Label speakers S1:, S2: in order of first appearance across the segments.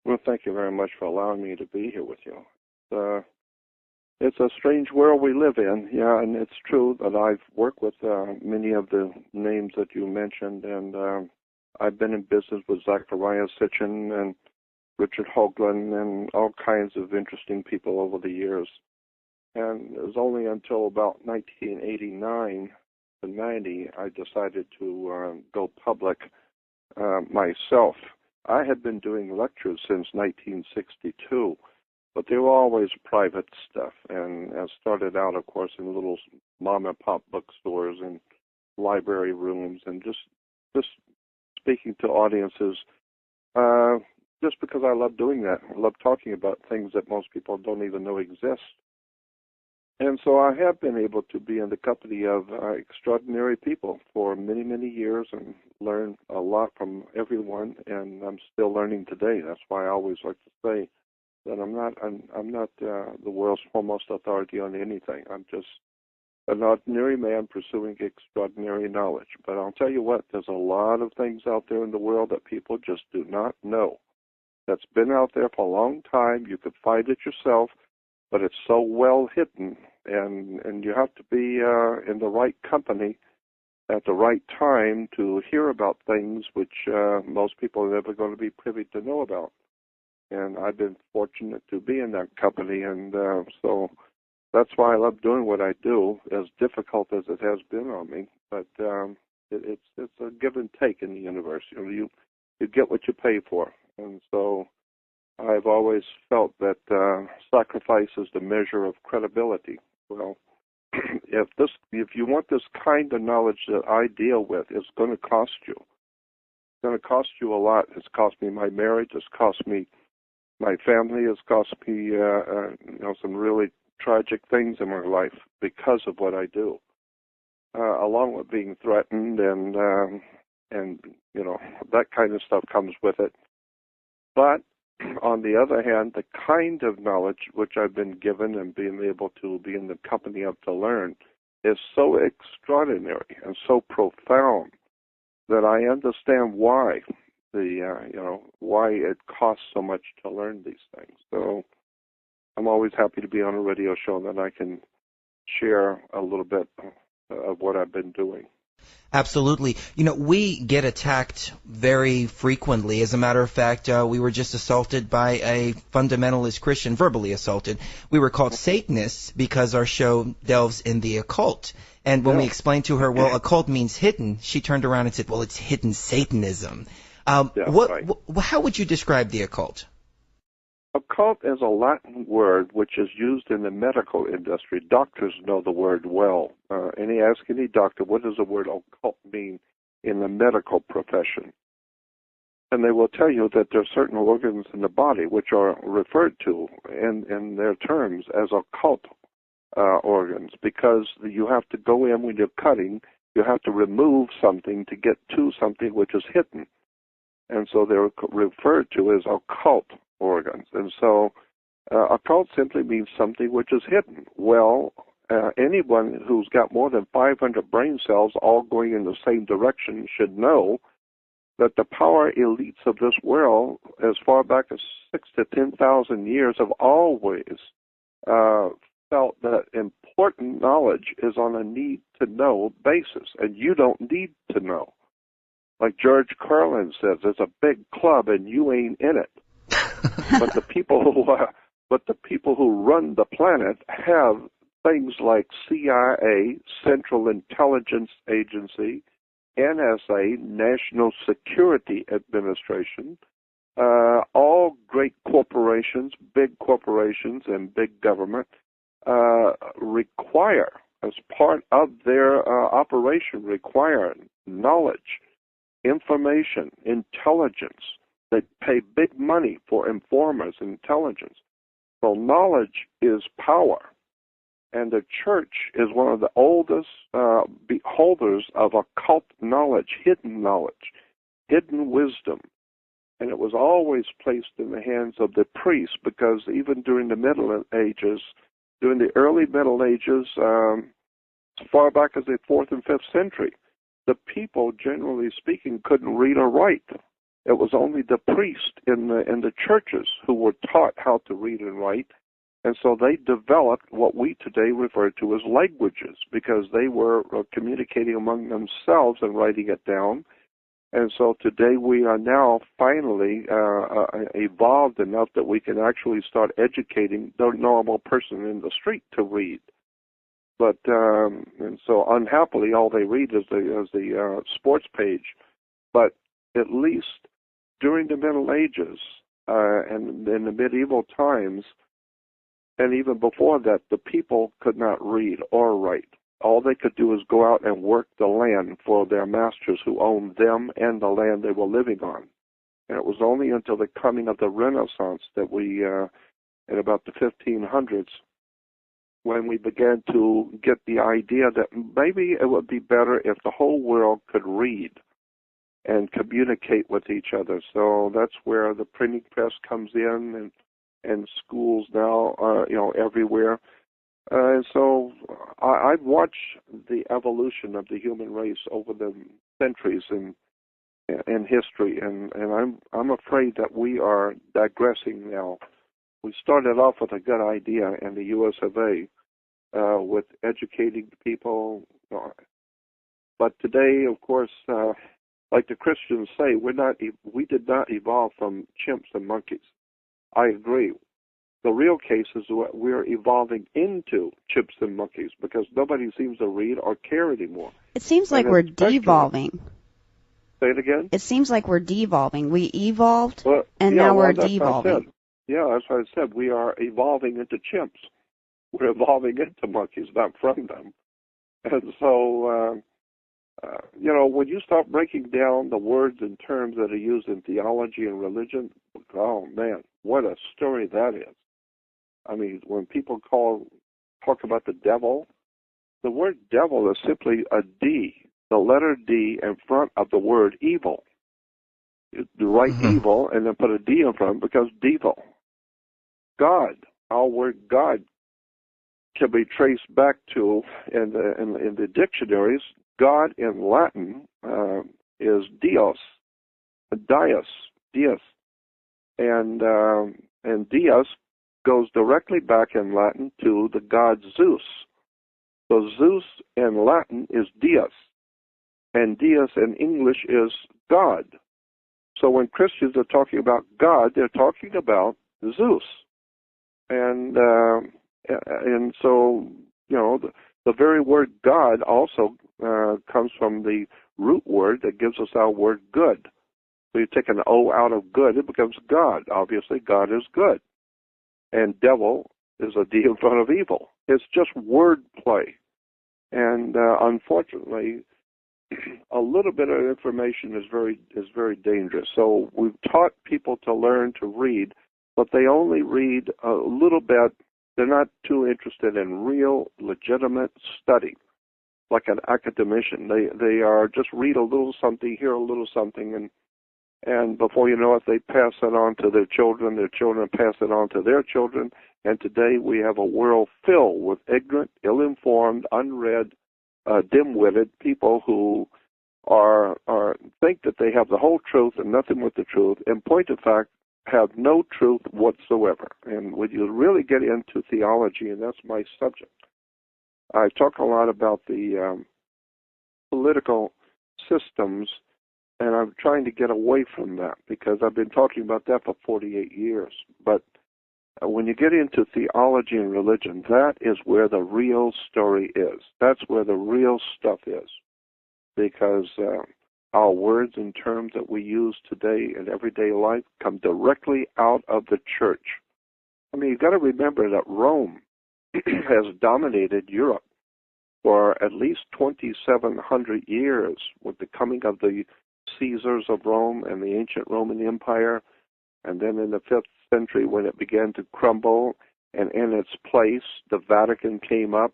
S1: Well, thank you very much for allowing me to be here with you. It's a strange world we live in, yeah, and it's true that I've worked with many of the names that you mentioned, and I've been in business with Zachariah Sitchin and Richard Hoagland and all kinds of interesting people over the years. And it was only until about 1989 to 90 I decided to go public myself. I had been doing lectures since 1962, but they were always private stuff, and I started out, of course, in little mom-and-pop bookstores and library rooms, and just speaking to audiences, just because I love doing that. I love talking about things that most people don't even know exist. And so I have been able to be in the company of extraordinary people for many, many years and learn a lot from everyone, and I'm still learning today. That's why I always like to say that I'm not the world's foremost authority on anything. I'm just an ordinary man pursuing extraordinary knowledge. But I'll tell you what, there's a lot of things out there in the world that people just do not know. That's been out there for a long time. You could find it yourself, but it's so well hidden, and you have to be in the right company at the right time to hear about things which most people are never going to be privy to know about. And I've been fortunate to be in that company, and so that's why I love doing what I do, as difficult as it has been on me. But it's a give and take in the universe. You get what you pay for, and so I've always felt that sacrifice is the measure of credibility. Well, if you want this kind of knowledge that I deal with, it's going to cost you. It's going to cost you a lot. It's cost me my marriage. It's cost me my family. It's cost me some really tragic things in my life because of what I do, along with being threatened and that kind of stuff comes with it. But on the other hand, the kind of knowledge which I've been given and being able to be in the company of to learn is so extraordinary and so profound that I understand why why it costs so much to learn these things. So I'm always happy to be on a radio show that I can share a little bit of what I've been doing.
S2: Absolutely. We get attacked very frequently. As a matter of fact, we were just assaulted by a fundamentalist Christian, verbally assaulted. We were called Satanists because our show delves in the occult. And when we explained to her, well, occult means hidden, she turned around and said, well, it's hidden Satanism. How would you describe the occult?
S1: Occult is a Latin word which is used in the medical industry. Doctors know the word well. Ask any doctor, what does the word occult mean in the medical profession? And they will tell you that there are certain organs in the body which are referred to in their terms as occult organs, because you have to go in when you're cutting, you have to remove something to get to something which is hidden. And so they're referred to as occult organs. And so occult simply means something which is hidden. Well, anyone who's got more than 500 brain cells all going in the same direction should know that the power elites of this world, as far back as 6,000 to 10,000 years, have always felt that important knowledge is on a need-to-know basis, and you don't need to know. Like George Carlin says, there's a big club and you ain't in it. But the people who run the planet have things like CIA, Central Intelligence Agency, NSA, National Security Administration, all great corporations, big corporations and big government require, as part of their operation, require knowledge, information, intelligence. They pay big money for informers and intelligence. So knowledge is power. And the church is one of the oldest beholders of occult knowledge, hidden wisdom. And it was always placed in the hands of the priests, because even during the Middle Ages, during the early Middle Ages, as far back as the 4th and 5th century, the people, generally speaking, couldn't read or write. it was only the priests in the churches who were taught how to read and write, and so they developed what we today refer to as languages, because they were communicating among themselves and writing it down. And so today we are now finally evolved enough that we can actually start educating the normal person in the street to read. But and so unhappily, all they read is the sports page. But at least during the Middle Ages and in the medieval times, and even before that, the people could not read or write. All they could do is go out and work the land for their masters who owned them and the land they were living on. And it was only until the coming of the Renaissance that we, in about the 1500s, when we began to get the idea that maybe it would be better if the whole world could read and communicate with each other. So that's where the printing press comes in, and schools now are, everywhere. So I've watched the evolution of the human race over the centuries in history, and I'm afraid that we are digressing now. We started off with a good idea in the U.S. of A. With educating people, but today, of course, like the Christians say, we did not evolve from chimps and monkeys. I agree. The real case is we're evolving into chimps and monkeys because nobody seems to read or care anymore.
S3: It seems like we're devolving.
S1: Say it again?
S3: It seems like we're devolving. We evolved, now we're devolving.
S1: Yeah, that's what I said. We are evolving into chimps. We're evolving into monkeys, not from them. And so, when you start breaking down the words and terms that are used in theology and religion, oh, man, what a story that is. I mean, when people talk about the devil, the word devil is simply a D, the letter D in front of the word evil. You write evil and then put a D in front because devil. God, our word God can be traced back to, in the dictionaries, God in Latin is Dios, Dios. And Dios goes directly back in Latin to the god Zeus. So Zeus in Latin is Dios, and Dios in English is God. So when Christians are talking about God, they're talking about Zeus. And so, the very word God also comes from the root word that gives us our word good. So you take an O out of good, it becomes God. Obviously, God is good. And devil is a D in front of evil. It's just word play. And unfortunately, a little bit of information is very dangerous. So we've taught people to learn to read, but they only read a little bit. They're not too interested in real, legitimate study, like an academician. They are just read a little something, hear a little something, and before you know it, they pass it on to their children pass it on to their children, and today we have a world filled with ignorant, ill-informed, unread, dim-witted people who think that they have the whole truth and nothing but the truth, in point of fact, have no truth whatsoever. And when you really get into theology, and that's my subject, I talk a lot about the political systems, and I'm trying to get away from that because I've been talking about that for 48 years. But when you get into theology and religion, that is where the real story is. That's where the real stuff is. Because our words and terms that we use today in everyday life come directly out of the church. I mean, you've got to remember that Rome has dominated Europe for at least 2,700 years with the coming of the Caesars of Rome and the ancient Roman Empire. And then in the 5th century, when it began to crumble, and in its place, the Vatican came up.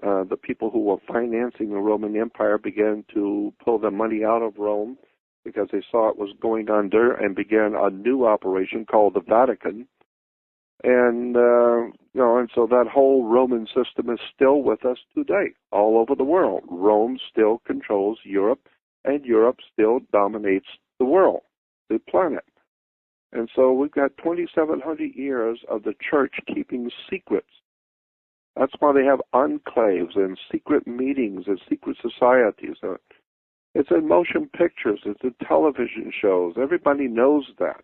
S1: The people who were financing the Roman Empire began to pull the money out of Rome because they saw it was going under, and began a new operation called the Vatican. And and so that whole Roman system is still with us today, all over the world. Rome still controls Europe, and Europe still dominates the world. the planet. And so we've got 2,700 years of the church keeping secrets. That's why they have enclaves and secret meetings and secret societies. It's in motion pictures. It's in television shows. Everybody knows that.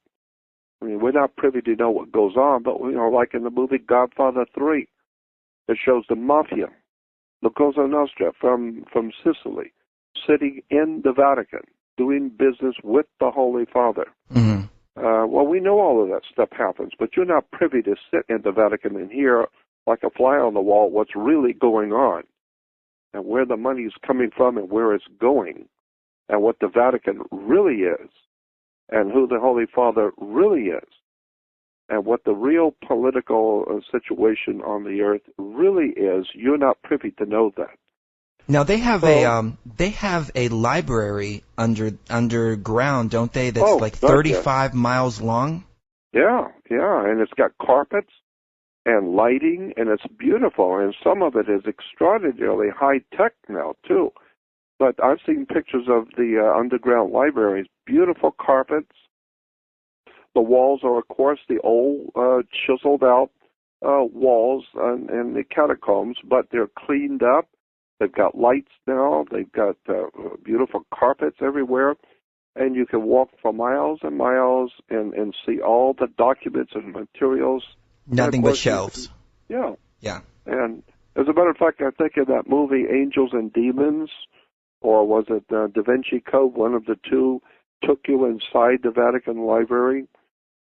S1: I mean, we're not privy to know what goes on, but like in the movie Godfather 3, it shows the mafia, the Cosa Nostra from Sicily, sitting in the Vatican, doing business with the Holy Father.
S2: Mm-hmm.
S1: Well, we know all of that stuff happens, but you're not privy to sit in the Vatican and hear, like a fly on the wall, what's really going on, and where the money's coming from and where it's going, and what the Vatican really is, and who the Holy Father really is, and what the real political situation on the earth really is. You're not privy to know that.
S2: Now they have a library underground, don't they? That's like 35 miles long.
S1: Yeah, and it's got carpets and lighting, and it's beautiful. And some of it is extraordinarily high tech now too. But I've seen pictures of the underground libraries. Beautiful carpets. The walls are, of course, the old chiseled out walls in the catacombs, but they're cleaned up. They've got lights now. They've got beautiful carpets everywhere. And you can walk for miles and miles and see all the documents and materials.
S2: Nothing but shelves.
S1: Yeah. And as a matter of fact, I think in that movie, Angels and Demons, or was it Da Vinci Code, one of the two, took you inside the Vatican Library.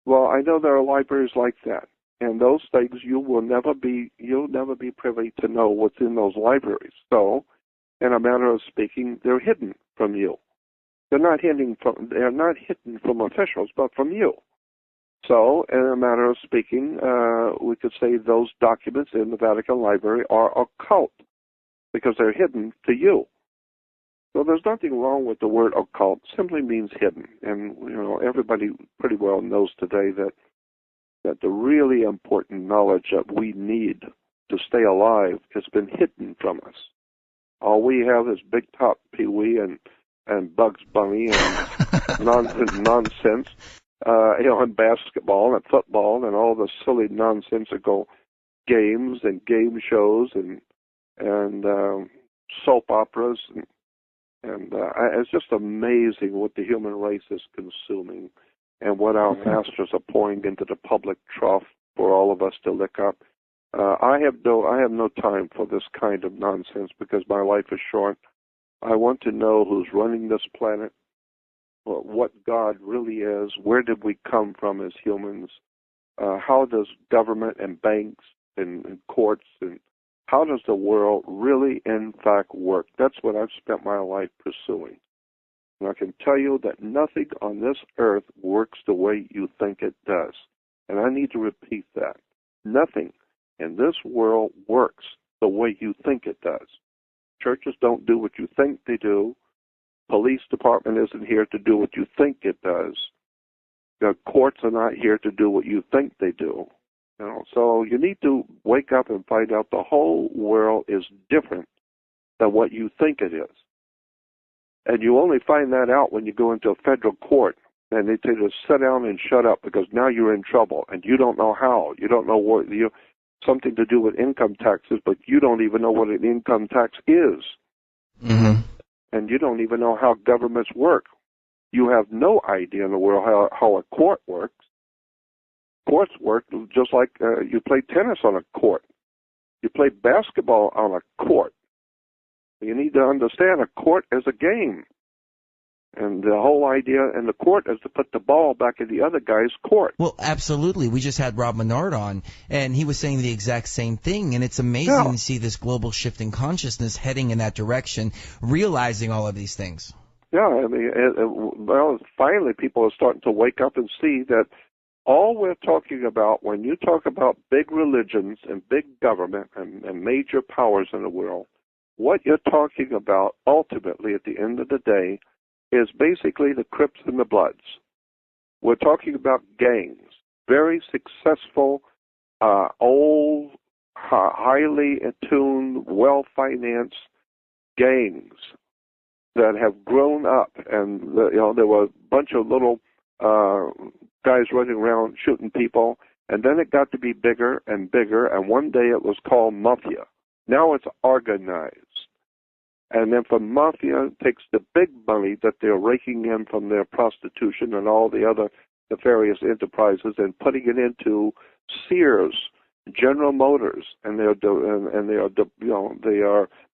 S1: Well, I know there are libraries like that. And those things you'll never be privy to know what's in those libraries. So, in a manner of speaking, they're hidden from you. They're not hidden from officials, but from you. So, in a manner of speaking, we could say those documents in the Vatican Library are occult because they're hidden to you. So there's nothing wrong with the word occult. It simply means hidden. And, everybody pretty well knows today that the really important knowledge that we need to stay alive has been hidden from us. All we have is Big Top Pee-wee and Bugs Bunny and nonsense, and basketball and football and all the silly nonsensical games and game shows and soap operas and it's just amazing what the human race is consuming and what our masters are pouring into the public trough for all of us to lick up. I have no time for this kind of nonsense because my life is short. I want to know who's running this planet, what God really is, where did we come from as humans, how does government and banks and courts and how does the world really, in fact, work? That's what I've spent my life pursuing. And I can tell you that nothing on this earth works the way you think it does. And I need to repeat that. Nothing in this world works the way you think it does. Churches don't do what you think they do. Police department isn't here to do what you think it does. The courts are not here to do what you think they do. So you need to wake up and find out the whole world is different than what you think it is. And you only find that out when you go into a federal court and they tell you to sit down and shut up because now you're in trouble and you don't know how. You don't know what something to do with income taxes, but you don't even know what an income tax is.
S2: Mm-hmm.
S1: And you don't even know how governments work. You have no idea in the world how a court works. Courts work just like you play tennis on a court. You play basketball on a court. You need to understand a court is a game. And the whole idea in the court is to put the ball back in the other guy's court.
S2: Well, absolutely. We just had Rob Menard on, and he was saying the exact same thing. And it's amazing to see this global shift in consciousness heading in that direction, realizing all of these things.
S1: Yeah, I mean, finally people are starting to wake up and see that all we're talking about when you talk about big religions and big government and major powers in the world, what you're talking about ultimately at the end of the day is basically the Crips and the Bloods. We're talking about gangs, very successful, old, highly attuned, well-financed gangs that have grown up. And there were a bunch of little guys running around shooting people. And then it got to be bigger and bigger, and one day it was called mafia. Now it's organized. And then from mafia takes the big money that they're raking in from their prostitution and all the other nefarious enterprises and putting it into Sears, General Motors, and they are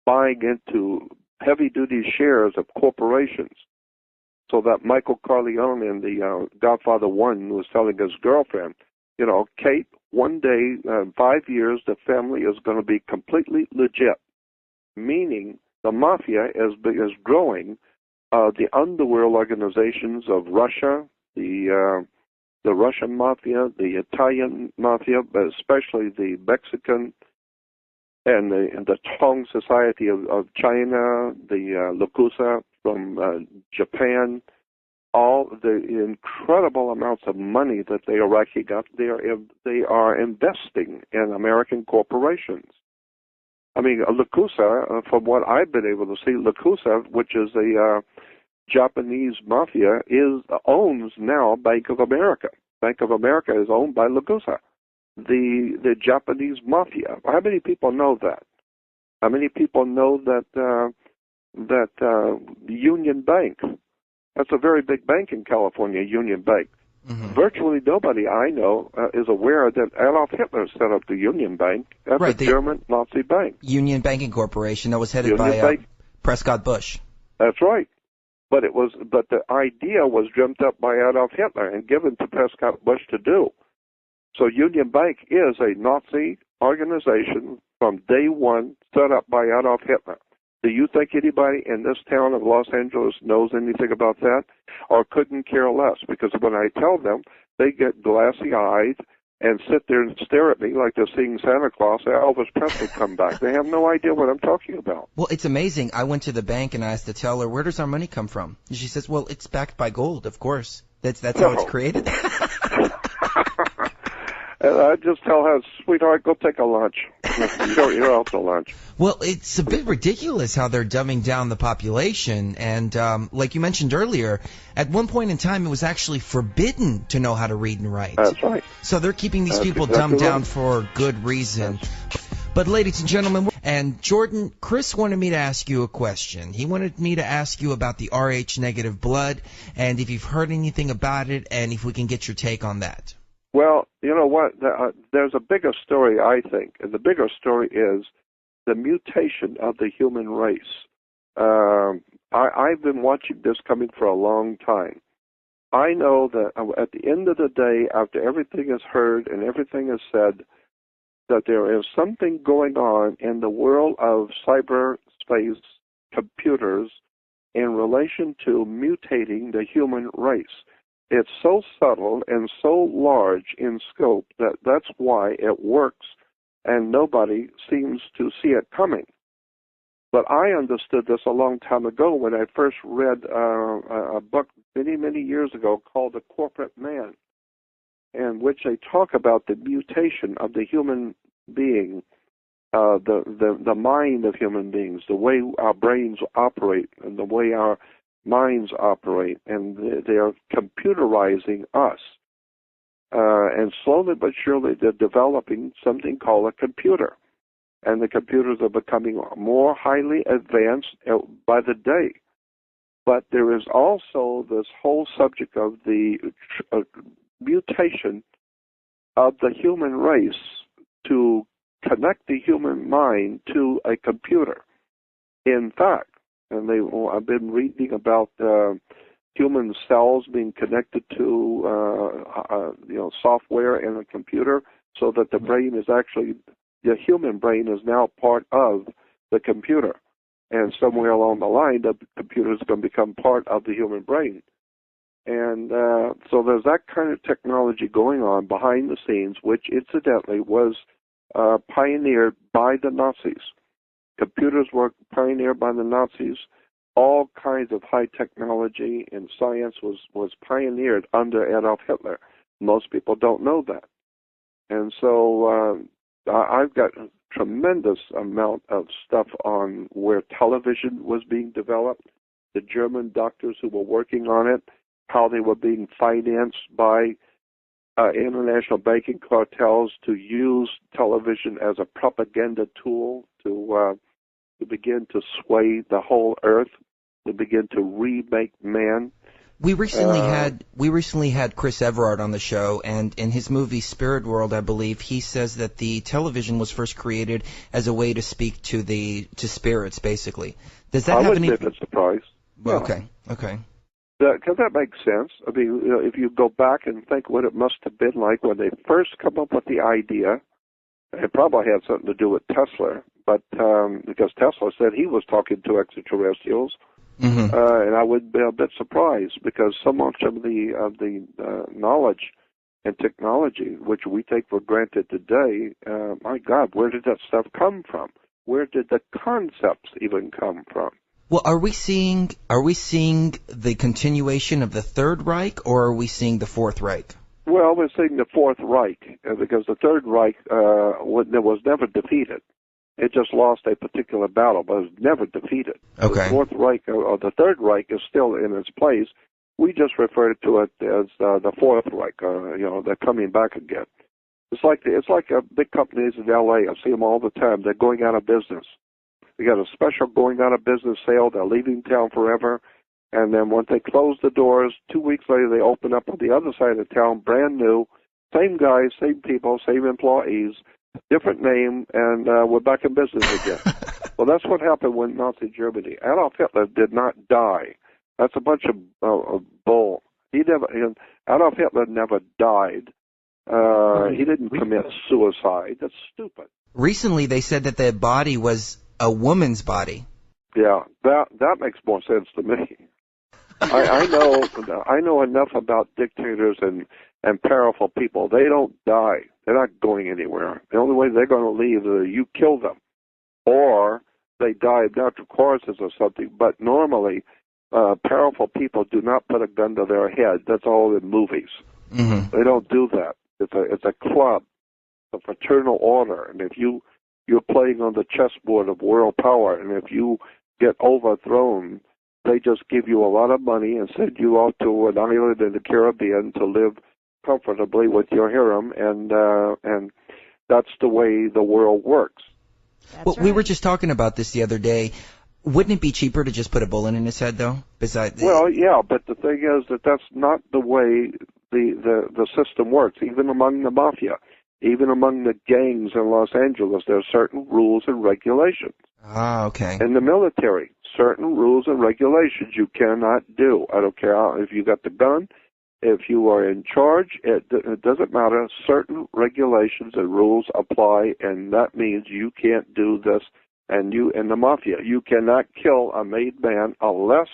S1: buying into heavy-duty shares of corporations. So that Michael Corleone in the Godfather 1 was telling his girlfriend, Kate, one day, 5 years, the family is going to be completely legit, meaning the mafia is growing. The underworld organizations of Russia, the Russian mafia, the Italian mafia, but especially the Mexican and the Tong Society of China, the Yakuza from Japan, all the incredible amounts of money that they are racking up, they are investing in American corporations. I mean, Yakuza, from what I've been able to see, Yakuza, which is a Japanese mafia, owns now Bank of America. Bank of America is owned by Yakuza, the Japanese mafia. How many people know that? How many people know that Union Bank? That's a very big bank in California, Union Bank. Mm-hmm. Virtually nobody I know is aware that Adolf Hitler set up the Union Bank. That's a German Nazi bank.
S2: Union Banking Corporation that was headed by Prescott Bush.
S1: That's right. But the idea was dreamt up by Adolf Hitler and given to Prescott Bush to do. So Union Bank is a Nazi organization from day one, set up by Adolf Hitler. Do you think anybody in this town of Los Angeles knows anything about that or couldn't care less? Because when I tell them, they get glassy-eyed and sit there and stare at me like they're seeing Santa Claus or Elvis Presley come back. They have no idea what I'm talking about.
S2: Well, it's amazing. I went to the bank and I asked the teller, where does our money come from? And she says, well, it's backed by gold, of course. That's how it's created.
S1: And I just tell her, sweetheart, go take a lunch. You're out to lunch.
S2: Well, it's a bit ridiculous how they're dumbing down the population. And like you mentioned earlier, at one point in time, it was actually forbidden to know how to read and write.
S1: That's right.
S2: So they're keeping these people dumbed down for good reason. But ladies and gentlemen, and Jordan, Chris wanted me to ask you a question. He wanted me to ask you about the Rh negative blood and if you've heard anything about it and if we can get your take on that.
S1: Well, you know what? There's a bigger story, I think, and the bigger story is the mutation of the human race. I've been watching this coming for a long time. I know that at the end of the day, after everything is heard and everything is said, that there is something going on in the world of cyberspace computers in relation to mutating the human race. It's so subtle and so large in scope that that's why it works and nobody seems to see it coming. But I understood this a long time ago when I first read a book many, many years ago called The Corporate Man, in which they talk about the mutation of the human being, the mind of human beings, the way our brains operate and the way our minds operate, and they are computerizing us. And slowly but surely they're developing something called a computer. And the computers are becoming more highly advanced by the day. But there is also this whole subject of the mutation of the human race to connect the human mind to a computer. In fact, and I've been reading about human cells being connected to software in a computer, so that the brain is actually, the human brain is now part of the computer, and somewhere along the line, the computer is going to become part of the human brain. And so there's that kind of technology going on behind the scenes, which incidentally was pioneered by the Nazis. Computers were pioneered by the Nazis. All kinds of high technology and science was pioneered under Adolf Hitler. Most people don't know that. And so I've got a tremendous amount of stuff on where television was being developed, the German doctors who were working on it, how they were being financed by international banking cartels to use television as a propaganda tool to begin to sway the whole earth, to begin to remake man.
S2: We recently had Chris Everard on the show, and in his movie Spirit World, I believe, he says that the television was first created as a way to speak to spirits, basically. Does that have any?
S1: I wouldn't be surprised.
S2: Yeah. Okay.
S1: Because that makes sense. I mean, if you go back and think what it must have been like when they first come up with the idea, it probably had something to do with Tesla, but because Tesla said he was talking to extraterrestrials.
S2: Mm-hmm.
S1: And I would be a bit surprised because so much of the knowledge and technology which we take for granted today, my God, where did that stuff come from? Where did the concepts even come from?
S2: Well, are we seeing the continuation of the Third Reich, or are we seeing the Fourth Reich?
S1: Well, we're seeing the Fourth Reich because the Third Reich was never defeated. It just lost a particular battle, but it was never defeated.
S2: Okay.
S1: The Fourth Reich or the Third Reich is still in its place. We just refer to it as the Fourth Reich. They're coming back again. It's like big companies in L.A. I see them all the time. They're going out of business. They got a special going out of business sale. They're leaving town forever, and then once they close the doors, 2 weeks later they open up on the other side of town, brand new, same guys, same people, same employees. Different name, and we're back in business again. Well, that's what happened with Nazi Germany. Adolf Hitler did not die. That's a bunch of bull. Adolf Hitler never died. He didn't commit suicide. That's stupid.
S2: Recently, they said that the body was a woman's body.
S1: Yeah, that makes more sense to me. I know enough about dictators and powerful people. They don't die. They're not going anywhere. The only way they're going to leave is you kill them, or they die of natural causes or something. But normally, powerful people do not put a gun to their head. That's all in movies.
S2: Mm-hmm.
S1: They don't do that. It's a club, a fraternal order, and if you're playing on the chessboard of world power, and if you get overthrown, they just give you a lot of money and send you out to an island in the Caribbean to live comfortably with your harem, and that's the way the world works.
S3: Well,
S2: we were just talking about this the other day. Wouldn't it be cheaper to just put a bullet in his head, though?
S1: Well, yeah, but the thing is that's not the way the system works. Even among the mafia, even among the gangs in Los Angeles, there are certain rules and regulations.
S2: Ah, okay.
S1: In the military, certain rules and regulations you cannot do. I don't care if you got the gun. If you are in charge, it doesn't matter. Certain regulations and rules apply, and that means you can't do this. And you, in the mafia, you cannot kill a made man unless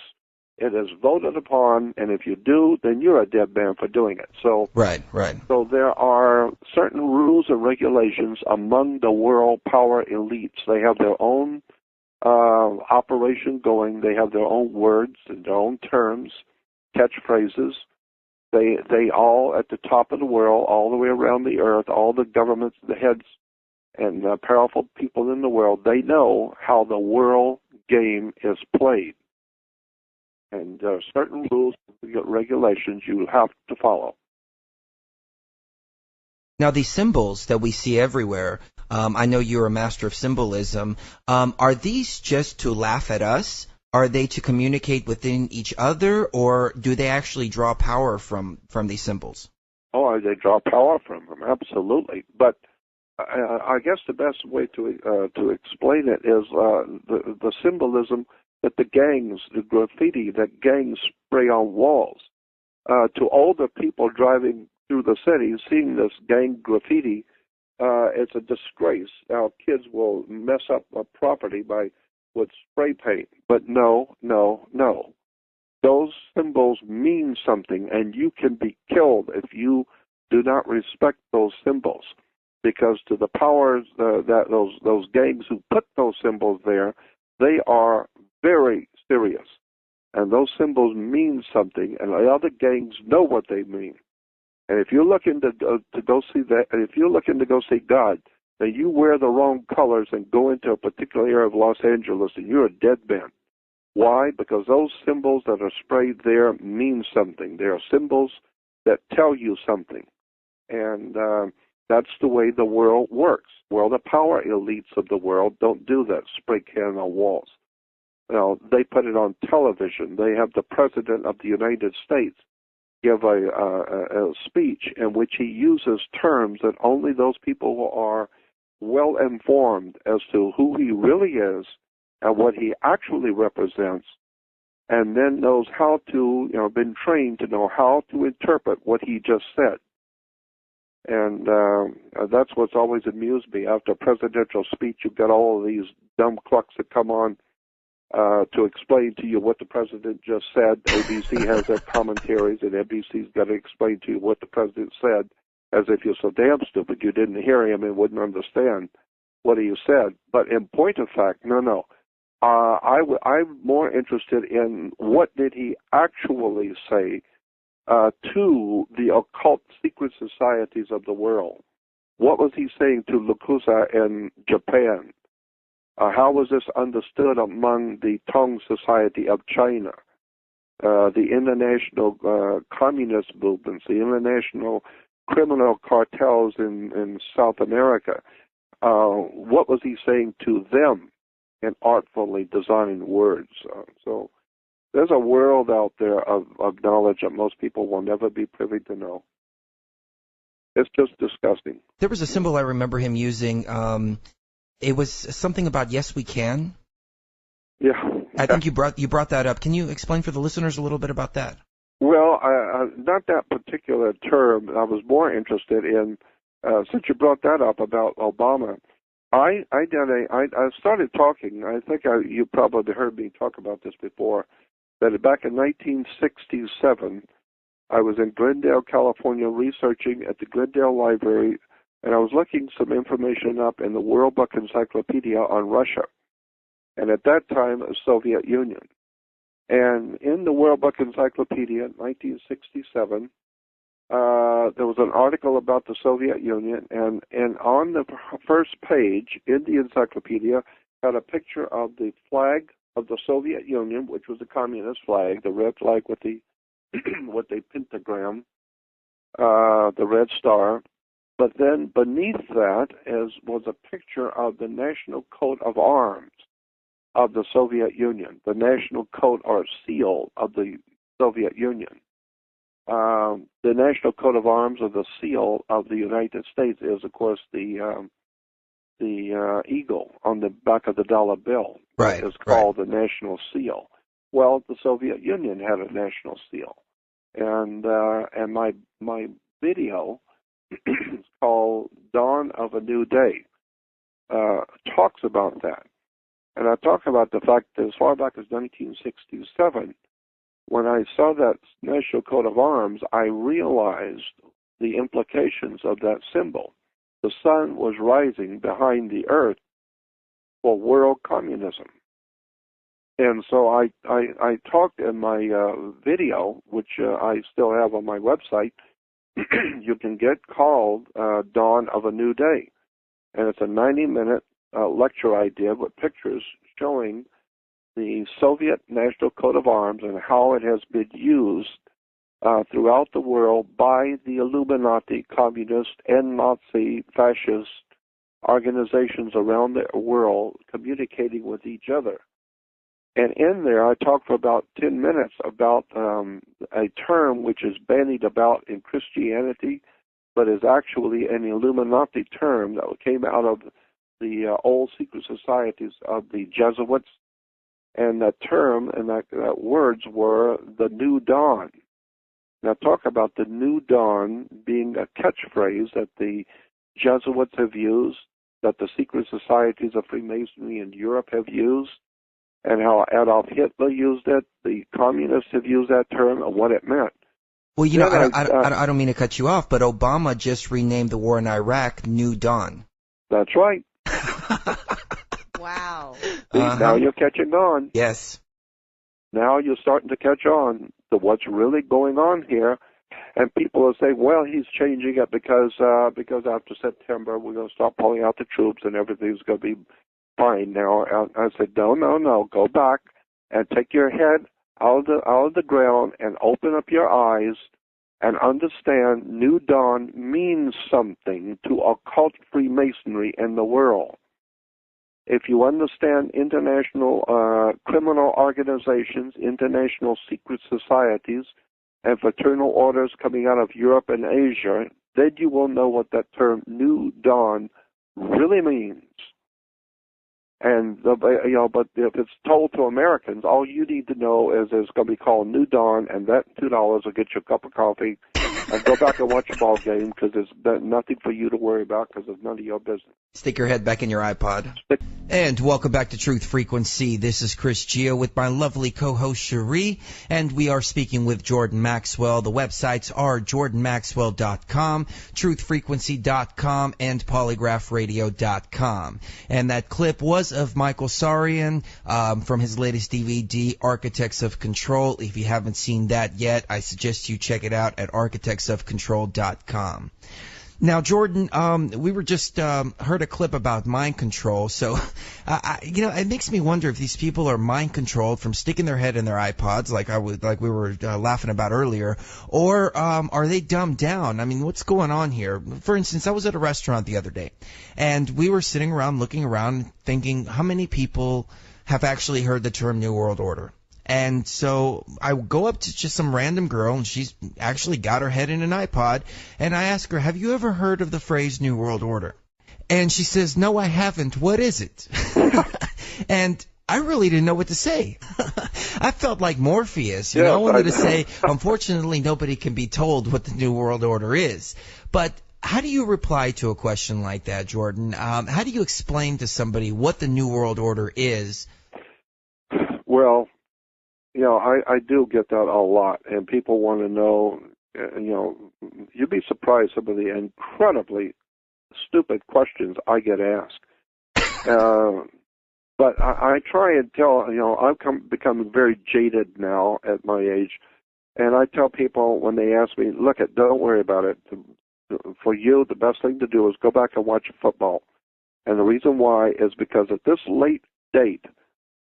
S1: it is voted upon, and if you do, then you're a dead man for doing it. So,
S2: right.
S1: So there are certain rules and regulations among the world power elites. They have their own operation going. They have their own words and their own terms, catchphrases. They all, at the top of the world, all the way around the earth, all the governments, the heads, and the powerful people in the world, they know how the world game is played. And there are certain rules and regulations you have to follow.
S2: Now, these symbols that we see everywhere, I know you're a master of symbolism. Are these just to laugh at us? Are they to communicate within each other, or do they actually draw power from these symbols?
S1: Oh, they draw power from them, absolutely. But I guess the best way to explain it is the symbolism that the gangs, the graffiti that gangs spray on walls. To older people driving through the city, seeing this gang graffiti, it's a disgrace. Our kids will mess up a property with spray paint. But no. Those symbols mean something, and you can be killed if you do not respect those symbols. Because to the powers that those gangs who put those symbols there, they are very serious, and those symbols mean something, and the other gangs know what they mean. And if you're looking to go see that, if you're looking to go see God, then you wear the wrong colors and go into a particular area of Los Angeles, and you're a dead man. Why? Because those symbols that are sprayed there mean something. They are symbols that tell you something. And that's the way the world works. Well, the power elites of the world don't do that, spray can on walls. They put it on television. They have the President of the United States give a speech in which he uses terms that only those people who are well informed as to who he really is and what he actually represents, and then knows how to, been trained to know how to interpret what he just said. And that's what's always amused me. After a presidential speech, you've got all of these dumb clucks that come on to explain to you what the president just said. ABC has their commentaries, and NBC's got to explain to you what the president said, as if you're so damn stupid you didn't hear him and wouldn't understand what he said. But in point of fact, no. I'm more interested in what did he actually say to the occult secret societies of the world. What was he saying to Lukusa in Japan? How was this understood among the Tong Society of China, the international communist movements, the international criminal cartels in South America? What was he saying to them in artfully designed words? So there's a world out there of knowledge that most people will never be privy to know. It's just disgusting.
S2: There was a symbol I remember him using. It was something about "Yes, we can."
S1: Yeah.
S2: I think you brought that up. Can you explain for the listeners a little bit about that?
S1: Well, not that particular term. I was more interested in, since you brought that up about Obama, I started talking. I think you probably heard me talk about this before. That back in 1967, I was in Glendale, California, researching at the Glendale Library, and I was looking some information up in the World Book Encyclopedia on Russia, and at that time, the Soviet Union. And in the World Book Encyclopedia in 1967, there was an article about the Soviet Union, and on the first page in the encyclopedia had a picture of the flag of the Soviet Union, which was the communist flag, the red flag with the with the pentagram, the red star. But then beneath that was a picture of the national coat of arms of the Soviet Union, the national coat or seal of the Soviet Union. The national coat of arms or the seal of the United States is, of course, the eagle on the back of the dollar bill.
S2: Right.
S1: It's called the national seal. Well, the Soviet Union had a national seal, and my video is called "Dawn of a New Day." Talks about that, and I talk about the fact that as far back as 1967, when I saw that national coat of arms, I realized the implications of that symbol. The sun was rising behind the earth for world communism. And so I talked in my video, which I still have on my website. You can get called Dawn of a New Day. And it's a 90-minute lecture I did with pictures showing the Soviet national coat of arms and how it has been used throughout the world by the Illuminati, communist, and Nazi, fascist organizations around the world communicating with each other. And in there, I talked for about 10 minutes about a term which is bandied about in Christianity, but is actually an Illuminati term that came out of the old secret societies of the Jesuits. And that term and that words were the New Dawn. Now, talk about the New Dawn being a catchphrase that the Jesuits have used, that the secret societies of Freemasonry in Europe have used, and how Adolf Hitler used it. The communists have used that term and what it meant.
S2: Well, I don't mean to cut you off, but Obama just renamed the war in Iraq New Dawn.
S1: That's right.
S3: Wow.
S1: See, now you're catching on.
S2: Yes.
S1: Now you're starting to catch on to what's really going on here. And people will say, well, he's changing it because after September we're going to start pulling out the troops and everything's going to be fine now. I said, no, go back. and take your head out of the ground and open up your eyes and understand New Dawn means something to occult Freemasonry in the world. If you understand international criminal organizations, international secret societies, and fraternal orders coming out of Europe and Asia, then you will know what that term New Dawn really means. And but if it's told to Americans, all you need to know is it's going to be called New Dawn, and that $2 will get you a cup of coffee, and go back and watch a ball game because there's nothing for you to worry about because it's none of your business.
S2: Stick your head back in your iPod. And welcome back to Truth Frequency. This is Chris Gio with my lovely co-host Cherie, and we are speaking with Jordan Maxwell. The websites are jordanmaxwell.com, truthfrequency.com, and polygraphradio.com. And that clip was of Michael Sarian from his latest DVD, Architects of Control. If you haven't seen that yet, I suggest you check it out at architectsofcontrol.com. Now, Jordan, we were just heard a clip about mind control. So, it makes me wonder if these people are mind controlled from sticking their head in their iPods, like we were laughing about earlier, or are they dumbed down? I mean, what's going on here? For instance, I was at a restaurant the other day, and we were sitting around, looking around, thinking, how many people have actually heard the term New World Order? And so I go up to just some random girl, and she's actually got her head in an iPod, and I ask her, have you ever heard of the phrase New World Order? And she says, no, I haven't. What is it? And I really didn't know what to say. I felt like Morpheus. I wanted to say, unfortunately, nobody can be told what the New World Order is. But how do you reply to a question like that, Jordan? How do you explain to somebody what the New World Order is?
S1: Well, I do get that a lot, and people want to know, you'd be surprised some of the incredibly stupid questions I get asked. But I try and tell, I've become very jaded now at my age, and I tell people when they ask me, look, don't worry about it. For you, the best thing to do is go back and watch football. And the reason why is because at this late date,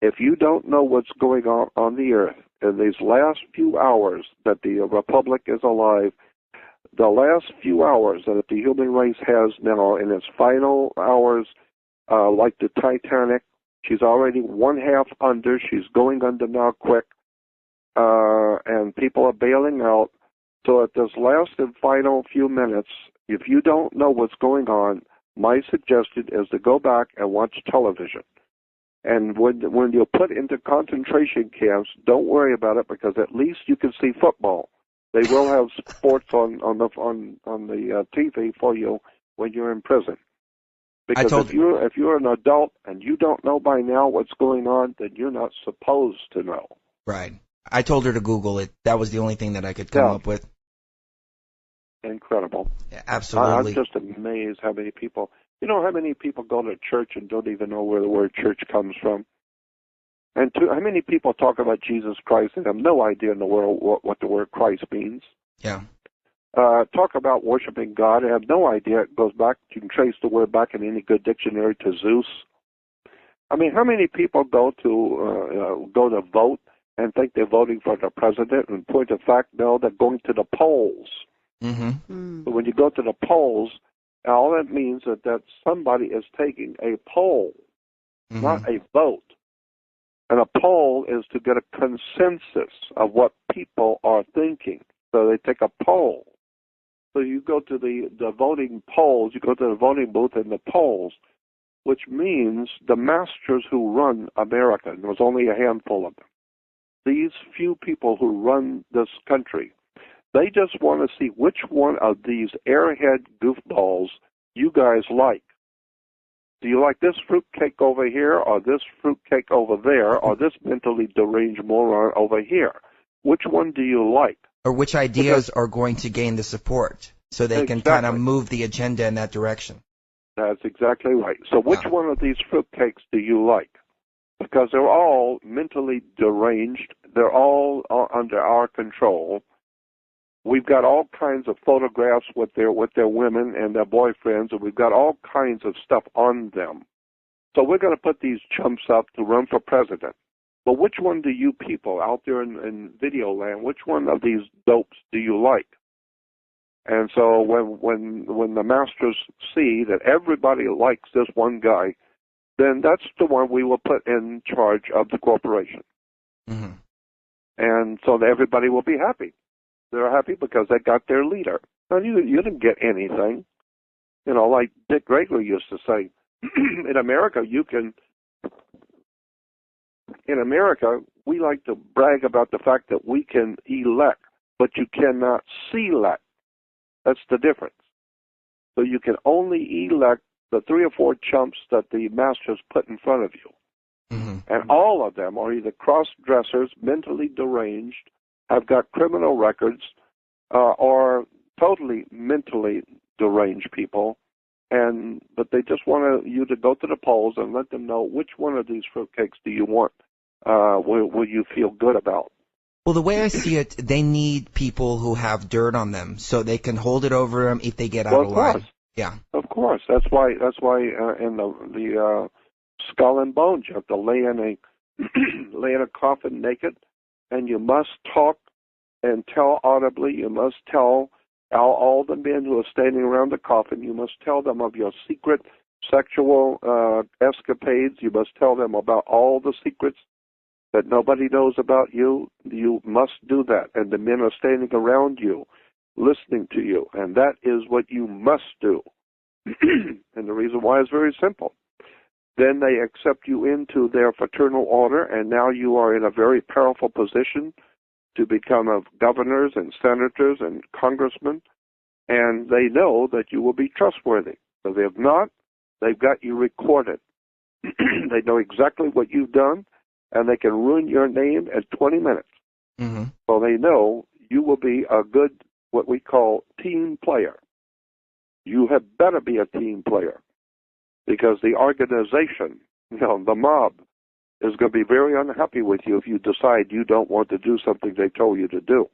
S1: if you don't know what's going on the earth in these last few hours that the Republic is alive, the last few hours that the human race has now in its final hours, like the Titanic, she's already one half under. She's going under now quick, and people are bailing out. So at this last and final few minutes, if you don't know what's going on, my suggestion is to go back and watch television. And when you're put into concentration camps, don't worry about it because at least you can see football. They will have sports on the TV for you when you're in prison. Because if you're an adult and you don't know by now what's going on, then you're not supposed to know.
S2: Right. I told her to Google it. That was the only thing that I could come up with.
S1: Incredible.
S2: Yeah, absolutely.
S1: I'm just amazed how many people. You know how many people go to church and don't even know where the word church comes from? And how many people talk about Jesus Christ and have no idea in the world what the word Christ means?
S2: Yeah.
S1: Talk about worshiping God and have no idea. It goes back, you can trace the word back in any good dictionary to Zeus. I mean, how many people go to vote and think they're voting for the president, and point of fact, no, they're going to the polls.
S2: Mm-hmm.
S1: But when you go to the polls, all that means is that somebody is taking a poll, not a vote. And a poll is to get a consensus of what people are thinking. So they take a poll. So you go to the voting polls, you go to the voting booth in the polls, which means the masters who run America, and there's only a handful of them, these few people who run this country, they just want to see which one of these airhead goofballs you guys like. Do you like this fruitcake over here, or this fruitcake over there, or this mentally deranged moron over here? Which one do you like?
S2: Or which ideas are going to gain the support so they can kind of move the agenda in that direction?
S1: That's exactly right. So which one of these fruitcakes do you like? Because they're all mentally deranged. They're all under our control. We've got all kinds of photographs with their women and their boyfriends, and we've got all kinds of stuff on them. So we're going to put these chumps up to run for president. But which one do you people out there in video land, which one of these dopes do you like? And so when the masters see that everybody likes this one guy, then that's the one we will put in charge of the corporation.
S2: Mm-hmm.
S1: And so that everybody will be happy. They're happy because they got their leader. Now, you didn't get anything. You know, like Dick Gregory used to say, in America, we like to brag about the fact that we can elect, but you cannot select. That's the difference. So you can only elect the 3 or 4 chumps that the masters put in front of you.
S2: Mm-hmm.
S1: And all of them are either cross-dressers, mentally deranged, have got criminal records, or totally mentally deranged people. But they just want you to go to the polls and let them know which one of these fruitcakes do you want, will you feel good about.
S2: Well, the way I see it, they need people who have dirt on them so they can hold it over them if they get out of line. Yeah.
S1: Of course. That's why in the Skull and Bones, you have to lay in a coffin naked, and you must talk and tell audibly. You must tell all the men who are standing around the coffin. You must tell them of your secret sexual escapades. You must tell them about all the secrets that nobody knows about you. You must do that, and the men are standing around you, listening to you, and that is what you must do. And the reason why is very simple. Then they accept you into their fraternal order, and now you are in a very powerful position to become of governors and senators and congressmen, and they know that you will be trustworthy. So if not, they've got you recorded. They know exactly what you've done, and they can ruin your name in 20 minutes.
S2: Mm-hmm.
S1: So they know you will be a good, what we call, team player. You had better be a team player, because the organization, the mob, is going to be very unhappy with you if you decide you don't want to do something they told you to do.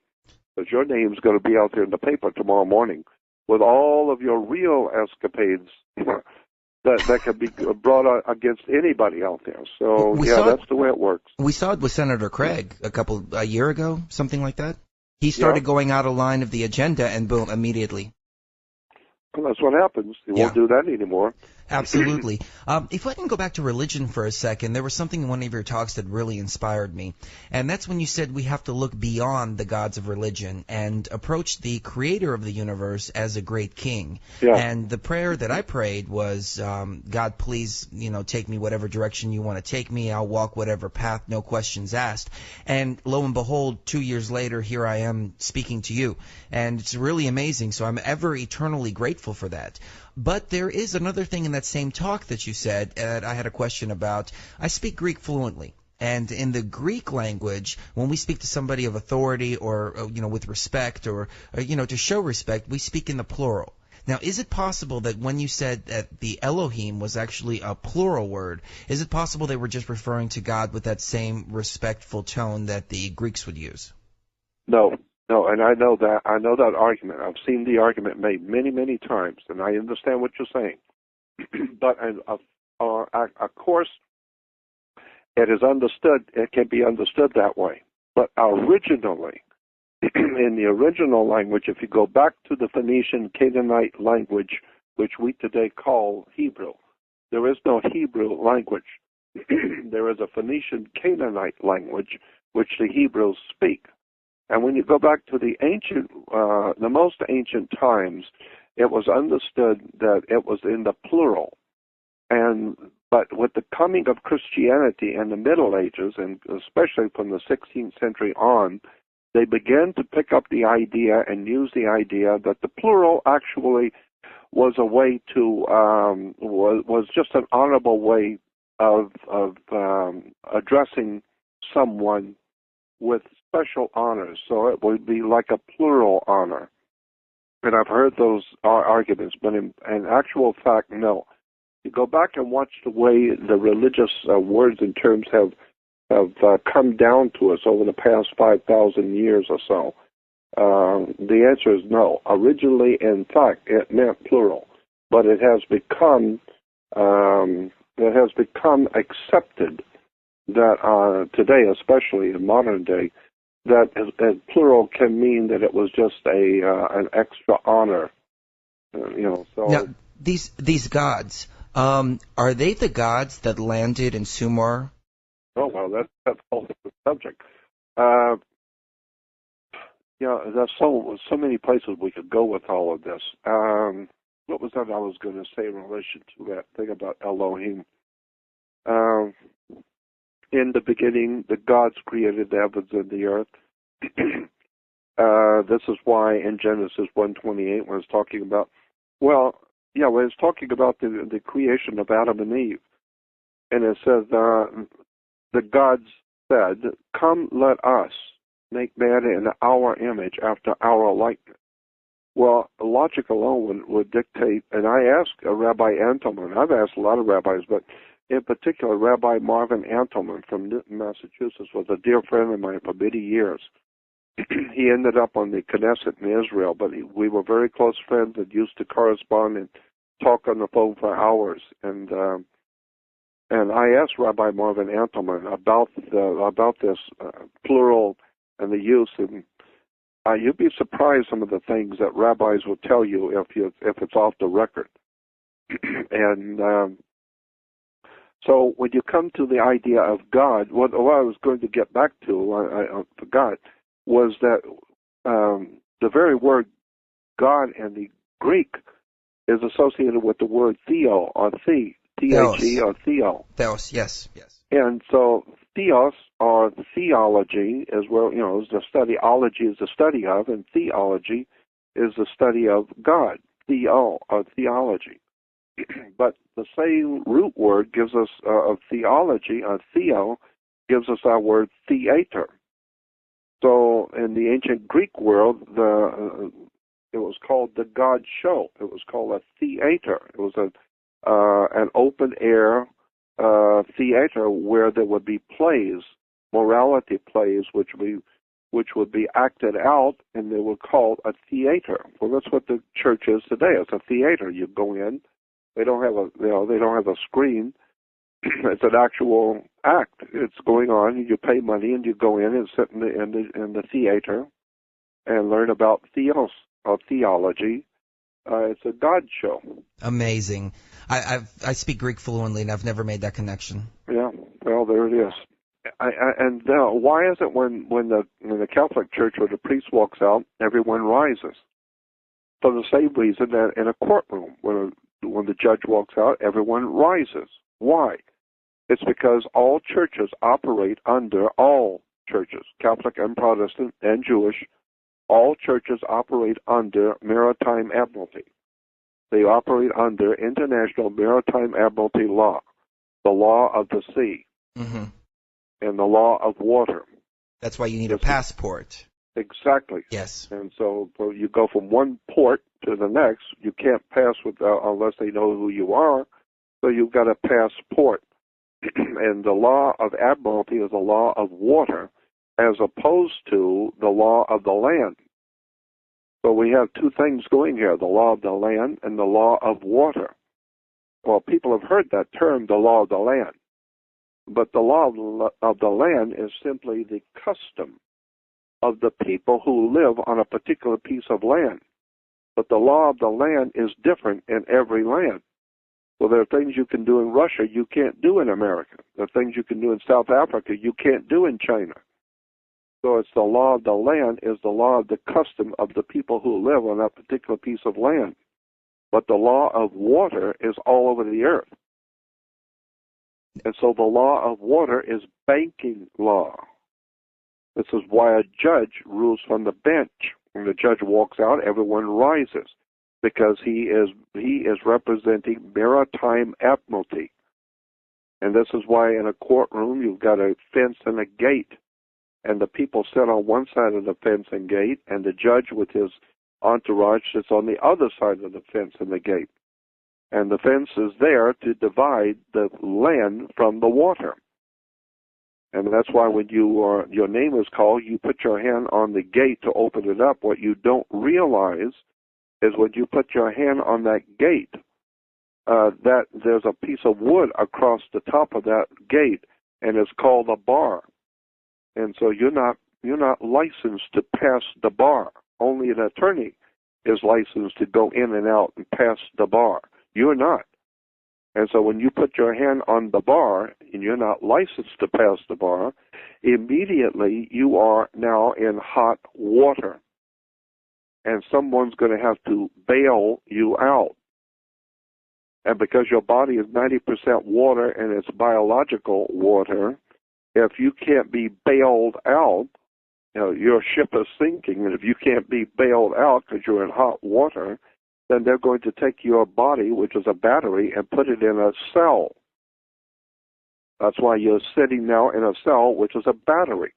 S1: Because your name's going to be out there in the paper tomorrow morning with all of your real escapades that can be brought against anybody out there. So, that's the way it works.
S2: We saw it with Senator Craig a year ago, something like that. He started going out of line of the agenda, and boom, immediately.
S1: Well, that's what happens. You won't do that anymore.
S2: Absolutely. If I can go back to religion for a second, there was something in one of your talks that really inspired me, and that's when you said we have to look beyond the gods of religion and approach the creator of the universe as a great king.
S1: Yeah.
S2: And the prayer that I prayed was, God, please, take me whatever direction you want to take me. I'll walk whatever path, no questions asked. And lo and behold, 2 years later, here I am speaking to you. And it's really amazing, so I'm ever eternally grateful for that. But there is another thing in that same talk that you said that I had a question about. I speak Greek fluently. And in the Greek language, when we speak to somebody of authority or, with respect or, to show respect, we speak in the plural. Now, is it possible that when you said that the Elohim was actually a plural word, is it possible they were just referring to God with that same respectful tone that the Greeks would use?
S1: No, and I know that argument. I've seen the argument made many, many times, and I understand what you're saying. But of course, it is understood. It can be understood that way. But originally, in the original language, if you go back to the Phoenician Canaanite language, which we today call Hebrew, there is no Hebrew language. There is a Phoenician Canaanite language which the Hebrews speak. And when you go back to the most ancient times, it was understood that it was in the plural. But with the coming of Christianity in the Middle Ages, and especially from the 16th century on, they began to pick up the idea and use the idea that the plural actually was a way to was just an honorable way of addressing someone with special honors. So it would be like a plural honor. And I've heard those arguments, but in actual fact, no. You go back and watch the way the religious words and terms have come down to us over the past 5,000 years or so. The answer is no. Originally, in fact, it meant plural, but it has become accepted that today, especially in modern day, that plural can mean that it was just an extra honor. So
S2: now these gods, are they the gods that landed in Sumer?
S1: Oh well, that's a whole different subject. There's so many places we could go with all of this. What was that I was going to say in relation to that thing about Elohim? In the beginning, the gods created the heavens and the earth. This is why in Genesis 1:28, when it's talking about, when it's talking about the creation of Adam and Eve, and it says, the gods said, "Come, let us make man in our image, after our likeness." Well, logic alone would dictate, and I asked Rabbi Antelman, I've asked a lot of rabbis, but in particular, Rabbi Marvin Antelman from Newton, Massachusetts, was a dear friend of mine for many years. He ended up on the Knesset in Israel, but we were very close friends and used to correspond and talk on the phone for hours. And I asked Rabbi Marvin Antelman about this plural and the use, and you'd be surprised some of the things that rabbis will tell you if it's off the record. And so when you come to the idea of God, what I was going to get back to, I forgot, was that the very word God in the Greek is associated with the word theo, or the, T-H-E, or theo.
S2: Theos, yes.
S1: And so theos, or theology, is where, is the study, ology is the study of, and theology is the study of God, theo, or theology. But the same root word gives us, of theology, theo, gives us our word theater. So in the ancient Greek world, it was called the God show. It was called a theater. It was an open air theater where there would be plays, morality plays, which would be acted out, and they were called a theater. Well, that's what the church is today. It's a theater. You go in. They don't have a screen. It's an actual act. It's going on. You pay money and you go in and sit in the theater and learn about theos, or theology. It's a God show.
S2: Amazing. I speak Greek fluently, and I've never made that connection.
S1: Yeah. Well, there it is. And why is it when the Catholic Church or the priest walks out, everyone rises? For the same reason that in a courtroom, when the judge walks out, everyone rises. Why? It's because all churches operate under, all churches, Catholic and Protestant and Jewish, all churches operate under maritime admiralty. They operate under international maritime admiralty law, the law of the sea, and the law of water.
S2: That's why you need a passport.
S1: Exactly.
S2: Yes.
S1: And so you go from one port to the next. You can't pass unless they know who you are. So you've got a passport. And the law of admiralty is the law of water, as opposed to the law of the land. So we have two things going here, the law of the land and the law of water. Well, people have heard that term, the law of the land. But the law of the land is simply the custom of the people who live on a particular piece of land. But the law of the land is different in every land. So there are things you can do in Russia you can't do in America. There are things you can do in South Africa you can't do in China. So it's the law of the land is the law of the custom of the people who live on that particular piece of land. But the law of water is all over the earth. And so the law of water is banking law. This is why a judge rules from the bench. When the judge walks out, everyone rises, because he is representing maritime admiralty. And this is why in a courtroom you've got a fence and a gate. And the people sit on one side of the fence and gate, and the judge with his entourage sits on the other side of the fence and the gate. And the fence is there to divide the land from the water. And that's why when your name is called, you put your hand on the gate to open it up. What you don't realize is when you put your hand on that gate, that there's a piece of wood across the top of that gate, and it's called a bar. And so you're not licensed to pass the bar. Only an attorney is licensed to go in and out and pass the bar. You're not. And so when you put your hand on the bar and you're not licensed to pass the bar, immediately you are now in hot water. And someone's going to have to bail you out. And because your body is 90% water and it's biological water, if you can't be bailed out, your ship is sinking, and if you can't be bailed out because you're in hot water, then they're going to take your body, which is a battery, and put it in a cell. That's why you're sitting now in a cell, which is a battery.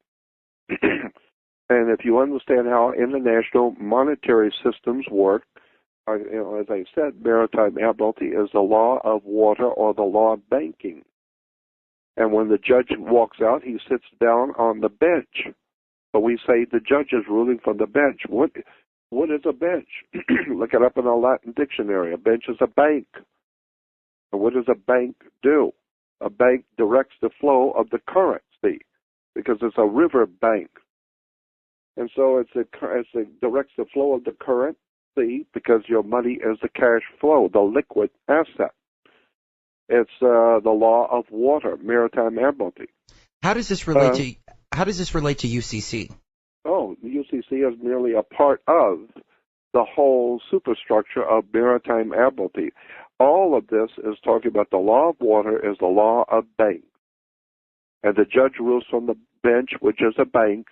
S1: And if you understand how international monetary systems work, as I said, maritime admiralty is the law of water or the law of banking. And when the judge walks out, he sits down on the bench. But we say the judge is ruling from the bench. What is a bench? Look it up in a Latin dictionary. A bench is a bank. And what does a bank do? A bank directs the flow of the currency because it's a river bank. And so it directs the flow of the currency because your money is the cash flow, the liquid asset. It's the law of water, maritime admiralty.
S2: How does this relate to UCC?
S1: Oh, the UCC is merely a part of the whole superstructure of maritime admiralty. All of this is talking about the law of water is the law of bank. And the judge rules from the bench, which is a bank,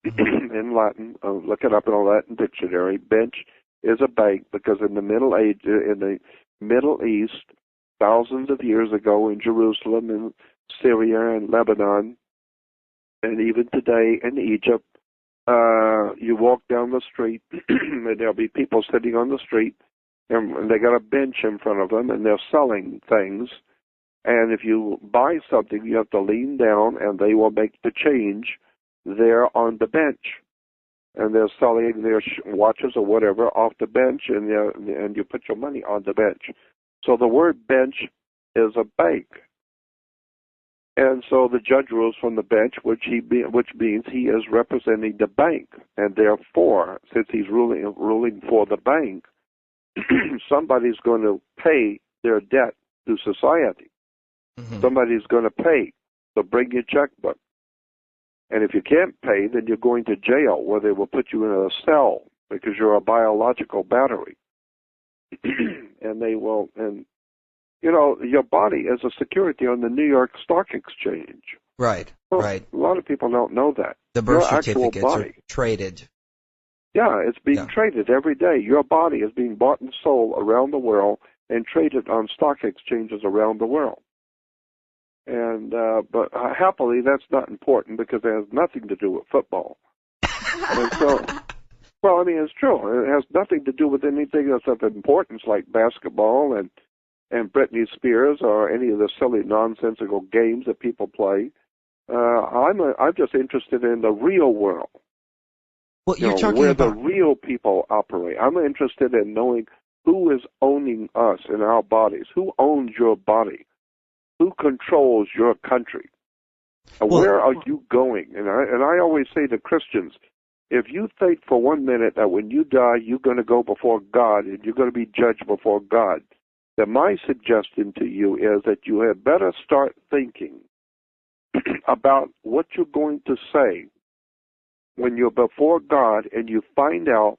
S1: in Latin. Look it up in a Latin dictionary. Bench is a bank because in the Middle East, thousands of years ago in Jerusalem and Syria and Lebanon, and even today in Egypt, you walk down the street and there'll be people sitting on the street and they got a bench in front of them and they're selling things. And if you buy something, you have to lean down and they will make the change there on the bench. And they're selling their watches or whatever off the bench, and you put your money on the bench. So the word bench is a bank. And so the judge rules from the bench, which means he is representing the bank. And therefore, since he's ruling for the bank, somebody's going to pay their debt to society. Mm-hmm. Somebody's going to pay. So bring your checkbook. And if you can't pay, then you're going to jail, where they will put you in a cell because you're a biological battery. And they will, and your body is a security on the New York Stock Exchange.
S2: Right,
S1: well,
S2: right.
S1: A lot of people don't know that.
S2: The birth certificates are traded.
S1: Yeah, it's being traded every day. Your body is being bought and sold around the world and traded on stock exchanges around the world. And but happily, that's not important because it has nothing to do with football. And so, well, I mean, it's true. It has nothing to do with anything that's of importance like basketball and Britney Spears or any of the silly nonsensical games that people play. I'm just interested in the real world.
S2: Well, you're talking
S1: where
S2: about
S1: the real people operate. I'm interested in knowing who is owning us in our bodies. Who owns your body? Who controls your country? And where are you going? And I always say to Christians, if you think for 1 minute that when you die you're going to go before God and you're going to be judged before God, then my suggestion to you is that you had better start thinking about what you're going to say when you're before God and you find out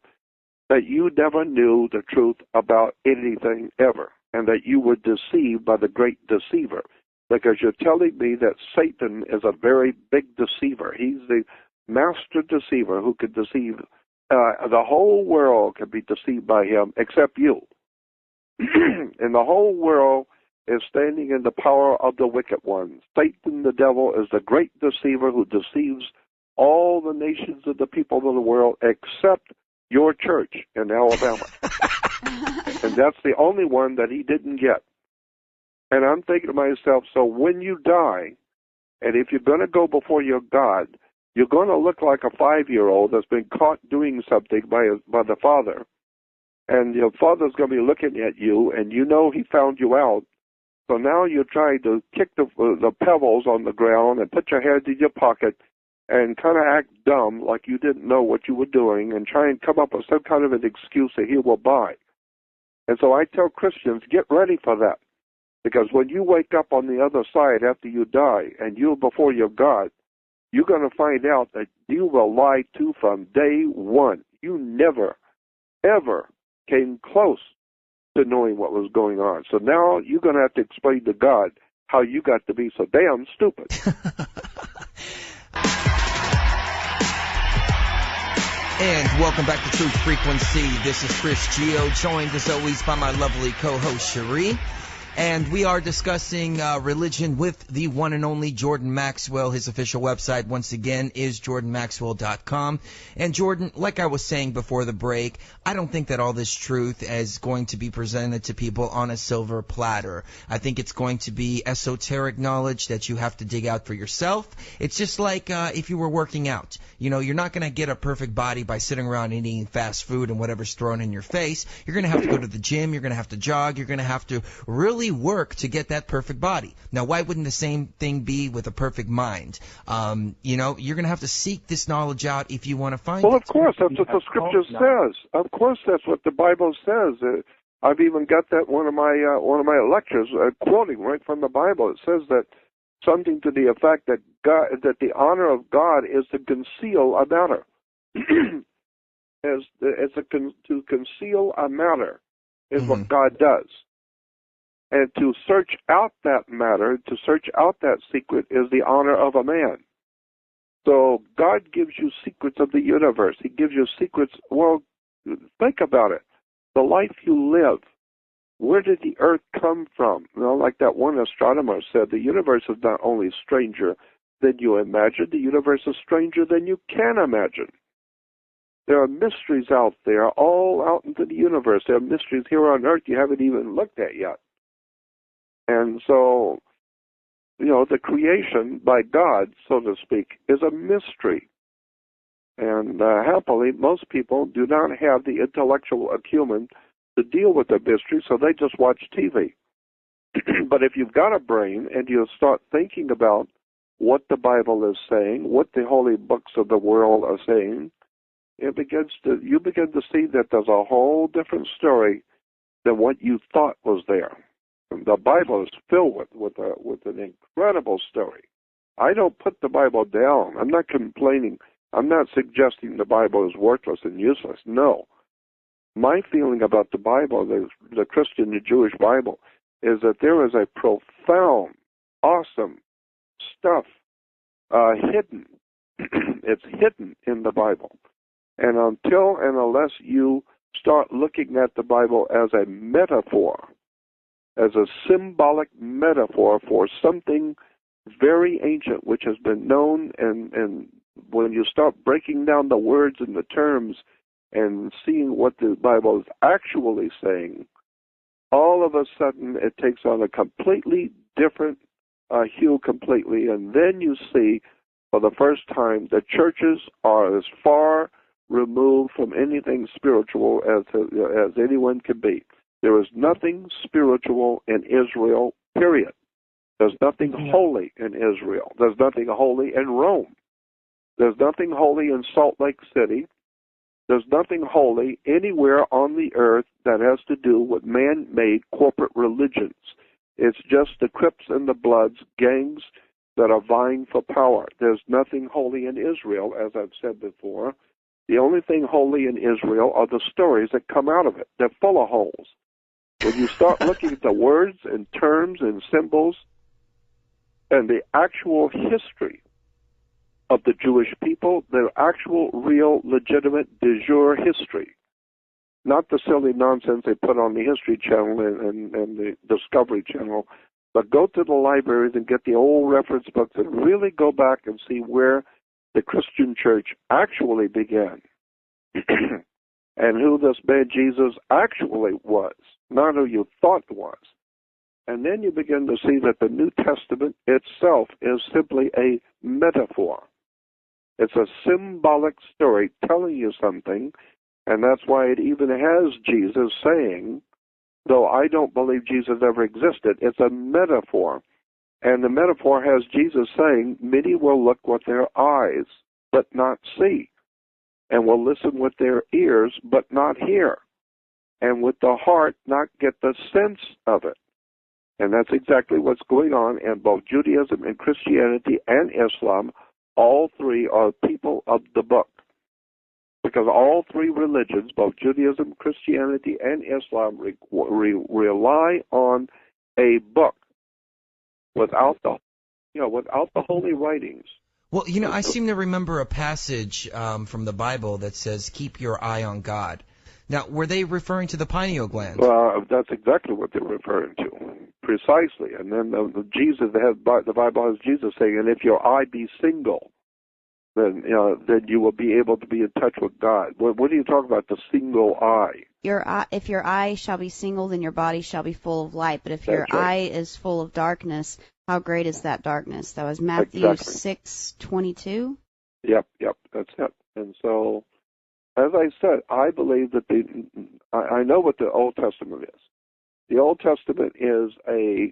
S1: that you never knew the truth about anything ever, and that you were deceived by the great deceiver, because you're telling me that Satan is a very big deceiver. He's the master deceiver who could deceive. The whole world can be deceived by him except you. And the whole world is standing in the power of the wicked one. Satan, the devil, is the great deceiver who deceives all the nations of the people of the world except your church in Alabama. And that's the only one that he didn't get. And I'm thinking to myself, so when you die, and if you're going to go before your God, you're going to look like a 5-year-old that's been caught doing something by the father. And your father's going to be looking at you, and you know he found you out, So now you try to kick the pebbles on the ground and put your hands in your pocket and kind of act dumb like you didn't know what you were doing and try and come up with some kind of an excuse that he will buy. And so I tell Christians, get ready for that. Because when you wake up on the other side after you die and you're before your God, you're going to find out that you were lied to from day one. You never, ever came close to knowing what was going on. So now you're going to have to explain to God how you got to be so damn stupid.
S2: And welcome back to Truth Frequency. This is Chris Geo, joined as always by my lovely co-host Cherie. And we are discussing religion with the one and only Jordan Maxwell. His official website, once again, is jordanmaxwell.com. And Jordan, like I was saying before the break, I don't think that all this truth is going to be presented to people on a silver platter. I think it's going to be esoteric knowledge that you have to dig out for yourself. It's just like if you were working out. You know, you're not going to get a perfect body by sitting around eating fast food and whatever's thrown in your face. You're going to have to go to the gym. You're going to have to jog. You're going to have to really work to get that perfect body. Now, why wouldn't the same thing be with a perfect mind? You know, you're going to have to seek this knowledge out if you want to find it.
S1: Well, of course, that's what the Scripture says. Of course, that's what the Bible says. I've even got that one of my lectures quoting right from the Bible. It says that something to the effect that that the honor of God is to conceal a matter. To conceal a matter is what God does. And to search out that matter, to search out that secret, is the honor of a man. So God gives you secrets of the universe. He gives you secrets. Well, think about it. The life you live, where did the earth come from? You know, like that one astronomer said, the universe is not only stranger than you imagine, the universe is stranger than you can imagine. There are mysteries out there, all out into the universe. There are mysteries here on earth you haven't even looked at yet. And so, you know, the creation by God, so to speak, is a mystery. And happily, most people do not have the intellectual acumen to deal with the mystery, so they just watch TV. But if you've got a brain and you start thinking about what the Bible is saying, what the holy books of the world are saying, you begin to see that there's a whole different story than what you thought was there. The Bible is filled with an incredible story. I don't put the Bible down. I'm not complaining. I'm not suggesting the Bible is worthless and useless. No. My feeling about the Bible, the Christian and Jewish Bible, is that there is a profound, awesome stuff hidden. It's hidden in the Bible. And until and unless you start looking at the Bible as a metaphor, as a symbolic metaphor for something very ancient which has been known, and when you start breaking down the words and the terms and seeing what the Bible is actually saying, all of a sudden it takes on a completely different hue completely, and then you see for the first time that churches are as far removed from anything spiritual as anyone can be. There is nothing spiritual in Israel, period. There's nothing holy in Israel. There's nothing holy in Rome. There's nothing holy in Salt Lake City. There's nothing holy anywhere on the earth that has to do with man-made corporate religions. It's just the Crips and the Bloods, gangs that are vying for power. There's nothing holy in Israel, as I've said before. The only thing holy in Israel are the stories that come out of it. They're full of holes. When you start looking at the words and terms and symbols and the actual history of the Jewish people, their actual, real, legitimate, de jure history, not the silly nonsense they put on the History Channel and the Discovery Channel, but go to the libraries and get the old reference books and really go back and see where the Christian church actually began and who this man Jesus actually was, not who you thought was. And then you begin to see that the New Testament itself is simply a metaphor. It's a symbolic story telling you something, and that's why it even has Jesus saying though I don't believe Jesus ever existed. It's a metaphor. And the metaphor has Jesus saying, many will look with their eyes, but not see, and will listen with their ears, but not hear, and with the heart not get the sense of it. And that's exactly what's going on in both Judaism and Christianity and Islam. All three are people of the book. Because all three religions, both Judaism, Christianity, and Islam, rely on a book. Without the holy writings.
S2: Well, I seem to remember a passage from the Bible that says, "Keep your eye on God." Now, were they referring to the pineal gland?
S1: Well, that's exactly what they're referring to, precisely. And then the Bible has Jesus saying, "And if your eye be single, then you will be able to be in touch with God." What are you talking about? The single eye?
S3: If your eye shall be single, then your body shall be full of light. But if your eye is full of darkness, how great is that darkness? That was Matthew 6:22.
S1: Yep, that's it. And so, as I said, I believe that I know what the Old Testament is. The Old Testament is a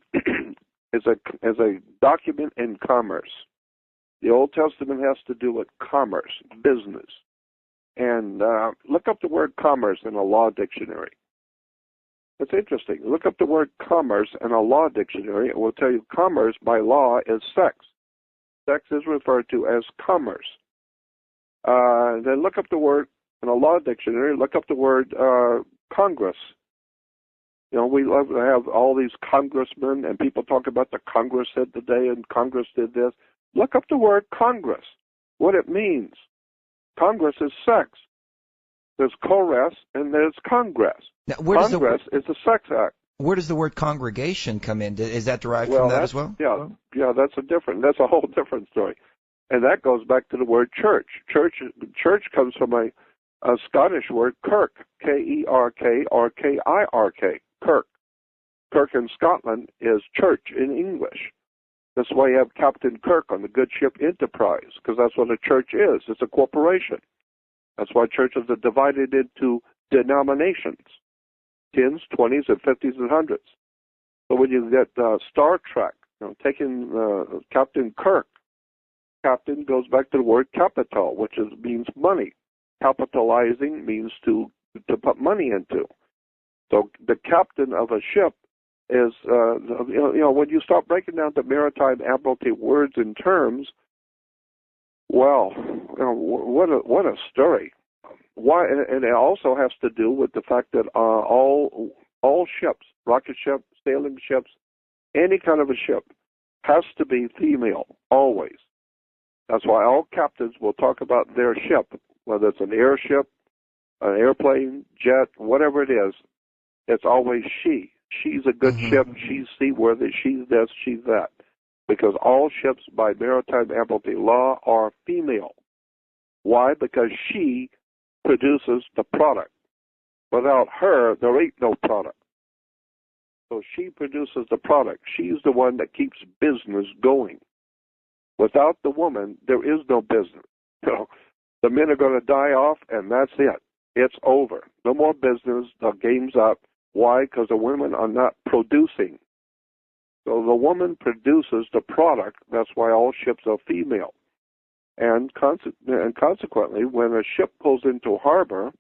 S1: document in commerce. The Old Testament has to do with commerce, business. And look up the word commerce in a law dictionary. It's interesting. Look up the word commerce in a law dictionary. It will tell you commerce by law is sex. Sex is referred to as commerce. Then look up the word in a law dictionary. Look up the word Congress. We love to have all these congressmen, and people talk about the Congress said today, and Congress did this. Look up the word Congress, what it means. Congress is sex. There's Kores and there's Congress.
S2: Now,
S1: Congress is a sex act.
S2: Where does the word congregation come in? Is that derived from that as well?
S1: Yeah, that's a whole different story. And that goes back to the word church. Church comes from a Scottish word, kirk, K-E-R-K or K-I-R-K, kirk. Kirk in Scotland is church in English. That's why you have Captain Kirk on the good ship Enterprise, because that's what a church is. It's a corporation. That's why churches are divided into denominations, 10s, 20s, and 50s, and 100s. So when you get Star Trek, taking Captain Kirk, captain goes back to the word capital, which means money. Capitalizing means to put money into. So the captain of a ship is, when you start breaking down the maritime admiralty words and terms, well, what a story. Why? And it also has to do with the fact that all ships, rocket ships, sailing ships, any kind of a ship, has to be female, always. That's why all captains will talk about their ship, whether it's an airship, an airplane, jet, whatever it is, it's always she. She's a good ship, she's seaworthy, she's this, she's that. Because all ships by maritime admiralty law are female. Why? Because she produces the product. Without her, there ain't no product. So she produces the product. She's the one that keeps business going. Without the woman, there is no business. The men are going to die off, and that's it. It's over. No more business. The game's up. Why? Because the women are not producing. So the woman produces the product. That's why all ships are female. And consequently, when a ship pulls into harbor,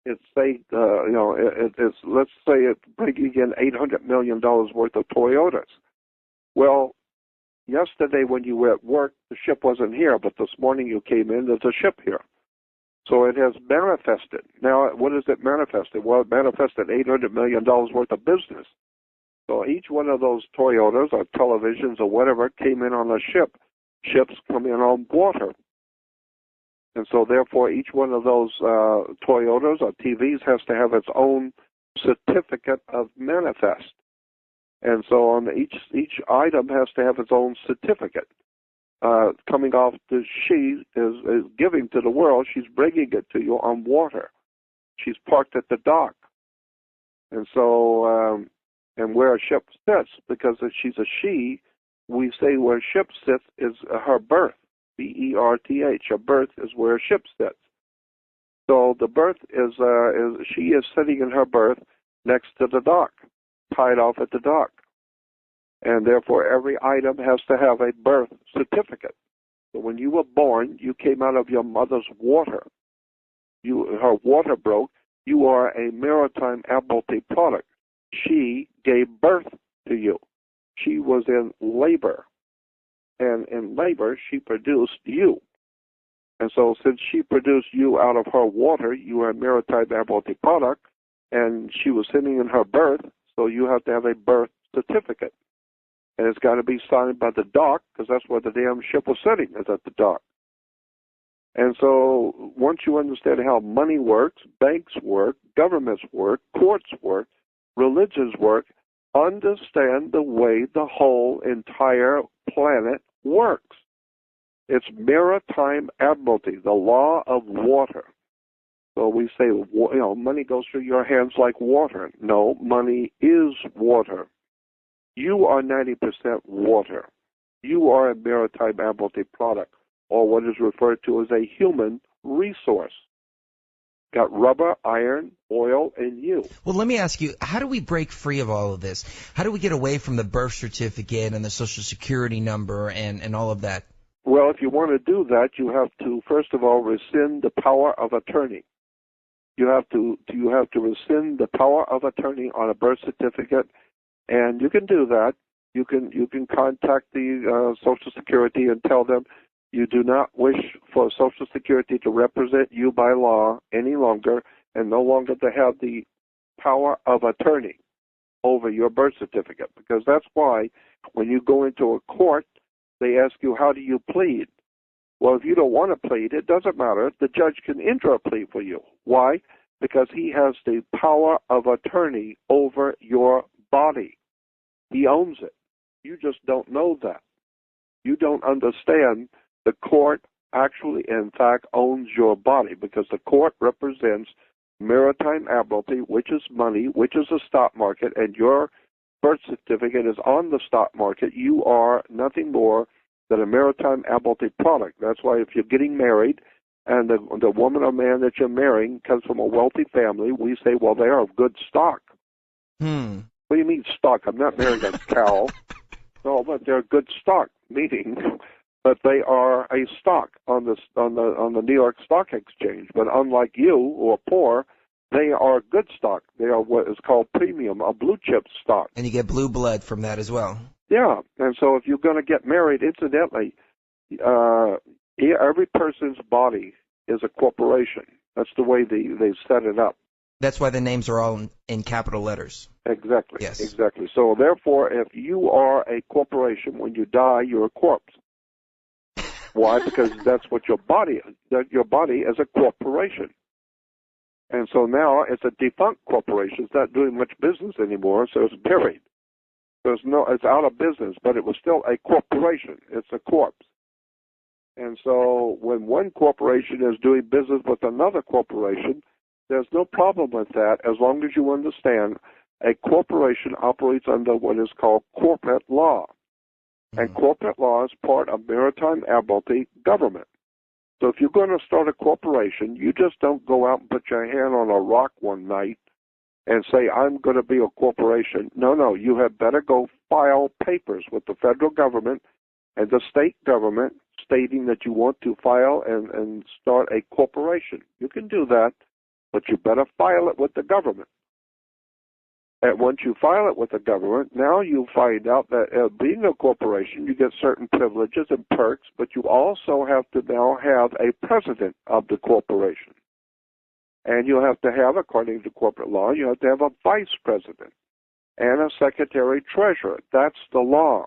S1: let's say it's bringing in $800 million worth of Toyotas. Well, yesterday when you were at work, the ship wasn't here, but this morning you came in, there's a ship here. So it has manifested. Now, what is it manifested? Well, it manifested $800 million worth of business. So each one of those Toyotas or televisions or whatever came in on a ship. Ships come in on water. And so therefore each one of those Toyotas or TVs has to have its own certificate of manifest. And so on each item has to have its own certificate. Coming off she is giving to the world, she's bringing it to you on water. She's parked at the dock. And so, and where a ship sits, because if she's a she, we say where a ship sits is her berth, B-E-R-T-H. Her berth is where a ship sits. So the berth is she is sitting in her berth, next to the dock, tied off at the dock. And therefore, every item has to have a birth certificate. So when you were born, you came out of your mother's water. Her water broke. You are a maritime admiralty product. She gave birth to you. She was in labor. And in labor, she produced you. And so since she produced you out of her water, you are a maritime admiralty product, and she was sitting in her berth, so you have to have a birth certificate. And it's got to be signed by the dock, because that's where the damn ship was sitting, is at the dock. And so once you understand how money works, banks work, governments work, courts work, religions work, understand the way the whole entire planet works. It's maritime admiralty, the law of water. So we say, money goes through your hands like water. No, money is water. You are 90% water. You are a maritime admiralty product, or what is referred to as a human resource. Got rubber, iron, oil, and you.
S2: Well, let me ask you, how do we break free of all of this? How do we get away from the birth certificate and the Social Security number and all of that?
S1: Well, if you want to do that, you have to, first of all, rescind the power of attorney. You have to rescind the power of attorney on a birth certificate, and you can do that. You can contact the Social Security and tell them you do not wish for Social Security to represent you by law any longer, and no longer to have the power of attorney over your birth certificate. Because that's why when you go into a court, they ask you, how do you plead? Well, if you don't want to plead, it doesn't matter. The judge can enter a plea for you. Why? Because he has the power of attorney over your body. He owns it. You just don't know that. You don't understand the court actually, in fact, owns your body, because the court represents maritime admiralty, which is money, which is the stock market, and your birth certificate is on the stock market. You are nothing more than a maritime admiralty product. That's why if you're getting married and the woman or man that you're marrying comes from a wealthy family, we say, well, they are of good stock. What do you mean stock? I'm not marrying a cow. No, but they're good stock, meaning that they are a stock on the New York Stock Exchange. But unlike you, who are poor, they are good stock. They are what is called premium, a blue chip stock.
S2: And you get blue blood from that as well.
S1: Yeah, and so if you're going to get married, incidentally, every person's body is a corporation. That's the way they set it up.
S2: That's why the names are all in capital letters.
S1: Exactly.
S2: Yes.
S1: Exactly. So therefore, if you are a corporation, when you die, you're a corpse. Why? Because that's what your body is. That your body is a corporation. And so now it's a defunct corporation. It's not doing much business anymore, so it's buried. It's out of business, but it was still a corporation. It's a corpse. And so when one corporation is doing business with another corporation, there's no problem with that as long as you understand a corporation operates under what is called corporate law. And corporate law is part of maritime admiralty government. So if you're going to start a corporation, you just don't go out and put your hand on a rock one night and say, I'm going to be a corporation. No, you had better go file papers with the federal government and the state government stating that you want to file and start a corporation. You can do that, but you better file it with the government. And once you file it with the government, now you find out that being a corporation, you get certain privileges and perks, but you also have to now have a president of the corporation. And you have to have, according to corporate law, you have to have a vice president and a secretary treasurer. That's the law.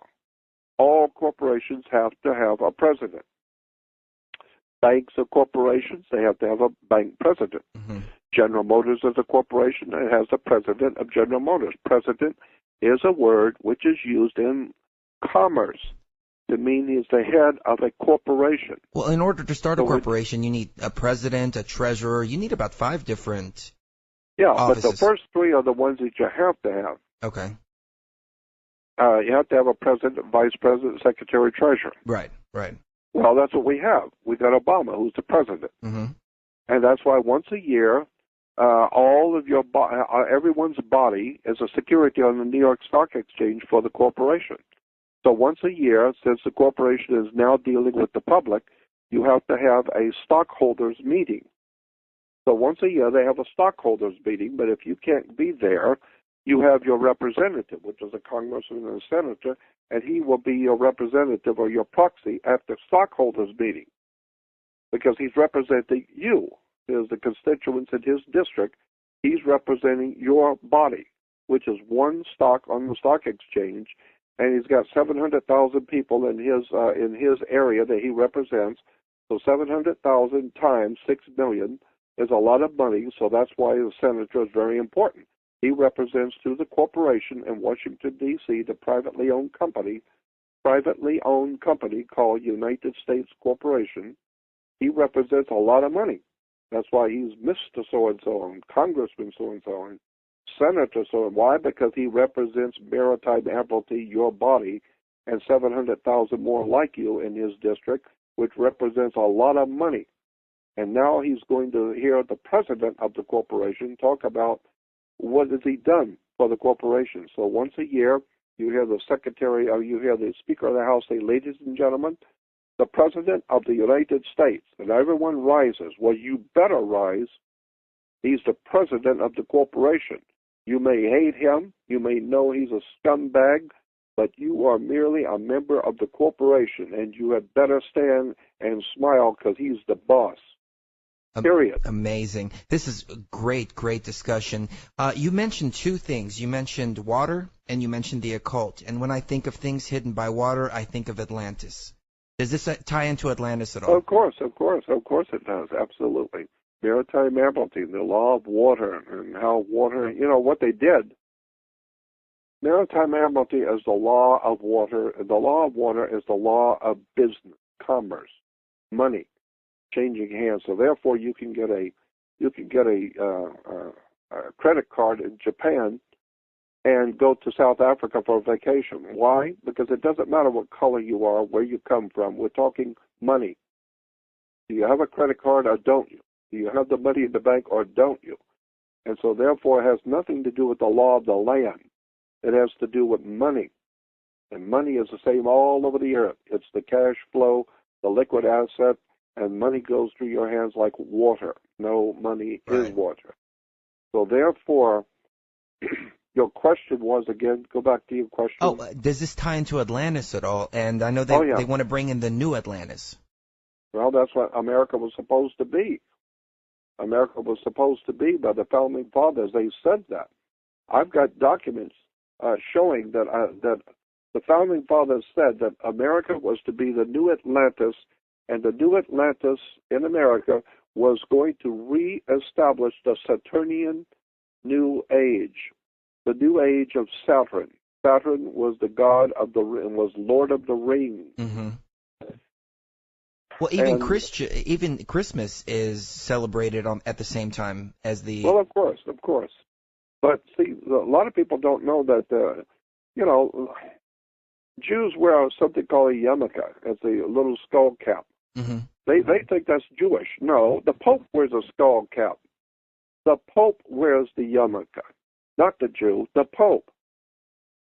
S1: All corporations have to have a president. Banks are corporations. They have to have a bank president. General Motors is a corporation. It has a president of General Motors. President is a word which is used in commerce to mean he's the head of a corporation.
S2: Well, in order to start a corporation, you need a president, a treasurer. You need about 5 different offices.
S1: But the first 3 are the ones that you have to have.
S2: Okay.
S1: You have to have a president, vice president, secretary, treasurer.
S2: Right.
S1: Well, that's what we have. We got Obama, who's the president. And that's why once a year, all of your everyone's body is a security on the New York Stock Exchange for the corporation. So once a year, since the corporation is now dealing with the public, you have to have a stockholders meeting. So once a year they have a stockholders meeting, but if you can't be there, you have your representative, which is a congressman and a senator, and he will be your representative or your proxy at the stockholders meeting because he's representing you. There's the constituents in his district. He's representing your body, which is one stock on the stock exchange, and he's got 700,000 people in his area that he represents. So 700,000 times 6 million is a lot of money, so that's why the senator is very important. He represents to the corporation in Washington, D.C., the privately owned company called United States Corporation. He represents a lot of money. That's why he's Mr. So-and-so and Congressman so-and-so and Senator so-and-so. Why? Because he represents maritime admiralty, your body, and 700,000 more like you in his district, which represents a lot of money. And now he's going to hear the president of the corporation talk about what has he done for the corporation. So once a year, you hear the secretary, or you hear the Speaker of the House say, "Ladies and gentlemen, the President of the United States," and everyone rises. Well, you better rise. He's the president of the corporation. You may hate him, you may know he's a scumbag, but you are merely a member of the corporation, and you had better stand and smile because he's the boss. Period.
S2: Amazing. This is a great discussion. You mentioned two things. You mentioned water, and you mentioned the occult. And when I think of things hidden by water, I think of Atlantis. Does this tie into Atlantis at all?
S1: Of course it does. Absolutely. Maritime admiralty, the law of water, and how water, what they did. Maritime admiralty is the law of water. The law of water is the law of business, commerce, money, changing hands. So therefore, you can get a credit card in Japan and go to South Africa for a vacation. Why? Because it doesn't matter what color you are, where you come from. We're talking money. Do you have a credit card or don't you? Do you have the money in the bank or don't you? And so therefore it has nothing to do with the law of the land. It has to do with money. And money is the same all over the earth. It's the cash flow, the liquid asset, and money goes through your hands like water. No, money is water. So therefore, your question was, again, go back to your question.
S2: Oh, does this tie into Atlantis at all? And I know they want to bring in the new Atlantis.
S1: Well, that's what America was supposed to be. America was supposed to be by the Founding Fathers. They said that. I've got documents showing that the Founding Fathers said that America was to be the new Atlantis, and the new Atlantis in America was going to reestablish the Saturnian New Age, the new age of Saturn. Saturn was the god of was Lord of the Rings.
S2: Mm-hmm. Well, even Christmas is celebrated at the same time as the.
S1: Well, of course. But see, a lot of people don't know that. Jews wear something called a yarmulke. It's a little skull cap.
S2: Mm-hmm.
S1: They think that's Jewish. No, the Pope wears a skull cap. The Pope wears the yarmulke, not the Jew. The Pope.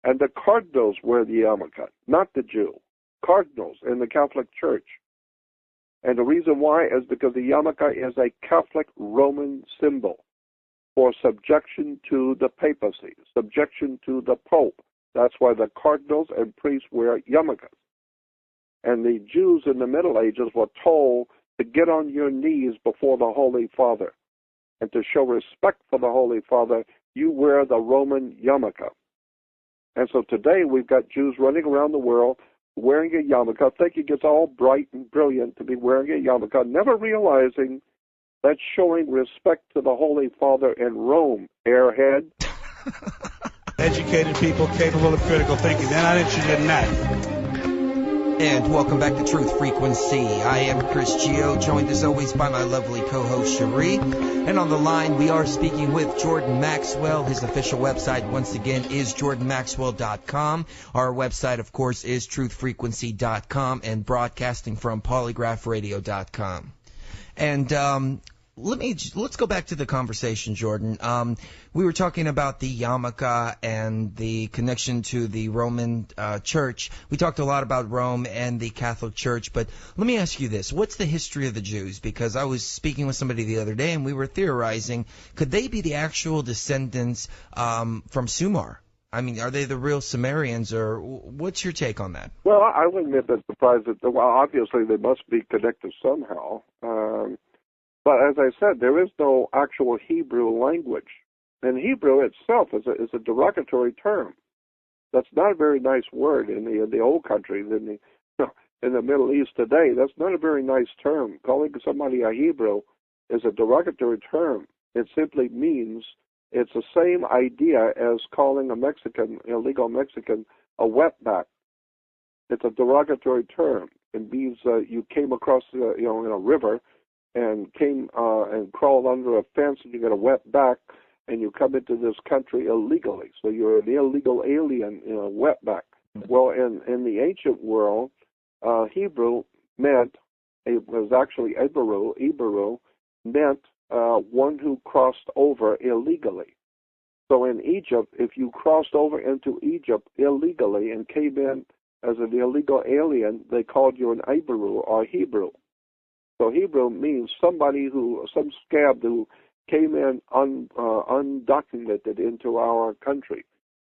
S1: And the cardinals wear the yarmulke, not the Jew. Cardinals in the Catholic Church. And the reason why is because the yarmulke is a Catholic Roman symbol for subjection to the papacy, subjection to the Pope. That's why the cardinals and priests wear yarmulkes. And the Jews in the Middle Ages were told to get on your knees before the Holy Father. And to show respect for the Holy Father, you wear the Roman yarmulke. And so today we've got Jews running around the world wearing a yarmulke, thinking it's all bright and brilliant to be wearing a yarmulke, never realizing that's showing respect to the Holy Father in Rome, airhead.
S4: Educated people capable of critical thinking. They're not interested in that.
S2: And welcome back to Truth Frequency. I am Chris Gio, joined as always by my lovely co-host Cherie. And on the line, we are speaking with Jordan Maxwell. His official website, once again, is jordanmaxwell.com. Our website, of course, is truthfrequency.com and broadcasting from polygraphradio.com. And let's go back to the conversation, Jordan. We were talking about the yarmulke and the connection to the Roman Church. We talked a lot about Rome and the Catholic Church, but let me ask you this. What's the history of the Jews? Because I was speaking with somebody the other day, and we were theorizing, could they be the actual descendants from Sumer? I mean, are they the real Sumerians, or what's your take on that?
S1: Well, I wouldn't be surprised that, well, obviously they must be connected somehow. But as I said, there is no actual Hebrew language. And Hebrew itself is a derogatory term. That's not a very nice word in the old countries, in the Middle East today. That's not a very nice term. Calling somebody a Hebrew is a derogatory term. It simply means it's the same idea as calling a Mexican, illegal Mexican, a wetback. It's a derogatory term. It means you came across, in a river and came and crawled under a fence and you got a wet back and you come into this country illegally. So you're an illegal alien, wetback. Well, in the ancient world, Hebrew meant, it was actually Iberu meant one who crossed over illegally. So in Egypt, if you crossed over into Egypt illegally and came in as an illegal alien, they called you an Iberu or Hebrew. So Hebrew means some scab who came in undocumented into our country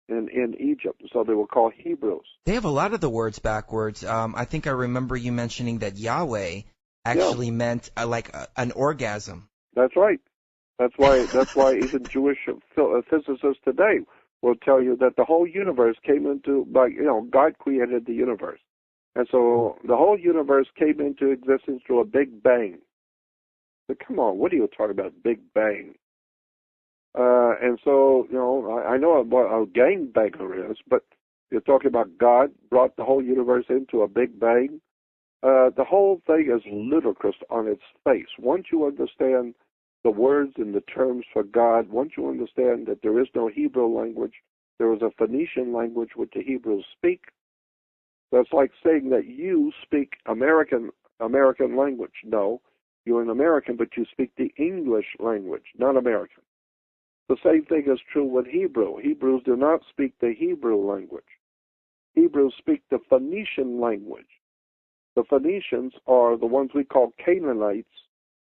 S1: in Egypt. So they were called Hebrews.
S2: They have a lot of the words backwards. I think I remember you mentioning that Yahweh actually meant like an orgasm.
S1: That's right. That's why even Jewish physicists today will tell you that the whole universe came into God created the universe. And so the whole universe came into existence through a big bang. But come on, what are you talking about, big bang? And so, I know what a gangbanger is, but you're talking about God brought the whole universe into a big bang. The whole thing is ludicrous on its face. Once you understand the words and the terms for God, once you understand that there is no Hebrew language, there is a Phoenician language which the Hebrews speak. That's like saying that you speak American language. No, you're an American, but you speak the English language, not American. The same thing is true with Hebrew. Hebrews do not speak the Hebrew language. Hebrews speak the Phoenician language. The Phoenicians are the ones we call Canaanites,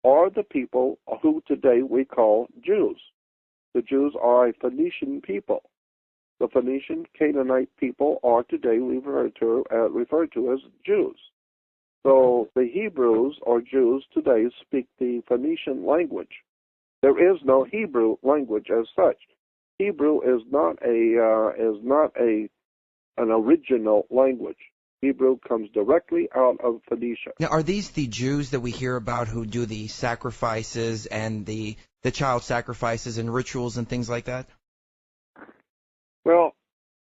S1: are the people who today we call Jews. The Jews are a Phoenician people. The Phoenician Canaanite people are today referred to as Jews. So the Hebrews or Jews today speak the Phoenician language. There is no Hebrew language as such. Hebrew is not an original language. Hebrew comes directly out of Phoenicia.
S2: Now, are these the Jews that we hear about who do the sacrifices and the child sacrifices and rituals and things like that?
S1: Well,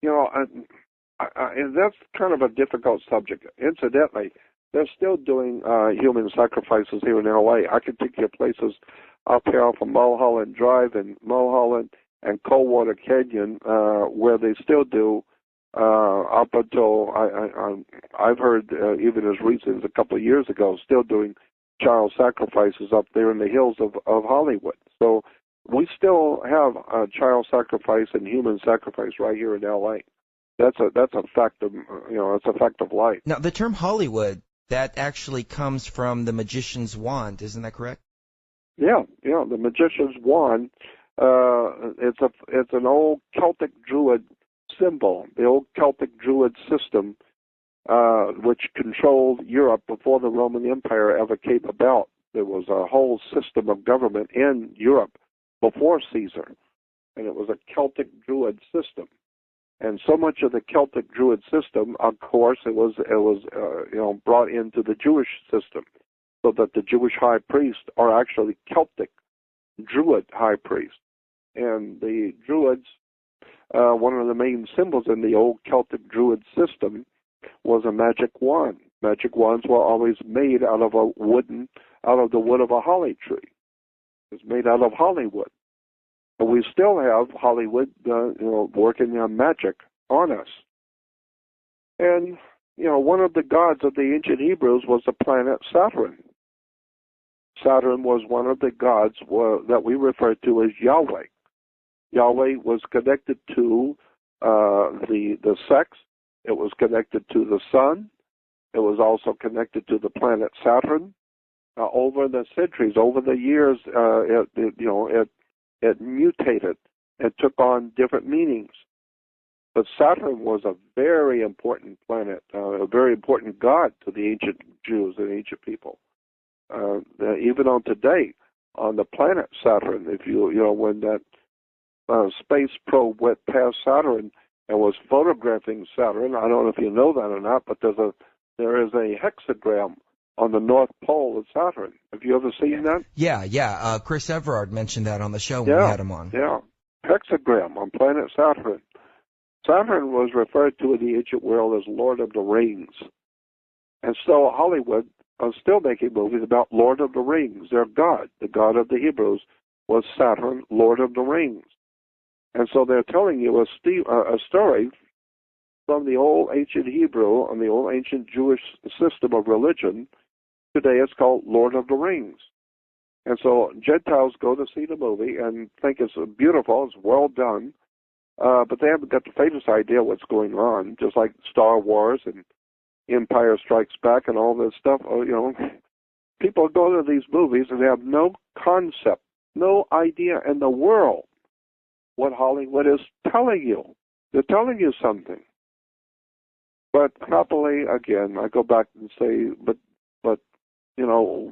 S1: that's kind of a difficult subject. Incidentally, they're still doing human sacrifices here in L.A. I can take you places up here from Mulholland Drive and Mulholland and Coldwater Canyon where they still do up until I've heard even as recent as a couple of years ago, still doing child sacrifices up there in the hills of Hollywood. So we still have child sacrifice and human sacrifice right here in L.A. That's a fact of it's a fact of life.
S2: Now the term Hollywood, that actually comes from the magician's wand, isn't that correct?
S1: Yeah, the magician's wand. It's an old Celtic Druid symbol, the old Celtic Druid system, which controlled Europe before the Roman Empire ever came about. There was a whole system of government in Europe before Caesar, and it was a Celtic Druid system. And so much of the Celtic Druid system, of course, it was brought into the Jewish system, so that the Jewish high priests are actually Celtic Druid high priests. And the Druids, one of the main symbols in the old Celtic Druid system was a magic wand. Magic wands were always made out of the wood of a holly tree. It was made out of Hollywood. But we still have Hollywood, working on magic on us. And, one of the gods of the ancient Hebrews was the planet Saturn. Saturn was one of the gods that we refer to as Yahweh. Yahweh was connected to the sex. It was connected to the sun. It was also connected to the planet Saturn. Over the centuries, over the years, it mutated and took on different meanings. But Saturn was a very important planet, a very important god to the ancient Jews and ancient people. Even on today, on the planet Saturn, if when that space probe went past Saturn and was photographing Saturn, I don't know if you know that or not, but there is a hexagram on the North Pole of Saturn. Have you ever seen that?
S2: Yeah. Chris Everard mentioned that on the show when we had him on.
S1: Yeah, hexagram on planet Saturn. Saturn was referred to in the ancient world as Lord of the Rings. And so Hollywood is still making movies about Lord of the Rings. Their god, the god of the Hebrews, was Saturn, Lord of the Rings. And so they're telling you a story from the old ancient Hebrew and the old ancient Jewish system of religion. Today it's called Lord of the Rings. And so Gentiles go to see the movie and think it's beautiful, it's well done, but they haven't got the faintest idea what's going on, just like Star Wars and Empire Strikes Back and all this stuff. People go to these movies and have no concept, no idea in the world what Hollywood is telling you. They're telling you something. But happily, again, I go back and say, but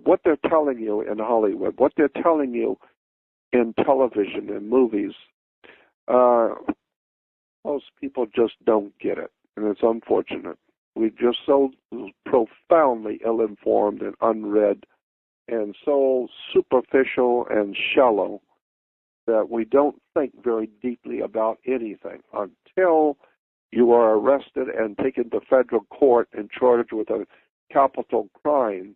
S1: what they're telling you in Hollywood, what they're telling you in television and movies, most people just don't get it, and it's unfortunate. We're just so profoundly ill-informed and unread and so superficial and shallow that we don't think very deeply about anything until you are arrested and taken to federal court and charged with a capital crime.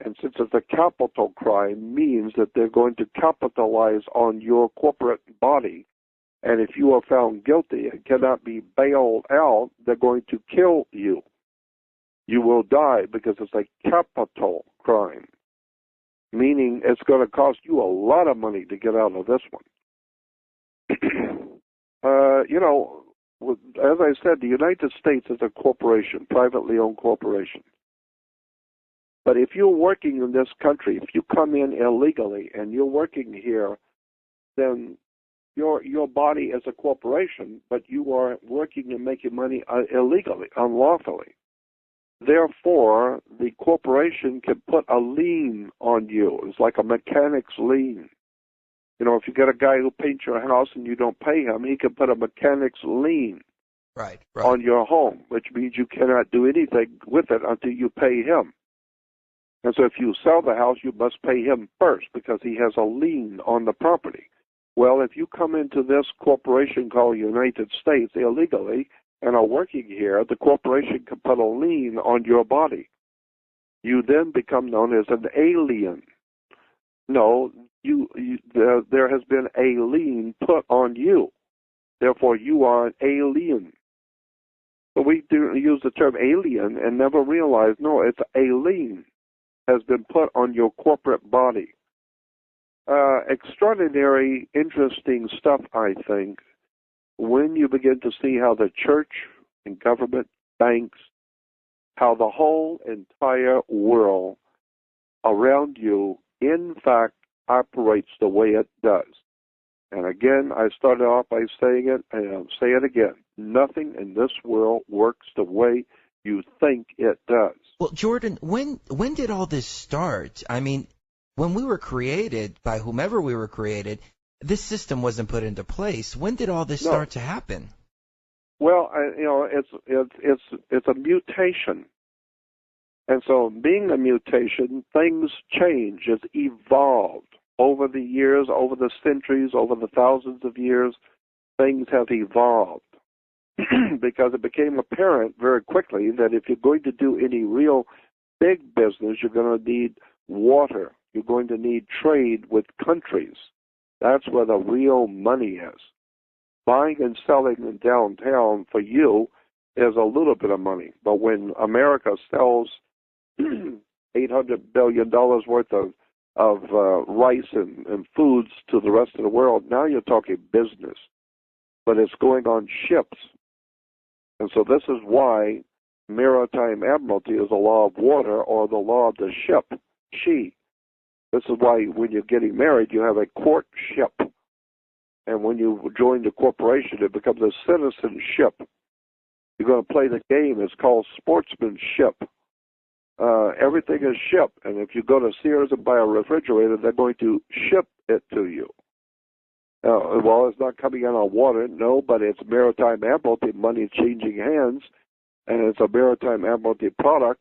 S1: And since it's a capital crime, means that they're going to capitalize on your corporate body. And if you are found guilty and cannot be bailed out, they're going to kill you. You will die because it's a capital crime, meaning it's going to cost you a lot of money to get out of this one. As I said, the United States is a corporation, privately owned corporation. But if you're working in this country, if you come in illegally and you're working here, then your body is a corporation, but you are working and making money illegally, unlawfully. Therefore, the corporation can put a lien on you. It's like a mechanic's lien. If you get a guy who paints your house and you don't pay him, he can put a mechanic's lien on your home, which means you cannot do anything with it until you pay him. And so if you sell the house, you must pay him first because he has a lien on the property. Well, if you come into this corporation called United States illegally and are working here, the corporation can put a lien on your body. You then become known as an alien. No, there has been a lien put on you. Therefore, you are an alien. So we do use the term alien and never realize, no, it's a lien has been put on your corporate body. Extraordinary, interesting stuff, I think, when you begin to see how the church and government, banks, how the whole entire world around you, in fact, operates the way it does. And again, I started off by saying it, and I'll say it again. Nothing in this world works the way you think it does.
S2: Well, Jordan, when did all this start? I mean, when we were created, by whomever we were created, this system wasn't put into place. When did all this start to happen?
S1: Well, it's a mutation. And so being a mutation, things change. It's evolved. Over the years, over the centuries, over the thousands of years, things have evolved. Because it became apparent very quickly that if you're going to do any real big business, you're going to need water. You're going to need trade with countries. That's where the real money is. Buying and selling in downtown for you is a little bit of money. But when America sells $800 billion worth of rice and foods to the rest of the world. Now you're talking business, but it's going on ships. And so this is why maritime admiralty is a law of water or the law of the ship, she. This is why when you're getting married, you have a courtship. And when you join the corporation, it becomes a citizenship. You're going to play the game. It's called sportsmanship. Everything is shipped. And if you go to Sears and buy a refrigerator, they're going to ship it to you. Well, it's not coming in on water, no, but it's maritime admiralty, money changing hands, and it's a maritime admiralty product,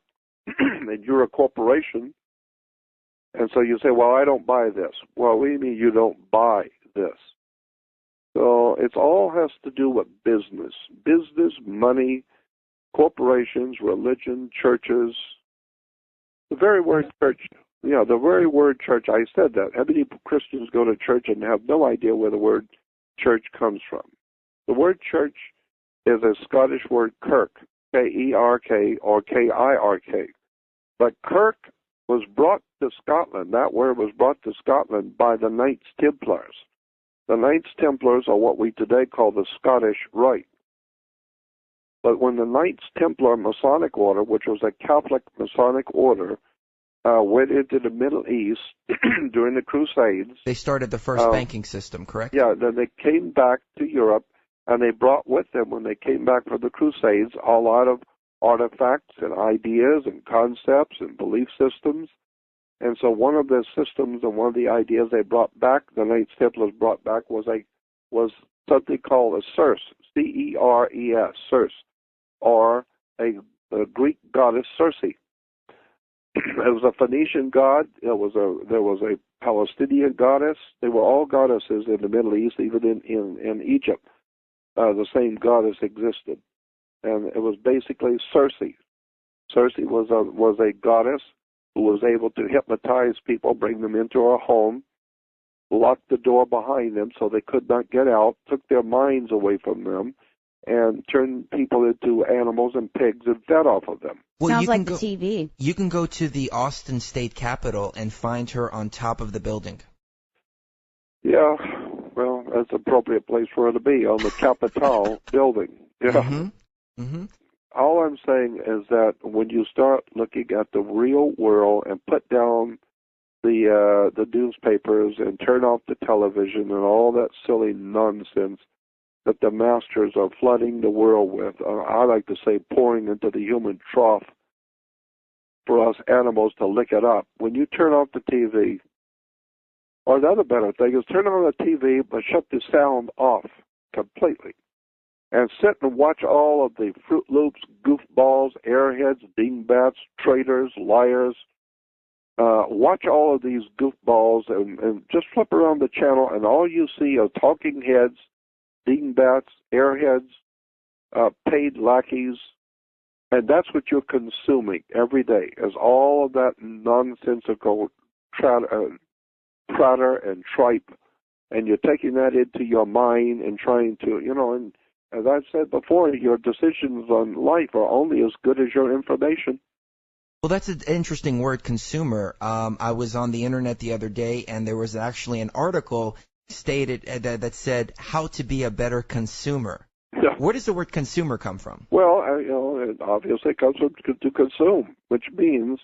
S1: and you're a corporation. And so you say, well, I don't buy this. Well, what do you mean you don't buy this? So it all has to do with business. Business, money, corporations, religion, churches. The very word church, the very word church, I said that. How many Christians go to church and have no idea where the word church comes from? The word church is a Scottish word kirk, K-E-R-K or K-I-R-K. But kirk was brought to Scotland. That word was brought to Scotland by the Knights Templars. The Knights Templars are what we today call the Scottish Rite. But when the Knights Templar Masonic Order, which was a Catholic Masonic order, went into the Middle East during the Crusades.
S2: They started the first banking system, correct?
S1: Yeah, then they came back to Europe, and they brought with them, when they came back from the Crusades, a lot of artifacts and ideas and concepts and belief systems. And so one of the systems and one of the ideas they brought back, the Knights Templars brought back, was something called a Circe, C-E-R-E-S, Circe, or a Greek goddess Circe. It was a Phoenician god. There was a Palestinian goddess. They were all goddesses in the Middle East, even in Egypt. The same goddess existed, and it was basically Circe. Circe was a goddess who was able to hypnotize people, bring them into her home, lock the door behind them so they could not get out, took their minds away from them, and turned people into animals and pigs and fed off of them.
S3: Well, sounds like the TV.
S2: You can go to the Austin State Capitol and find her on top of the building.
S1: Yeah, well, that's an appropriate place for her to be, on the Capitol building. Yeah.
S2: Mm-hmm. Mm-hmm.
S1: All I'm saying is that when you start looking at the real world and put down the newspapers and turn off the television and all that silly nonsense that the masters are flooding the world with, I like to say pouring into the human trough for us animals to lick it up. When you turn off the TV, or the other better thing is turn on the TV but shut the sound off completely. And sit and watch all of the Fruit Loops, goofballs, airheads, dingbats, traitors, liars. Watch all of these goofballs and just flip around the channel, and all you see are talking heads, dingbats, airheads, paid lackeys, and that's what you're consuming every day, is all of that nonsensical pratter and tripe, and you're taking that into your mind and trying to, and as I've said before, your decisions on life are only as good as your information.
S2: Well, that's an interesting word, consumer. I was on the internet the other day, and there was actually an article stated that said how to be a better consumer.
S1: Yeah.
S2: Where does the word consumer come from?
S1: Well, it obviously comes from to consume, which means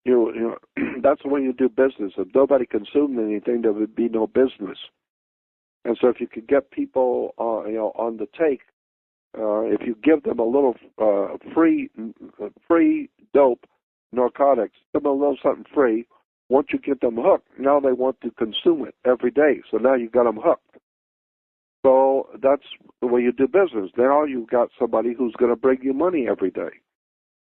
S1: that's the way you do business. If nobody consumed anything, there would be no business. And so if you could get people, on the take, if you give them a little free dope, narcotics, give them a little something free. Once you get them hooked, now they want to consume it every day. So now you've got them hooked. So that's the way you do business. Now you've got somebody who's going to bring you money every day.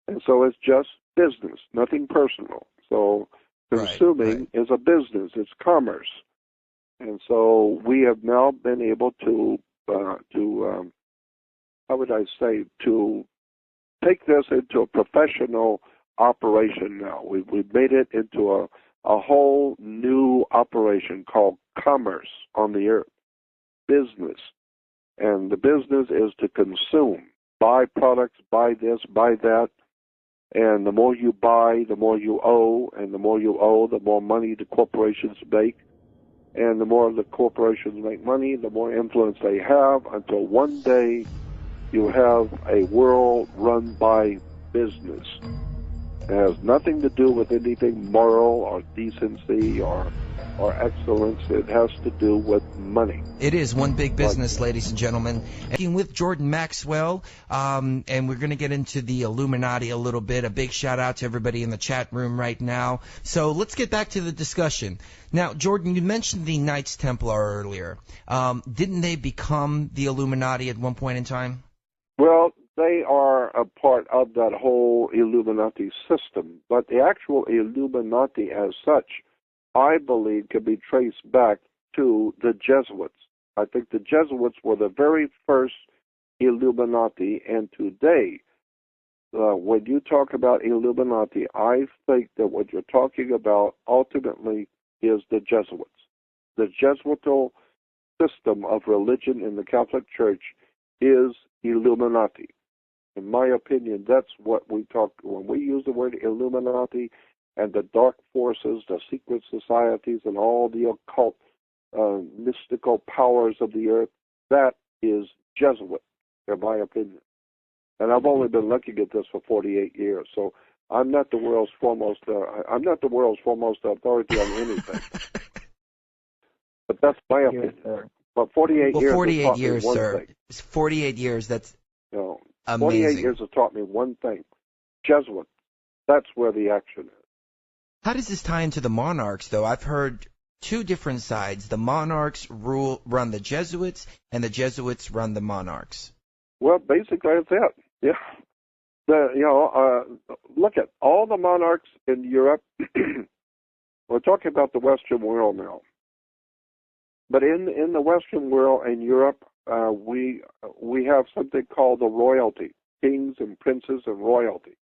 S1: And so it's just business, nothing personal. So consuming is a business. It's commerce. And so we have now been able to to take this into a professional operation now. We've made it into a whole new operation called commerce on the earth, business. And the business is to consume, buy products, buy this, buy that. And the more you buy, the more you owe, and the more you owe, the more money the corporations make. And the more the corporations make money, the more influence they have, until one day you have a world run by business. It has nothing to do with anything moral or decency or excellence. It has to do with money.
S2: It is one big business, ladies and gentlemen. Speaking with Jordan Maxwell, and we're going to get into the Illuminati a little bit. A big shout out to everybody in the chat room right now. So let's get back to the discussion. Now, Jordan, you mentioned the Knights Templar earlier. Didn't they become the Illuminati at one point in time?
S1: Well, they are a part of that whole Illuminati system, but the actual Illuminati as such, I believe, can be traced back to the Jesuits. I think the Jesuits were the very first Illuminati, and today, when you talk about Illuminati, I think that what you're talking about ultimately is the Jesuits. The Jesuitical system of religion in the Catholic Church is Illuminati. In my opinion, that's what we talk when we use the word Illuminati and the dark forces, the secret societies, and all the occult mystical powers of the earth. That is Jesuit, in my opinion. And I've only been looking at this for 48 years, so I'm not the world's foremost. I'm not the world's foremost authority on anything. But that's my opinion. But 48 years.
S2: 48 years, sir. 48 years. That's amazing.
S1: 48 years have taught me one thing: Jesuit. That's where the action is.
S2: How does this tie into the monarchs, though? I've heard two different sides. The monarchs run the Jesuits, and the Jesuits run the monarchs.
S1: Well, basically, that's it. Yeah. Look at all the monarchs in Europe. We're talking about the Western world now. But in the Western world and Europe, we have something called the royalty, kings and princes and royalty.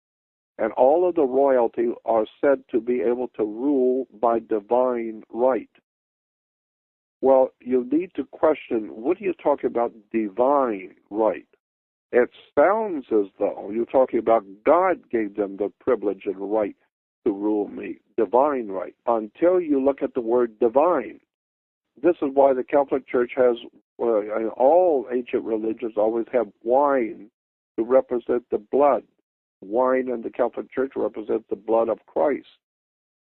S1: And all of the royalty are said to be able to rule by divine right. Well, you need to question, what are you talking about divine right? It sounds as though you're talking about God gave them the privilege and right to rule me, divine right, until you look at the word divine. This is why the Catholic Church has, all ancient religions always have wine to represent the blood. Wine in the Catholic Church represents the blood of Christ.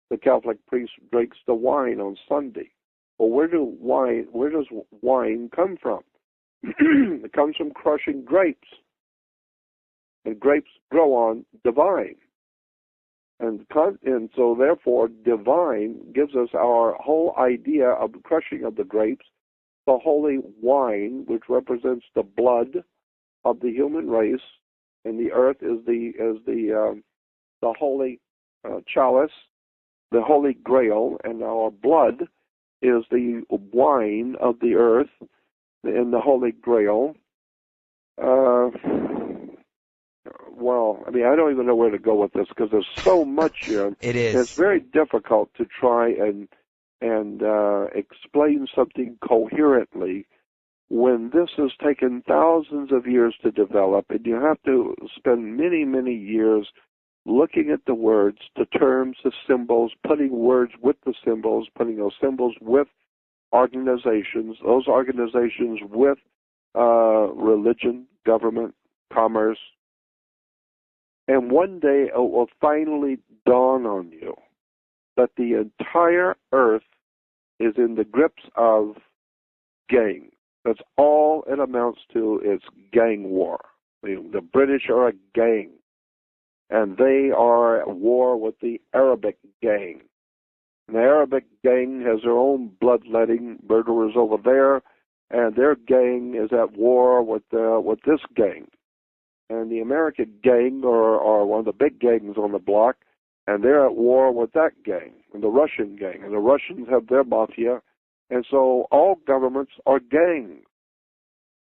S1: The Catholic priest drinks the wine on Sunday. Well, where does wine come from? It comes from crushing grapes. And grapes grow on divine. And so, therefore, divine gives us our whole idea of the crushing of the grapes, the holy wine, which represents the blood of the human race, and the earth is the holy chalice, the holy grail, and our blood is the wine of the earth in the holy grail. Well, I mean, I don't even know where to go with this because there's so much here.
S2: It is.
S1: It's very difficult to try and explain something coherently when this has taken thousands of years to develop, and you have to spend many, many years looking at the words, the terms, the symbols, putting words with the symbols, putting those symbols with organizations, those organizations with religion, government, commerce. And one day it will finally dawn on you that the entire earth is in the grips of gangs. That's all it amounts to, is gang war. The British are a gang, and they are at war with the Arabic gang. And the Arabic gang has their own bloodletting murderers over there, and their gang is at war with this gang. And the American gang are one of the big gangs on the block, and they're at war with that gang, and the Russian gang. And the Russians have their mafia, and so all governments are gangs.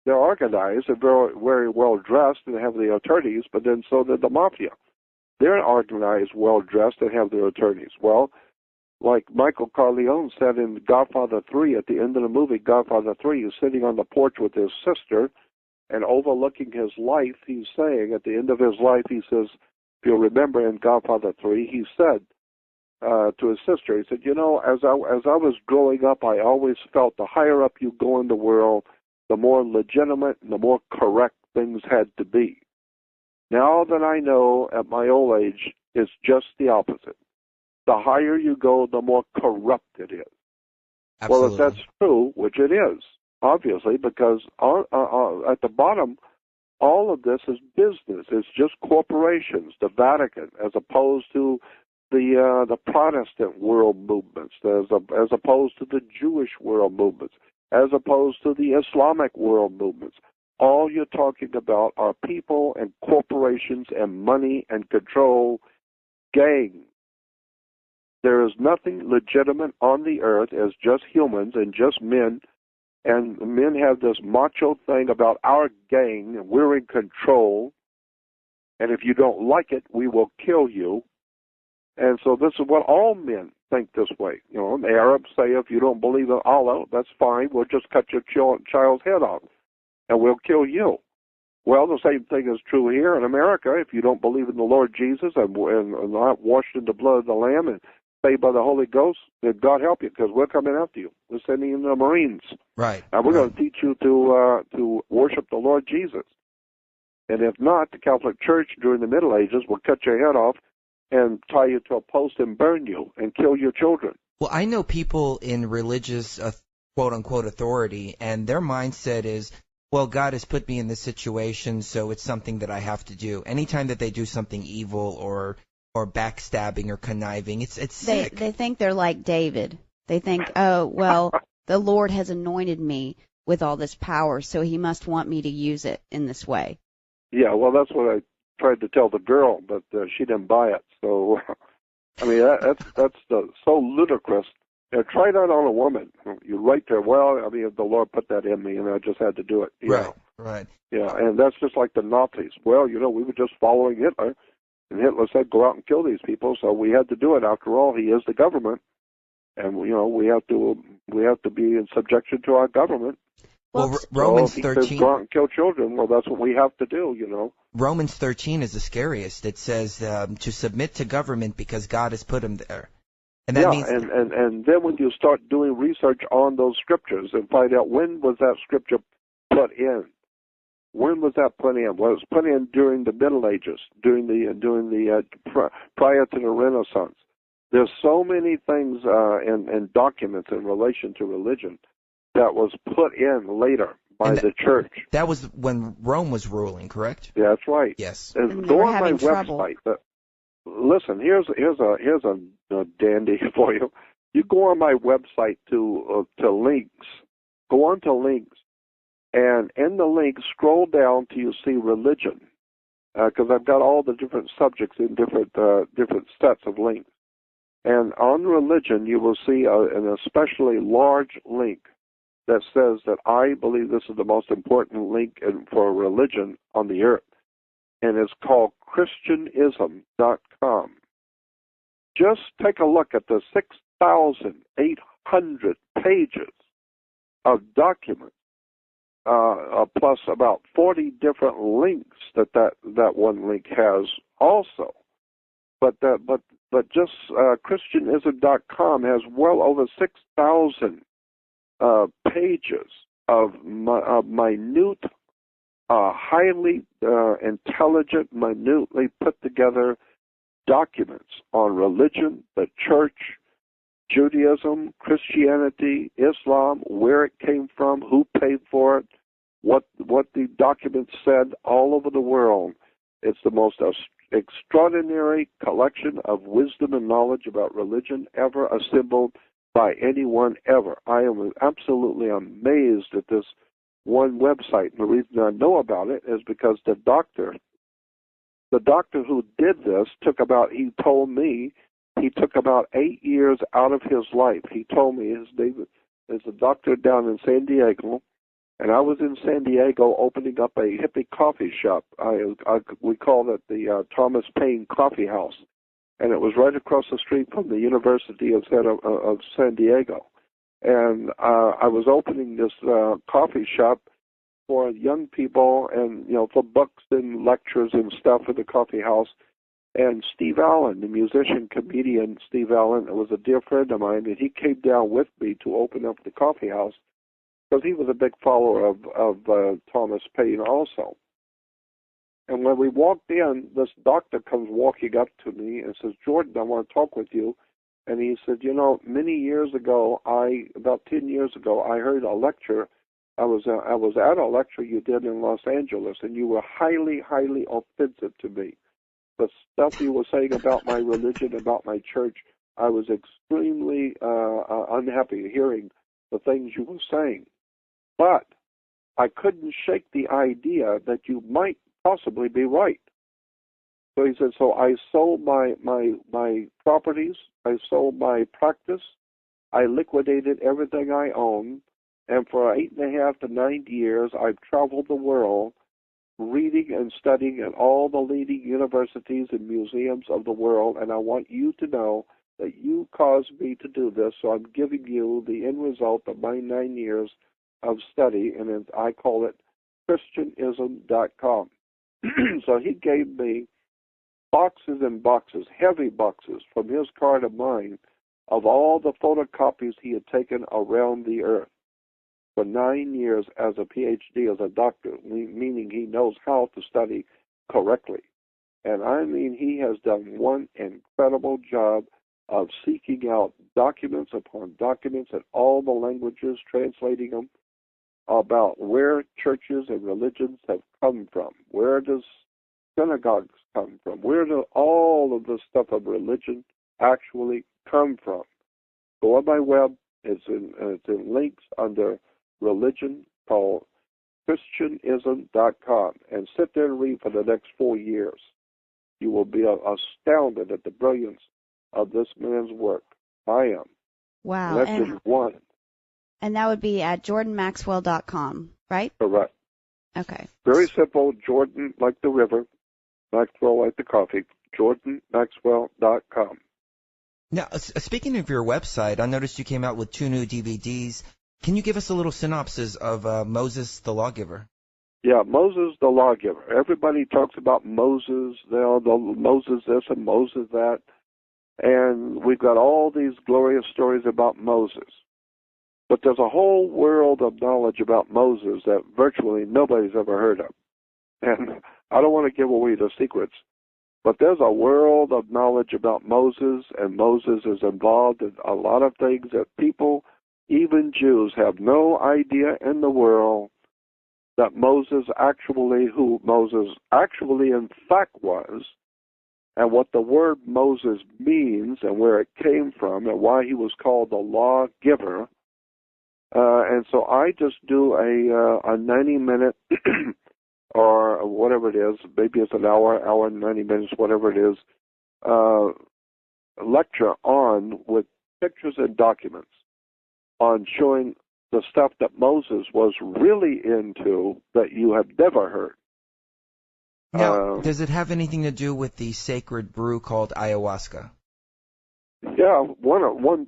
S1: They're organized and very, very well dressed and have the attorneys, but then so did the mafia. They're organized, well dressed, and have their attorneys. Well, like Michael Corleone said in Godfather 3, at the end of the movie Godfather 3, he's sitting on the porch with his sister and overlooking his life. He's saying, at the end of his life, he says, you'll remember in Godfather 3, he said to his sister, he said, you know, as I was growing up, I always felt the higher up you go in the world, the more legitimate and the more correct things had to be. Now that I know at my old age, it's just the opposite. The higher you go, the more corrupt it is.
S2: Absolutely.
S1: Well, if that's true, which it is, obviously, because at the bottom, all of this is business. It's just corporations, the Vatican, as opposed to the Protestant world movements, as opposed to the Jewish world movements, as opposed to the Islamic world movements. All you're talking about are people and corporations and money and control, gangs. There is nothing legitimate on the earth as just humans and just men. And men have this macho thing about our gang, and we're in control. And if you don't like it, we will kill you. And so this is what all men think this way. You know, the Arabs say, if you don't believe in Allah, that's fine. We'll just cut your child's head off, and we'll kill you. Well, the same thing is true here in America. If you don't believe in the Lord Jesus and not washed in the blood of the Lamb and saved by the Holy Ghost, then God help you, because we're coming after you. We're sending in the Marines.
S2: Right.
S1: And we're going to teach you to worship the Lord Jesus. And if not, the Catholic Church during the Middle Ages will cut your head off and tie you to a post and burn you and kill your children.
S2: Well, I know people in religious, quote-unquote, authority, and their mindset is, well, God has put me in this situation, so it's something that I have to do. Anytime that they do something evil or backstabbing or conniving, it's sick.
S3: They think they're like David. They think, oh, well, the Lord has anointed me with all this power, so he must want me to use it in this way.
S1: Yeah, well, that's what I tried to tell the girl, but she didn't buy it. So, I mean, that's so ludicrous. Try that on a woman. You right there. Well, I mean, the Lord put that in me, and I just had to do it. You know?
S2: Right.
S1: Yeah, and that's just like the Nazis. Well, you know, we were just following Hitler, and Hitler said, go out and kill these people, so we had to do it. After all, he is the government, and, you know, we have to be in subjection to our government.
S2: Well, Romans
S1: so
S2: 13.
S1: Says, go out and kill children. Well, that's what we have to do, you know.
S2: Romans 13 is the scariest. It says to submit to government because God has put him there. And that means
S1: and then when you start doing research on those scriptures and find out when was that scripture put in, when was that put in? Well, it was put in during the Middle Ages, during the prior to the Renaissance. There's so many things and documents in relation to religion that was put in later by the church.
S2: That was when Rome was ruling, correct?
S1: Yeah, that's right.
S2: Yes.
S3: And
S1: go on my website. Listen, here's a dandy for you. You go on my website to links. Go on to links, and in the link, scroll down till you see religion, because I've got all the different subjects in different sets of links. And on religion, you will see an especially large link that says that I believe this is the most important link for religion on the earth. And it's called Christianism.com. Just take a look at the 6,800 pages of documents, plus about 40 different links that one link has also. But just Christianism.com has well over 6,000 pages of minute, highly intelligent, minutely put together documents on religion, the church, Judaism, Christianity, Islam, where it came from, who paid for it, what the documents said all over the world. It's the most extraordinary collection of wisdom and knowledge about religion ever assembled by anyone ever. I am absolutely amazed at this one website. And the reason I know about it is because the doctor who did this he told me he took about 8 years out of his life. He told me his name is a doctor down in San Diego, and I was in San Diego opening up a hippie coffee shop. We called it the Thomas Paine Coffee House, and it was right across the street from the University of San Diego. And I was opening this coffee shop for young people and, you know, for books and lectures and stuff at the coffee house. And Steve Allen, the musician, comedian Steve Allen, was a dear friend of mine, and he came down with me to open up the coffee house because he was a big follower of Thomas Paine also. And when we walked in, this doctor comes walking up to me and says, "Jordan, I want to talk with you." And he said, "You know, many years ago, about 10 years ago, I heard a lecture. I was at a lecture you did in Los Angeles, and you were highly, highly offensive to me. The stuff you were saying about my religion, about my church, I was extremely unhappy hearing the things you were saying. But I couldn't shake the idea that you might possibly be right." So he said, "So I sold my properties, I sold my practice, I liquidated everything I own, and for 8.5 to 9 years I've traveled the world reading and studying at all the leading universities and museums of the world, and I want you to know that you caused me to do this, so I'm giving you the end result of my 9 years of study, and I call it Christianism.com. So he gave me boxes and boxes, heavy boxes, from his car to mine, of all the photocopies he had taken around the earth for 9 years as a PhD, as a doctor, meaning he knows how to study correctly. And I mean, he has done one incredible job of seeking out documents upon documents in all the languages, translating them, about where churches and religions have come from. Where does synagogues come from? Where do all of the stuff of religion actually come from? Go on my web. It's in links under religion, called Christianism.com, and sit there and read for the next 4 years. You will be astounded at the brilliance of this man's work. I am.
S3: Wow.
S1: And that's just one.
S3: And that would be at jordanmaxwell.com, right?
S1: Correct.
S3: Okay.
S1: Very simple. Jordan like the river, Maxwell like the coffee. jordanmaxwell.com.
S2: Now, speaking of your website, I noticed you came out with 2 new DVDs. Can you give us a little synopsis of Moses the Lawgiver?
S1: Yeah, Moses the Lawgiver. Everybody talks about Moses, Moses this and Moses that. And we've got all these glorious stories about Moses. But there's a whole world of knowledge about Moses that virtually nobody's ever heard of. And I don't want to give away the secrets, but there's a world of knowledge about Moses, and Moses is involved in a lot of things that people, even Jews, have no idea in the world that who Moses actually in fact was, and what the word Moses means and where it came from and why he was called the lawgiver. And so I just do a 90-minute or whatever it is, maybe it's an hour and 90 minutes, whatever it is, lecture on with pictures and documents on showing the stuff that Moses was really into that you have never heard.
S2: Now, does it have anything to do with the sacred brew called ayahuasca?
S1: Yeah, one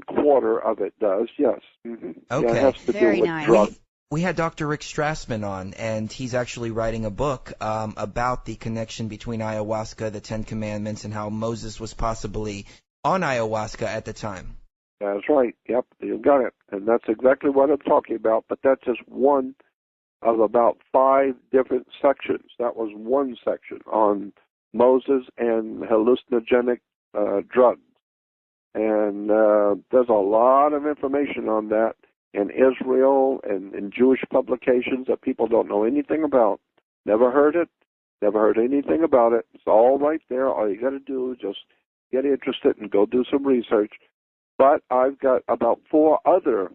S1: quarter of it does, yes. Mm-hmm.
S2: Okay.
S1: Yeah, it has to
S3: Very
S1: do with
S3: nice.
S1: drugs.
S2: We had Dr. Rick Strassman on, and he's actually writing a book about the connection between ayahuasca, the 10 Commandments, and how Moses was possibly on ayahuasca at the time.
S1: That's right. Yep, you got it. And that's exactly what I'm talking about, but that's just one of about 5 different sections. That was one section on Moses and hallucinogenic drugs. And there's a lot of information on that in Israel and in Jewish publications that people don't know anything about. Never heard it, never heard anything about it. It's all right there. All you got to do is just get interested and go do some research. But I've got about 4 other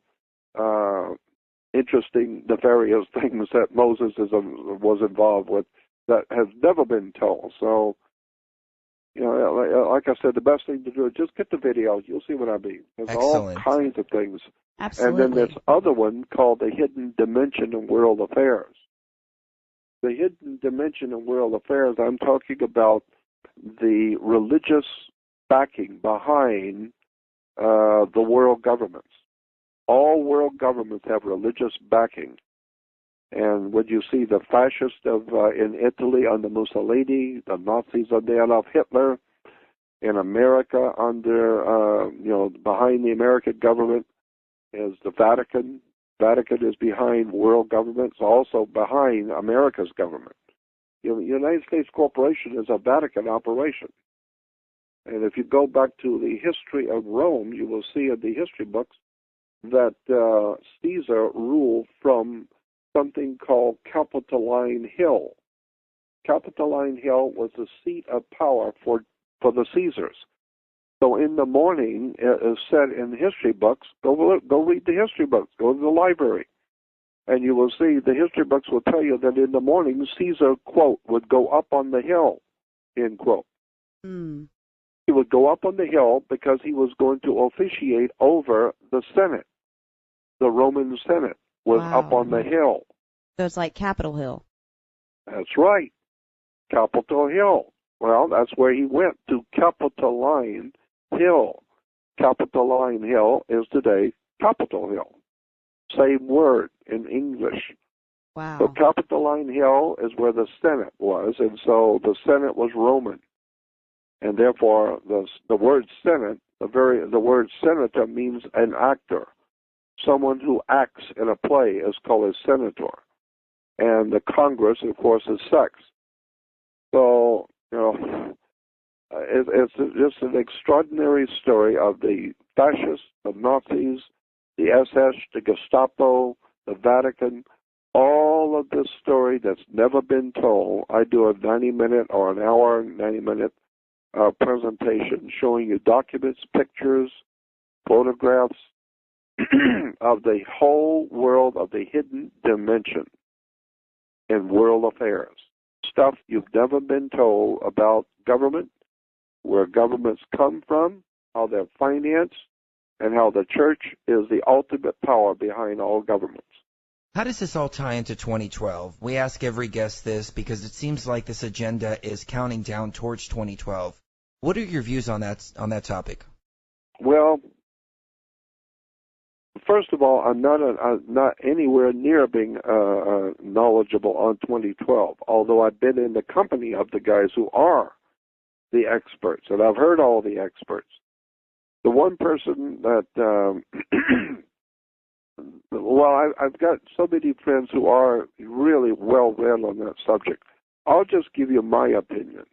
S1: interesting, nefarious things that Moses was involved with that have never been told. So, you know, like I said, the best thing to do is just get the video. You'll see what I mean. There's
S2: Excellent.
S1: all kinds of things.
S3: Absolutely.
S1: And then this other one called The Hidden Dimension in World Affairs. The Hidden Dimension in World Affairs, I'm talking about the religious backing behind the world governments. All world governments have religious backing. And when you see the fascists in Italy under Mussolini, the Nazis under Adolf Hitler, in America under, behind the American government is the Vatican. Vatican is behind world governments, also behind America's government. The United States Corporation is a Vatican operation. And if you go back to the history of Rome, you will see in the history books that Caesar ruled from something called Capitoline Hill. Capitoline Hill was the seat of power for the Caesars. So in the morning, it is said in the history books, go read the history books, go to the library, and you will see the history books will tell you that in the morning, Caesar, quote, would go up on the hill, end quote.
S3: Mm.
S1: He would go up on the hill because he was going to officiate over the Senate. The Roman Senate was up on the hill.
S3: So it's like Capitol Hill.
S1: That's right, Capitol Hill. Well, that's where he went, to Capitoline Hill. Capitoline Hill is today Capitol Hill. Same word in English.
S3: Wow.
S1: So Capitoline Hill is where the Senate was, and so the Senate was Roman. And therefore, the word Senate, the word senator means an actor. Someone who acts in a play is called a senator. And the Congress, of course, is sex. So, it's just an extraordinary story of the fascists, the Nazis, the SS, the Gestapo, the Vatican, all of this story that's never been told. I do a 90-minute or an hour, 90-minute presentation showing you documents, pictures, photographs of the whole world of the hidden dimension in world affairs. Stuff you've never been told about government, where governments come from, how they're financed, and how the church is the ultimate power behind all governments.
S2: How does this all tie into 2012? We ask every guest this because it seems like this agenda is counting down towards 2012. What are your views on that topic?
S1: Well, first of all, I'm not anywhere near being knowledgeable on 2012, although I've been in the company of the guys who are the experts, and I've heard all the experts. The one person that, I've got so many friends who are really well-read on that subject. I'll just give you my opinion.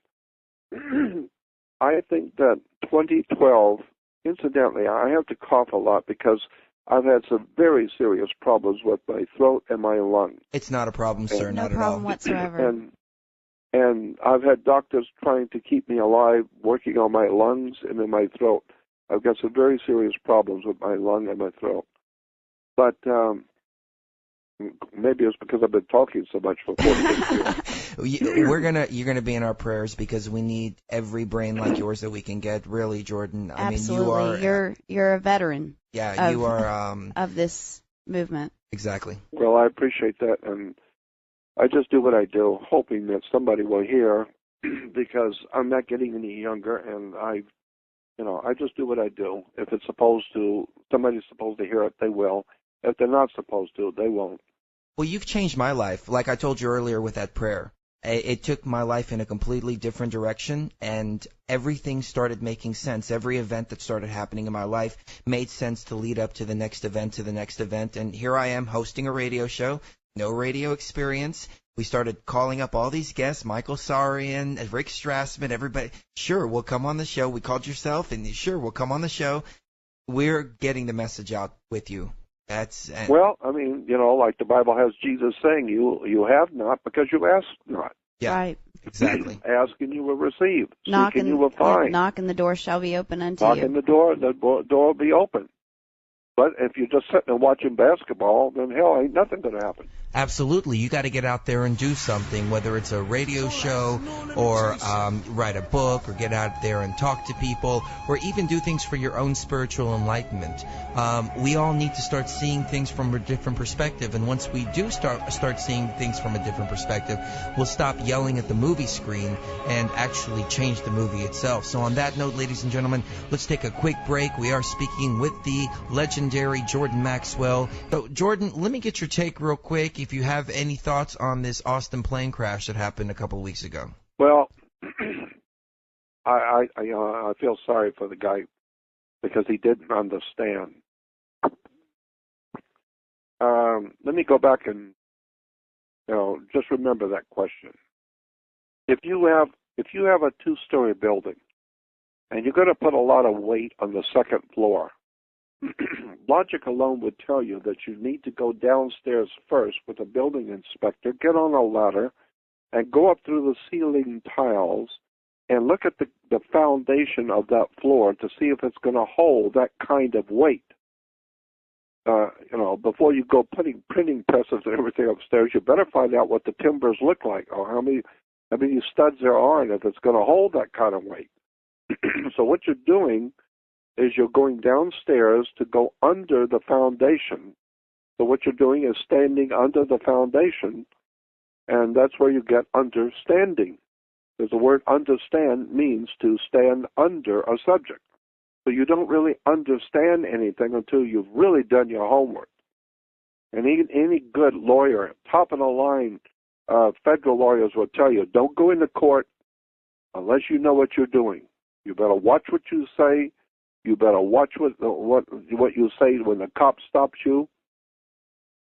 S1: I think that 2012, incidentally, I have to cough a lot because I've had some very serious problems with my throat and my lungs.
S2: It's not a problem, sir, not at all.
S3: No problem whatsoever.
S1: And I've had doctors trying to keep me alive, working on my lungs and in my throat. I've got some very serious problems with my lung and my throat. But maybe it's because I've been talking so much for 46 years.
S2: You're gonna be in our prayers because we need every brain like yours that we can get. Really, Jordan.
S3: Absolutely.
S2: I mean,
S3: you're a veteran.
S2: Yeah, you are
S3: of this movement.
S2: Exactly.
S1: Well, I appreciate that, and I just do what I do, hoping that somebody will hear, because I'm not getting any younger, and I just do what I do. If somebody's supposed to hear it, they will. If they're not supposed to, they won't.
S2: Well, you've changed my life. Like I told you earlier with that prayer, it took my life in a completely different direction, and everything started making sense. Every event that started happening in my life made sense to lead up to the next event, and here I am hosting a radio show, no radio experience. We started calling up all these guests, Michael Sarian, Rick Strassman, everybody. Sure, we'll come on the show. We called yourself, and sure, we'll come on the show. We're getting the message out with you. Well,
S1: I mean, like the Bible has Jesus saying, you have not because you ask not.
S2: Yeah,
S3: right.
S2: Exactly.
S1: Ask and you will receive.
S3: Knock
S1: Seek and you will find.
S3: Knock and the door shall be open unto
S1: you.
S3: you.
S1: Knock and the door will be open. But if you're just sitting and watching basketball, then hell, ain't nothing going to happen.
S2: Absolutely. You got to get out there and do something, whether it's a radio show or write a book or get out there and talk to people or even do things for your own spiritual enlightenment. We all need to start seeing things from a different perspective. And once we do start seeing things from a different perspective, we'll stop yelling at the movie screen and actually change the movie itself. So on that note, ladies and gentlemen, let's take a quick break. We are speaking with the legendary Jordan Maxwell. So, Jordan, let me get your take real quick. if you have any thoughts on this Austin plane crash that happened a couple of weeks ago.
S1: Well, I feel sorry for the guy because he didn't understand. Let me go back and just remember that question. If you have a two-story building and you're going to put a lot of weight on the second floor, logic alone would tell you that you need to go downstairs first with a building inspector, get on a ladder, and go up through the ceiling tiles and look at the foundation of that floor to see if it's going to hold that kind of weight. Before you go putting printing presses and everything upstairs, you better find out what the timbers look like or how many studs there are and if it's going to hold that kind of weight. So what you're doing is you're going downstairs to go under the foundation. So what you're doing is standing under the foundation, and that's where you get understanding. Because the word understand means to stand under a subject. So you don't really understand anything until you've really done your homework. And any good lawyer, top of the line, federal lawyers will tell you, don't go into court unless you know what you're doing. You better watch what you say. You better watch what you say when the cop stops you.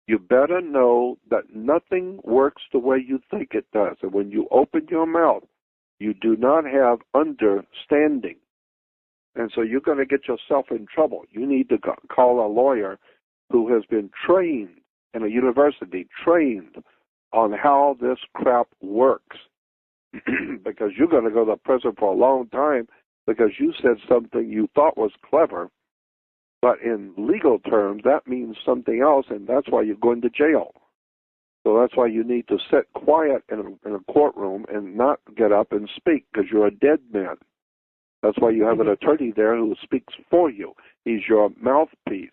S1: You better know that nothing works the way you think it does. And when you open your mouth, you do not have understanding. And so you're going to get yourself in trouble. You need to call a lawyer who has been trained in a university, trained on how this crap works. Because you're going to go to prison for a long time because you said something you thought was clever, but in legal terms, that means something else, and that's why you're going to jail. So that's why you need to sit quiet in a courtroom and not get up and speak, because you're a dead man. That's why you have an attorney there who speaks for you. He's your mouthpiece,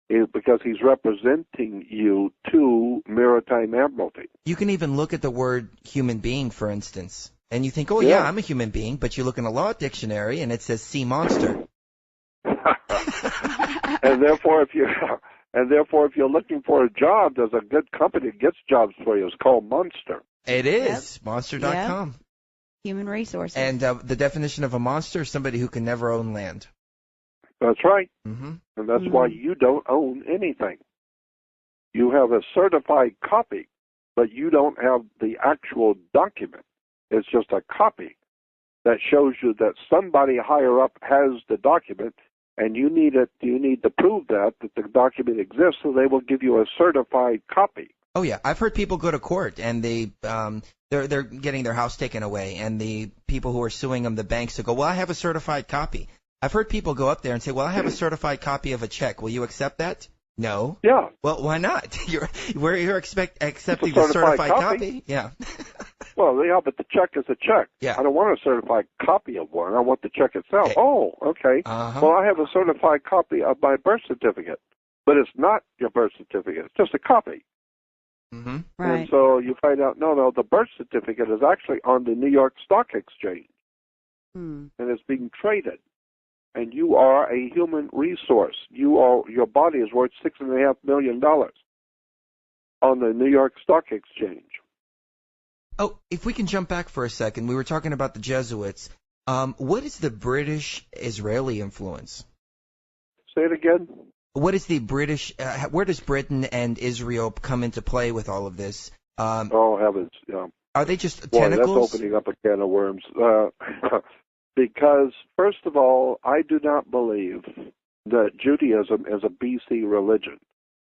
S1: because he's representing you to Maritime Admiralty.
S2: You can even look at the word human being, for instance, and you think, oh, yeah, I'm a human being, but you look in a law dictionary and it says sea monster.
S1: And therefore, if you're looking for a job, there's a good company that gets jobs for you. It's called Monster.
S2: It is. Yep. Monster.com.
S3: Yep. Human resources.
S2: And the definition of a monster is somebody who can never own land.
S1: That's right.
S2: Mm-hmm.
S1: And that's why you don't own anything. You have a certified copy, but you don't have the actual document. It's just a copy that shows you that somebody higher up has the document, and you need to prove that the document exists, so they will give you a certified copy.
S2: Oh yeah, I've heard people go to court and they're getting their house taken away, and the people who are suing them, the banks, to go, well, I have a certified copy. I've heard people go up there and say, well, I have a certified copy of a check. Will you accept that? No.
S1: Yeah.
S2: Well, why not? You're accepting the certified copy? Yeah.
S1: Well, yeah, but the check is a check.
S2: Yeah.
S1: I don't want a certified copy of one. I want the check itself.
S2: Hey.
S1: Oh, okay.
S2: Uh-huh.
S1: Well, I have a certified copy of my birth certificate, but it's not your birth certificate. It's just a copy.
S2: Mm-hmm.
S3: Right.
S1: And so you find out, no, the birth certificate is actually on the New York Stock Exchange, and it's being traded. And you are a human resource. Your body is worth $6.5 million on the New York Stock Exchange.
S2: Oh, if we can jump back for a second, we were talking about the Jesuits. What is the British-Israeli influence?
S1: Say it again.
S2: What is the British? Where does Britain and Israel come into play with all of this?
S1: Oh heavens! Yeah.
S2: Are they just
S1: Boy,
S2: tentacles?
S1: that's opening up a can of worms. Because first of all, I do not believe that Judaism is a BC religion.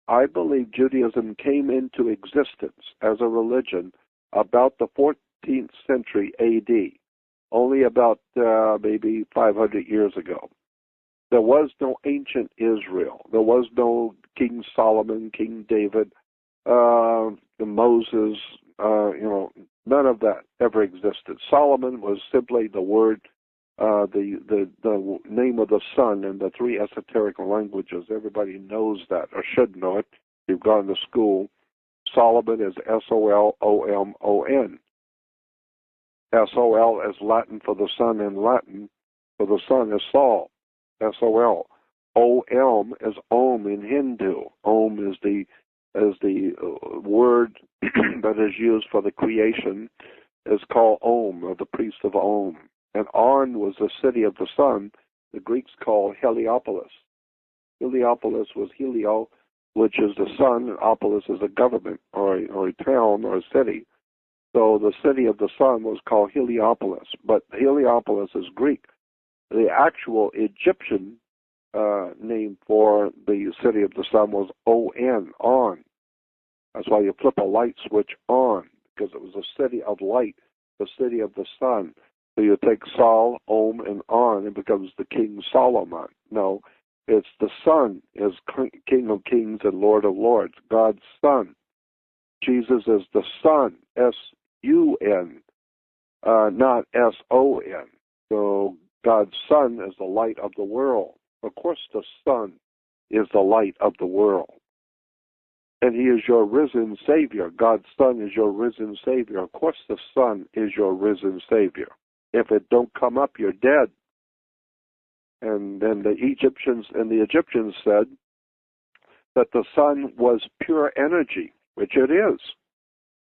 S1: I believe Judaism came into existence as a religion about the 14th century A.D., only about maybe 500 years ago. There was no ancient Israel. There was no King Solomon, King David, Moses, none of that ever existed. Solomon was simply the word, the name of the sun in the three esoteric languages. Everybody knows that, or should know it. You've gone to school. Solomon is S-O-L-O-M-O-N. S-O-L is Latin for the sun in Latin. For the sun is Sol. S-O-L. O-M is Om in Hindu. Om is the as the word that is used for the creation, is called Om, or the priest of Om. And On was the city of the sun, the Greeks call Heliopolis. Heliopolis was Helio, which is the sun, and Opolis is a government, or a town, or a city. So the city of the sun was called Heliopolis, but Heliopolis is Greek. The actual Egyptian name for the city of the sun was On, On. That's why you flip a light switch on, because it was a city of light, the city of the sun. So you take Sol, Om, and On, it becomes the King Solomon. No, it's the Son is King of Kings and Lord of Lords, God's Son. Jesus is the Son, S-U-N, not S-O-N. So God's Son is the light of the world. Of course, the Son is the light of the world. And he is your risen Savior. God's Son is your risen Savior. Of course, the Son is your risen Savior. If it don't come up, you're dead. And then the Egyptians said that the sun was pure energy, which it is.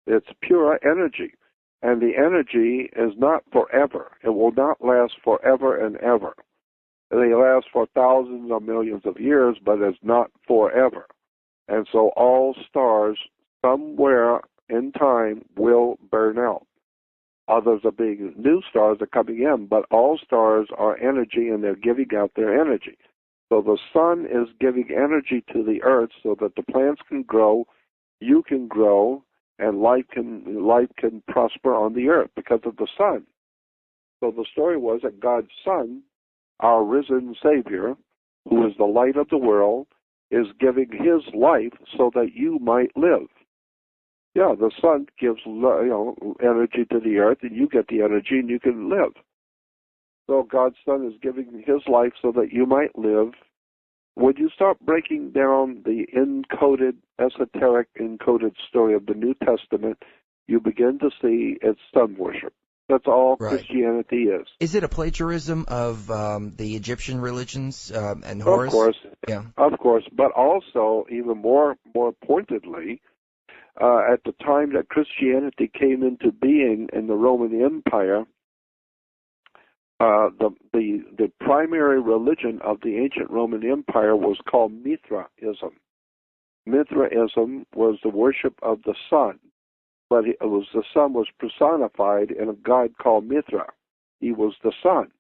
S1: It's pure energy. And the energy is not forever. It will not last forever and ever. They last for thousands or millions of years, but it's not forever. And so all stars somewhere in time will burn out. Others are being, new stars are coming in, but all stars are energy, and they're giving out their energy. So the sun is giving energy to the earth so that the plants can grow, you can grow, and life can prosper on the earth because of the sun. So the story was that God's Son, our risen Savior, who is the light of the world, is giving his life so that you might live. Yeah, the sun gives energy to the earth, and you get the energy, and you can live. So God's Son is giving his life so that you might live. When you start breaking down the esoteric encoded story of the New Testament, you begin to see it's sun worship. That's all right. Christianity is.
S2: Is it a plagiarism of the Egyptian religions and Horus?
S1: Of course.
S2: Yeah.
S1: Of course. But also, even more pointedly, at the time that Christianity came into being in the Roman Empire, the primary religion of the ancient Roman Empire was called Mithraism. Mithraism was the worship of the sun, but the sun was personified in a god called Mithra. He was the sun,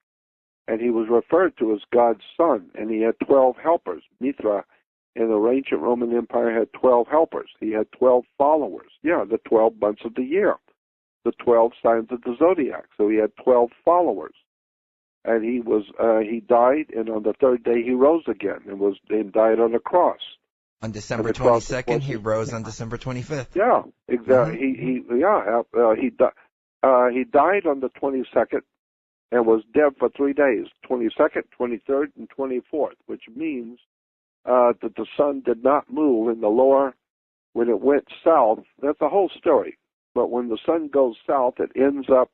S1: and he was referred to as God's Son, and he had 12 helpers. Mithra in the ancient Roman Empire had 12 helpers. He had 12 followers. Yeah, the 12 months of the year, the 12 signs of the zodiac. So he had 12 followers. And he died, and on the third day he rose again, and died on a cross.
S2: On December 22nd, he rose on December 25th.
S1: Yeah, exactly. Mm-hmm. He died on the 22nd and was dead for 3 days, 22nd, 23rd, and 24th, which means that the sun did not move in the lower. When it went south, that's the whole story. But when the sun goes south, it ends up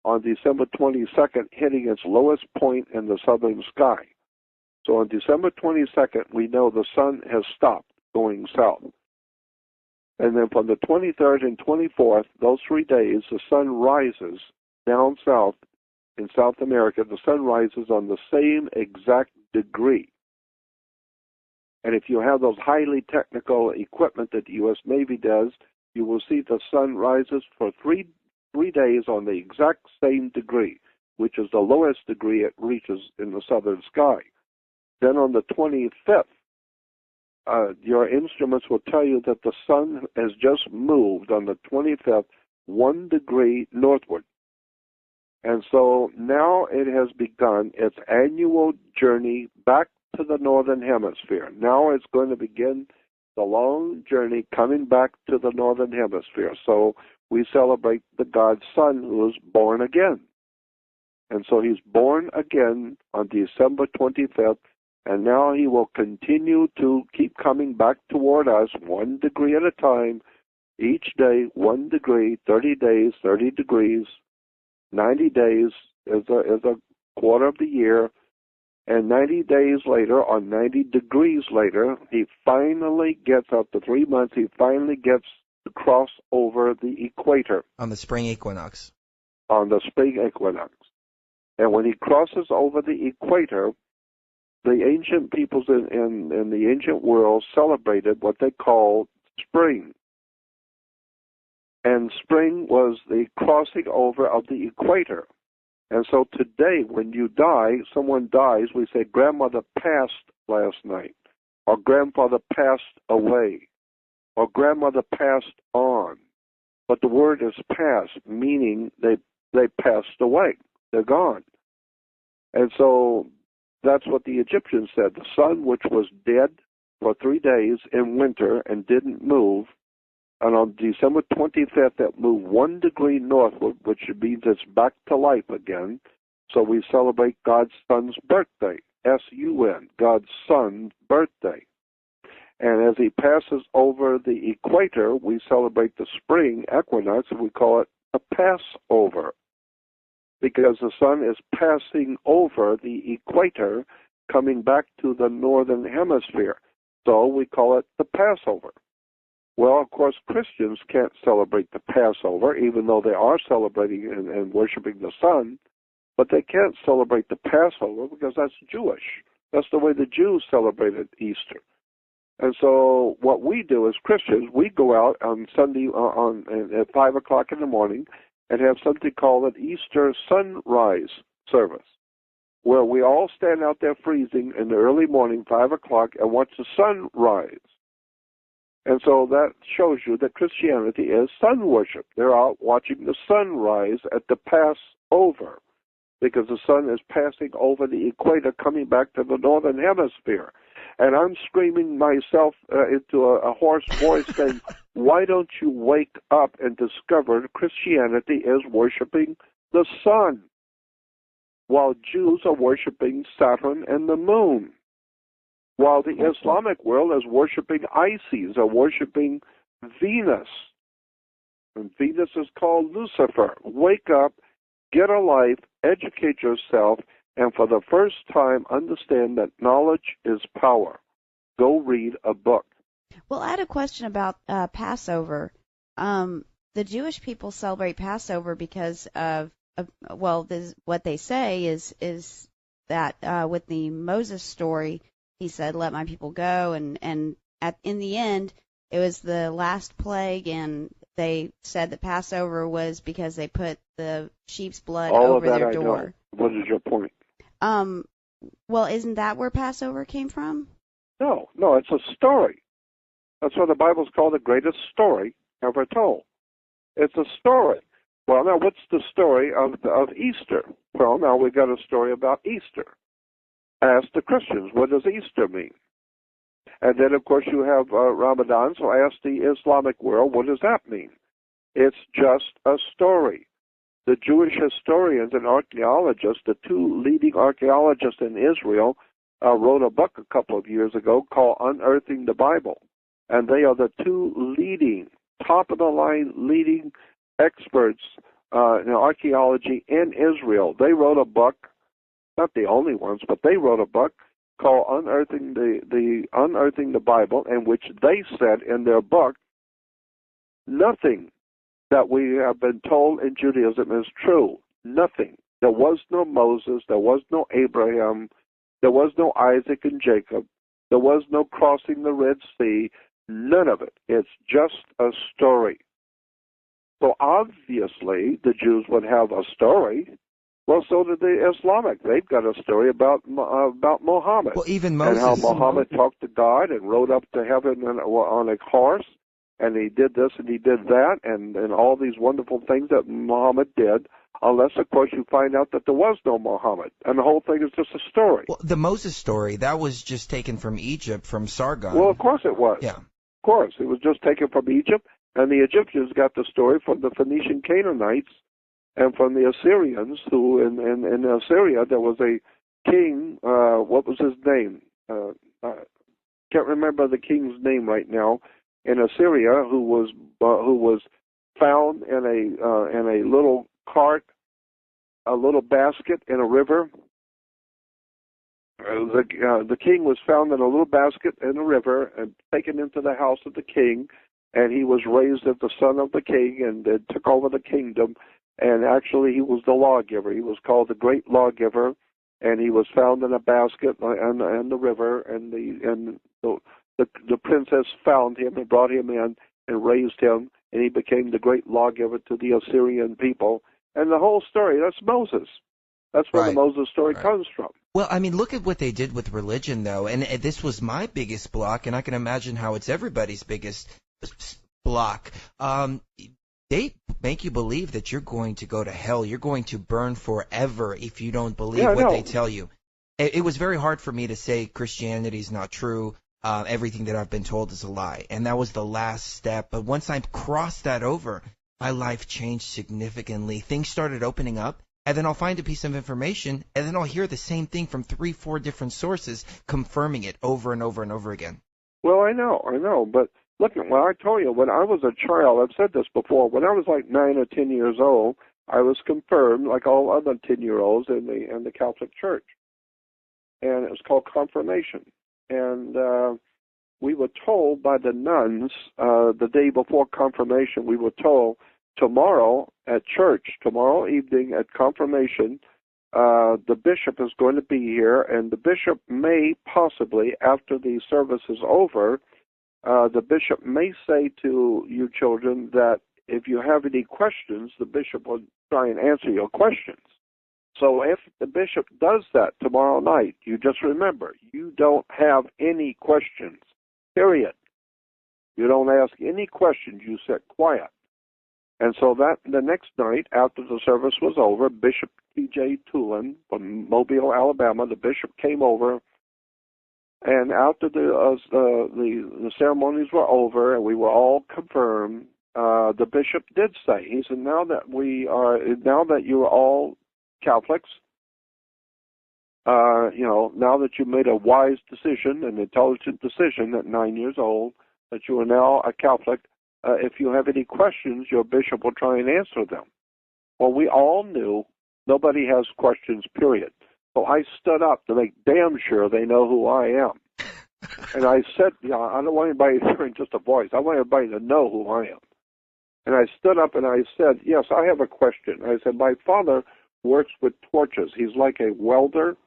S1: on December 22nd hitting its lowest point in the southern sky. So on December 22nd, we know the sun has stopped going south. And then from the 23rd and 24th, those 3 days, the sun rises down south in South America. The sun rises on the same exact degree. And if you have those highly technical equipment that the U.S. Navy does, you will see the sun rises for three days on the exact same degree, which is the lowest degree it reaches in the southern sky. Then on the 25th, your instruments will tell you that the sun has just moved on the 25th 1 degree northward. And so now it has begun its annual journey back to the northern hemisphere. Now it's going to begin the long journey coming back to the northern hemisphere. So we celebrate the God's Son who was born again. And so he's born again on December 25th, and now he will continue to keep coming back toward us 1 degree at a time, each day 1 degree, 30 days, 30 degrees, 90 days is a quarter of the year, And 90 days later, or 90 degrees later, he finally gets, after 3 months, he finally gets to cross over the equator.
S2: On the spring equinox.
S1: On the spring equinox. And when he crosses over the equator, the ancient peoples in the ancient world celebrated what they called spring. And spring was the crossing over of the equator. And so today, when you die, someone dies, we say, grandmother passed last night, or grandfather passed away, or grandmother passed on. But the word is passed, meaning they passed away. They're gone. And so that's what the Egyptians said. The sun, which was dead for 3 days in winter and didn't move, and on December 25th, it moved 1 degree northward, which means it's back to life again. So we celebrate God's son's birthday, S-U-N, God's son's birthday. And as he passes over the equator, we celebrate the spring equinox, and we call it a Passover, because the sun is passing over the equator, coming back to the northern hemisphere. So we call it the Passover. Well, of course, Christians can't celebrate the Passover, even though they are celebrating and worshiping the sun, but they can't celebrate the Passover because that's Jewish. That's the way the Jews celebrated Easter. And so what we do as Christians, we go out on Sunday at 5 o'clock in the morning and have something called an Easter sunrise service, where we all stand out there freezing in the early morning, 5 o'clock, and watch the sun rise. And so that shows you that Christianity is sun worship. They're out watching the sun rise at the Passover, because the sun is passing over the equator, coming back to the northern hemisphere. And I'm screaming myself into a hoarse voice saying, why don't you wake up and discover Christianity is worshiping the sun, while Jews are worshiping Saturn and the moon, while the Islamic world is worshiping Isis, or worshiping Venus. And Venus is called Lucifer. Wake up, get a life, educate yourself, and for the first time understand that knowledge is power. Go read a book.
S3: Well, I had a question about Passover. The Jewish people celebrate Passover because of what they say is that with the Moses story, he said, "Let my people go," and in the end, it was the last plague, and they said that Passover was because they put the sheep's blood over their door.
S1: I know. What is your point?
S3: Well, isn't that where Passover came from?
S1: No, it's a story. That's what the Bible's called the greatest story ever told. It's a story. Well, now, what's the story of Easter? Well, now we've got a story about Easter. Ask the Christians, what does Easter mean? And then, of course, you have Ramadan, so ask the Islamic world, what does that mean? It's just a story. The Jewish historians and archaeologists, the two leading archaeologists in Israel, wrote a book a couple of years ago called Unearthing the Bible. And they are the two leading, top-of-the-line leading experts in archaeology in Israel. They wrote a book, not the only ones, but they wrote a book called Unearthing the Bible, in which they said in their book, nothing that we have been told in Judaism is true. Nothing. There was no Moses, there was no Abraham, there was no Isaac and Jacob, there was no crossing the Red Sea, none of it. It's just a story. So obviously the Jews would have a story. Well, so did the Islamic. They've got a story about Muhammad.
S2: Well, even Moses.
S1: And how Muhammad talked to God and rode up to heaven on a horse, and he did this and he did that, and all these wonderful things that Muhammad did, unless, of course, you find out that there was no Muhammad. And the whole thing is just a story.
S2: Well, the Moses story, that was just taken from Egypt, from Sargon.
S1: Well, of course it was.
S2: Yeah.
S1: Of course. It was just taken from Egypt, and the Egyptians got the story from the Phoenician Canaanites and from the Assyrians, who in Assyria there was a king, what was his name? Can't remember the king's name right now, in Assyria, who was found in a little cart, a little basket in a river, the king was found in a little basket in a river and taken into the house of the king, and he was raised as the son of the king and took over the kingdom. And actually, he was the lawgiver. He was called the great lawgiver, and he was found in a basket in the river. And the princess found him and brought him in and raised him, and he became the great lawgiver to the Assyrian people. And the whole story—that's Moses. That's where the Moses story comes from.
S2: Well, I mean, look at what they did with religion, though. And this was my biggest block, and I can imagine how it's everybody's biggest block. They make you believe that you're going to go to hell. You're going to burn forever if you don't believe what they tell you. It was very hard for me to say Christianity is not true. Everything that I've been told is a lie. And that was the last step. But once I crossed that over, my life changed significantly. Things started opening up. And then I'll find a piece of information, and then I'll hear the same thing from 3-4 different sources confirming it over and over and over again.
S1: Well, I know. But look, well, I told you, when I was a child, I've said this before, when I was like 9 or 10 years old, I was confirmed, like all other 10-year-olds in the Catholic Church. And it was called confirmation. And we were told by the nuns the day before confirmation, we were told, tomorrow at church, tomorrow evening at confirmation, the bishop is going to be here, and the bishop may possibly, after the service is over, the bishop may say to you children that if you have any questions, the bishop will try and answer your questions. So if the bishop does that tomorrow night, you just remember, you don't have any questions, period. You don't ask any questions, you sit quiet. And so that the next night, after the service was over, Bishop T.J. Tulin from Mobile, Alabama, the bishop came over, and after the ceremonies were over and we were all confirmed, the bishop did say, he said, now that you are all Catholics, now that you made a wise decision, an intelligent decision at 9 years old, that you are now a Catholic, if you have any questions, your bishop will try and answer them. Well, we all knew nobody has questions, period. So I stood up to make damn sure they know who I am. And I said, I don't want anybody hearing just a voice. I want everybody to know who I am. And I stood up and I said, yes, I have a question. I said, my father works with torches. He's like a welder.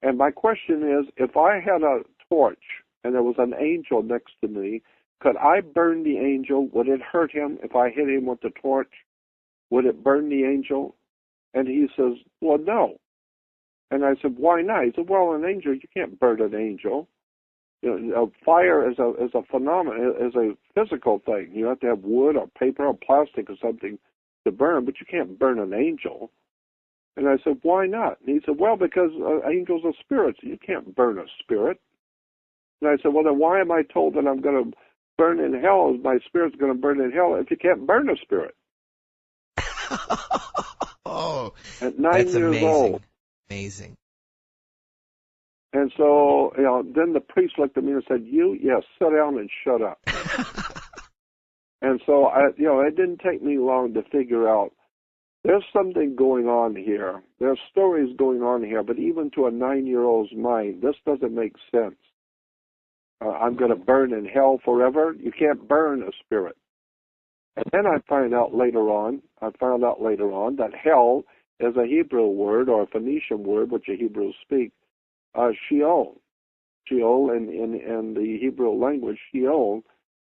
S1: And my question is, if I had a torch and there was an angel next to me, could I burn the angel? Would it hurt him if I hit him with the torch? Would it burn the angel? And he says, well, no. And I said, why not? He said, well, an angel, you can't burn an angel. Fire is a phenomenon, is a physical thing. You have to have wood or paper or plastic or something to burn, but you can't burn an angel. And I said, why not? And he said, well, because angels are spirits. You can't burn a spirit. And I said, well, then why am I told that I'm going to burn in hell, my spirit's going to burn in hell if you can't burn a spirit?
S2: Oh,
S1: at 9
S2: that's
S1: years
S2: amazing.
S1: old.
S2: Amazing.
S1: And so, then the priest looked at me and said, yes, sit down and shut up. And so, it didn't take me long to figure out there's something going on here. There's stories going on here, but even to a 9-year-old's mind, this doesn't make sense. I'm going to burn in hell forever. You can't burn a spirit. And then I found out later on that hell is a Hebrew word or a Phoenician word, which the Hebrews speak, Sheol. Sheol in the Hebrew language, Sheol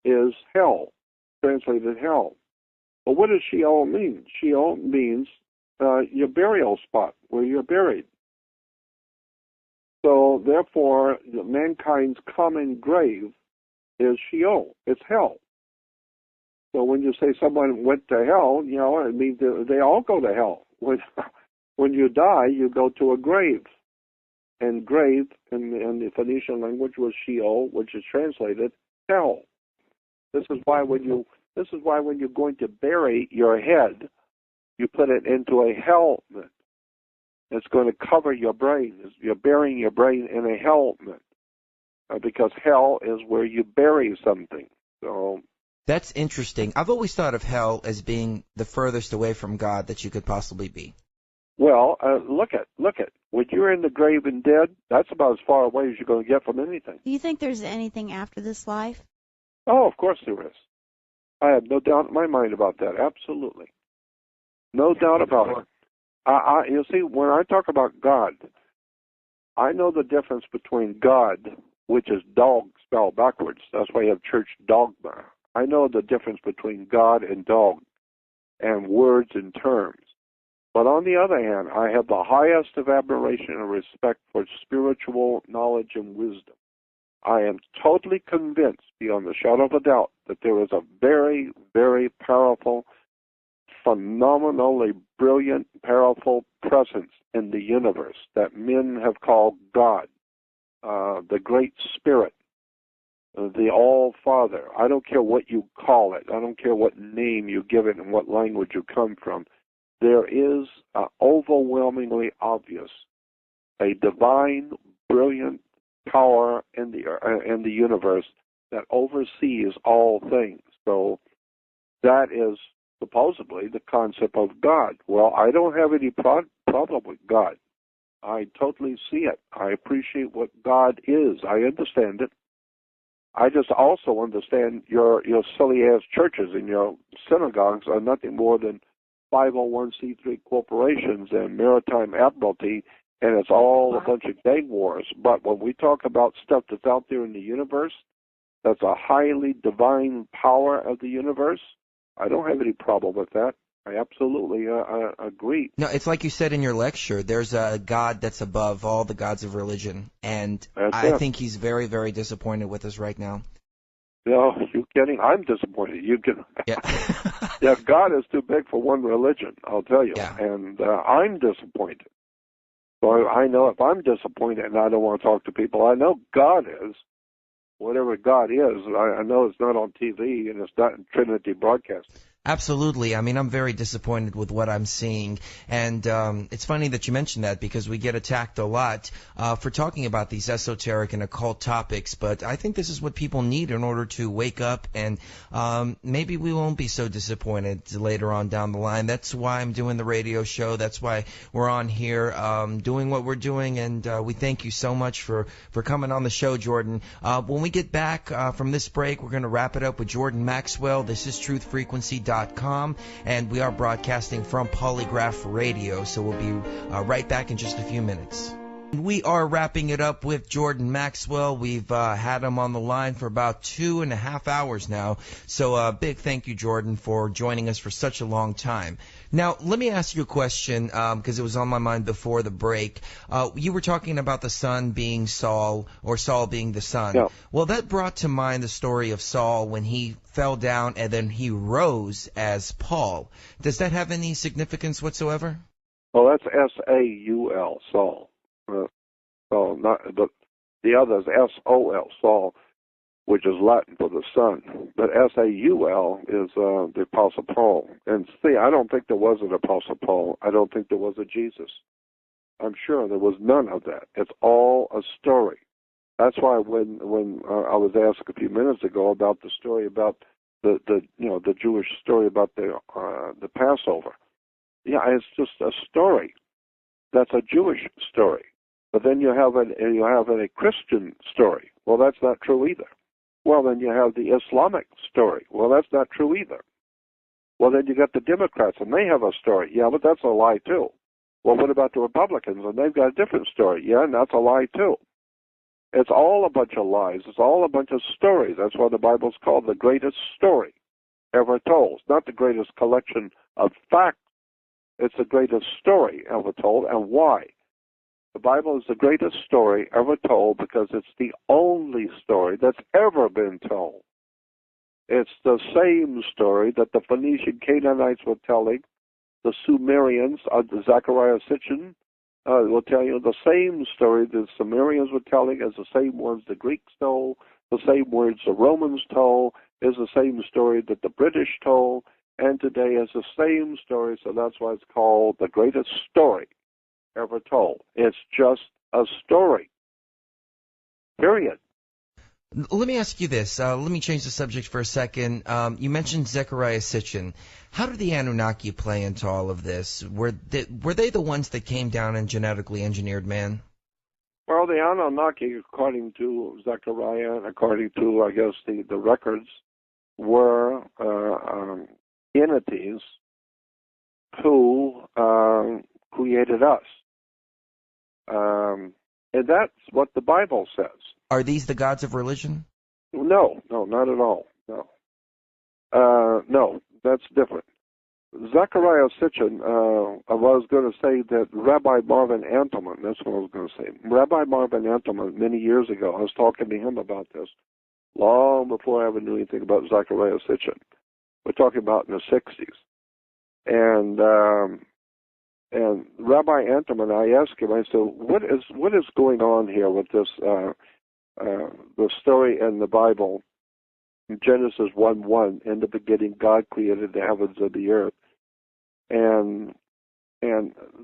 S1: is hell, translated hell. But what does Sheol mean? Sheol means your burial spot, where you're buried. So, therefore, mankind's common grave is Sheol. It's hell. So when you say someone went to hell, it means they all go to hell. When you die, you go to a grave. And grave in the Phoenician language was Sheol, which is translated hell. This is why when you're going to bury your head, you put it into a helmet. It's going to cover your brain. You're burying your brain in a helmet because hell is where you bury something. So
S2: that's interesting. I've always thought of hell as being the furthest away from God that you could possibly be.
S1: Well, look at. When you're in the grave and dead, that's about as far away as you're going to get from anything.
S3: Do you think there's anything after this life?
S1: Oh, of course there is. I have no doubt in my mind about that. Absolutely. No doubt about it. You see, when I talk about God, I know the difference between God, which is dog spelled backwards. That's why you have church dogma. I know the difference between God and dog and words and terms. But on the other hand, I have the highest of admiration and respect for spiritual knowledge and wisdom. I am totally convinced, beyond the shadow of a doubt, that there is a very, very powerful, phenomenally brilliant, powerful presence in the universe that men have called God, the Great Spirit, the All-Father. I don't care what you call it. I don't care what name you give it and what language you come from. There is overwhelmingly obvious a divine, brilliant power in the universe that oversees all things. So that is supposedly the concept of God. Well, I don't have any problem with God. I totally see it. I appreciate what God is. I understand it. I just also understand your silly-ass churches and your synagogues are nothing more than 501c3 corporations and maritime admiralty, and it's all a bunch of gang wars. But when we talk about stuff that's out there in the universe, that's a highly divine power of the universe, I don't have any problem with that. I absolutely agree.
S2: No, it's like you said in your lecture, there's a God that's above all the gods of religion, and I think he's very, very disappointed with us right now.
S1: No, you kidding? I'm disappointed. You can.
S2: Yeah.
S1: Yeah, God is too big for one religion, I'll tell you.
S2: Yeah.
S1: And I'm disappointed. So I know if I'm disappointed and I don't want to talk to people, I know God is. Whatever God is, I know it's not on TV and it's not in Trinity Broadcast.
S2: Absolutely. I mean, I'm very disappointed with what I'm seeing. And it's funny that you mentioned that because we get attacked a lot for talking about these esoteric and occult topics. But I think this is what people need in order to wake up, and maybe we won't be so disappointed later on down the line. That's why I'm doing the radio show. That's why we're on here doing what we're doing. And we thank you so much for coming on the show, Jordan. When we get back from this break, we're going to wrap it up with Jordan Maxwell. This is truthfrequency.com, and we are broadcasting from Polygraph Radio, so we'll be right back in just a few minutes. We are wrapping it up with Jordan Maxwell. We've had him on the line for about 2.5 hours now, so big thank you, Jordan, for joining us for such a long time. Now, let me ask you a question, because it was on my mind before the break. You were talking about the son being Saul, or Saul being the son.
S1: Yeah.
S2: Well, that brought to mind the story of Saul when he fell down and then he rose as Paul. Does that have any significance whatsoever?
S1: Well, that's S-A-U-L, Saul. So not, but the other is S-O-L, Saul, which is Latin for the son. But S-A-U-L is the Apostle Paul. And see, I don't think there was an Apostle Paul. I don't think there was a Jesus. I'm sure there was none of that. It's all a story. That's why when I was asked a few minutes ago about the story about the Jewish story about the Passover. Yeah, it's just a story. That's a Jewish story. But then you have a Christian story. Well, that's not true either. Well, then you have the Islamic story. Well, that's not true either. Well, then you got the Democrats, and they have a story. Yeah, but that's a lie too. Well, what about the Republicans? And they've got a different story. Yeah, and that's a lie too. It's all a bunch of lies. It's all a bunch of stories. That's why the Bible's called the greatest story ever told. It's not the greatest collection of facts. It's the greatest story ever told. And why? The Bible is the greatest story ever told because it's the only story that's ever been told. It's the same story that the Phoenician Canaanites were telling, the Sumerians, Zechariah Sitchin, will tell you the same story the Sumerians were telling as the same ones the Greeks told, the same words the Romans told, is the same story that the British told, and today is the same story, so that's why it's called the greatest story ever told. It's just a story. Period.
S2: Let me ask you this. Let me change the subject for a second. You mentioned Zecharia Sitchin. How did the Anunnaki play into all of this? Were they the ones that came down and genetically engineered man?
S1: Well, the Anunnaki, according to Zechariah and according to, I guess, the records, were entities who created us. And that's what the Bible says.
S2: Are these the gods of religion?
S1: No, not at all. No. No, that's different. Zecharia Sitchin, I was going to say that Rabbi Marvin Antelman, that's what I was going to say. Rabbi Marvin Antelman, many years ago, I was talking to him about this, long before I ever knew anything about Zecharia Sitchin. We're talking about in the 60s. And Rabbi Antelman, I asked him, I said, what is going on here with this, the story in the Bible, in Genesis 1:1, in the beginning God created the heavens and the earth. And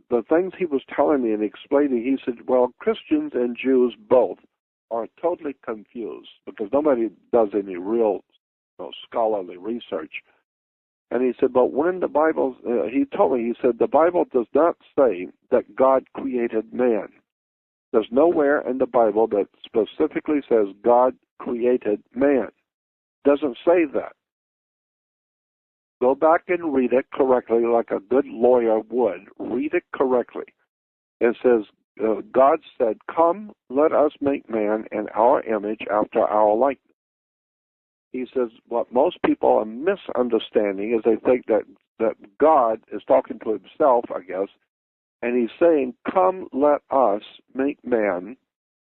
S1: the things he was telling me and explaining, he said, well, Christians and Jews both are totally confused because nobody does any real scholarly research. And he said, but when the Bible, he told me, he said, the Bible does not say that God created man. There's nowhere in the Bible that specifically says God created man. Doesn't say that. Go back and read it correctly like a good lawyer would. Read it correctly. It says, God said, come, let us make man in our image after our likeness. He says what most people are misunderstanding is they think that God is talking to himself, I guess, and he's saying, come, let us make man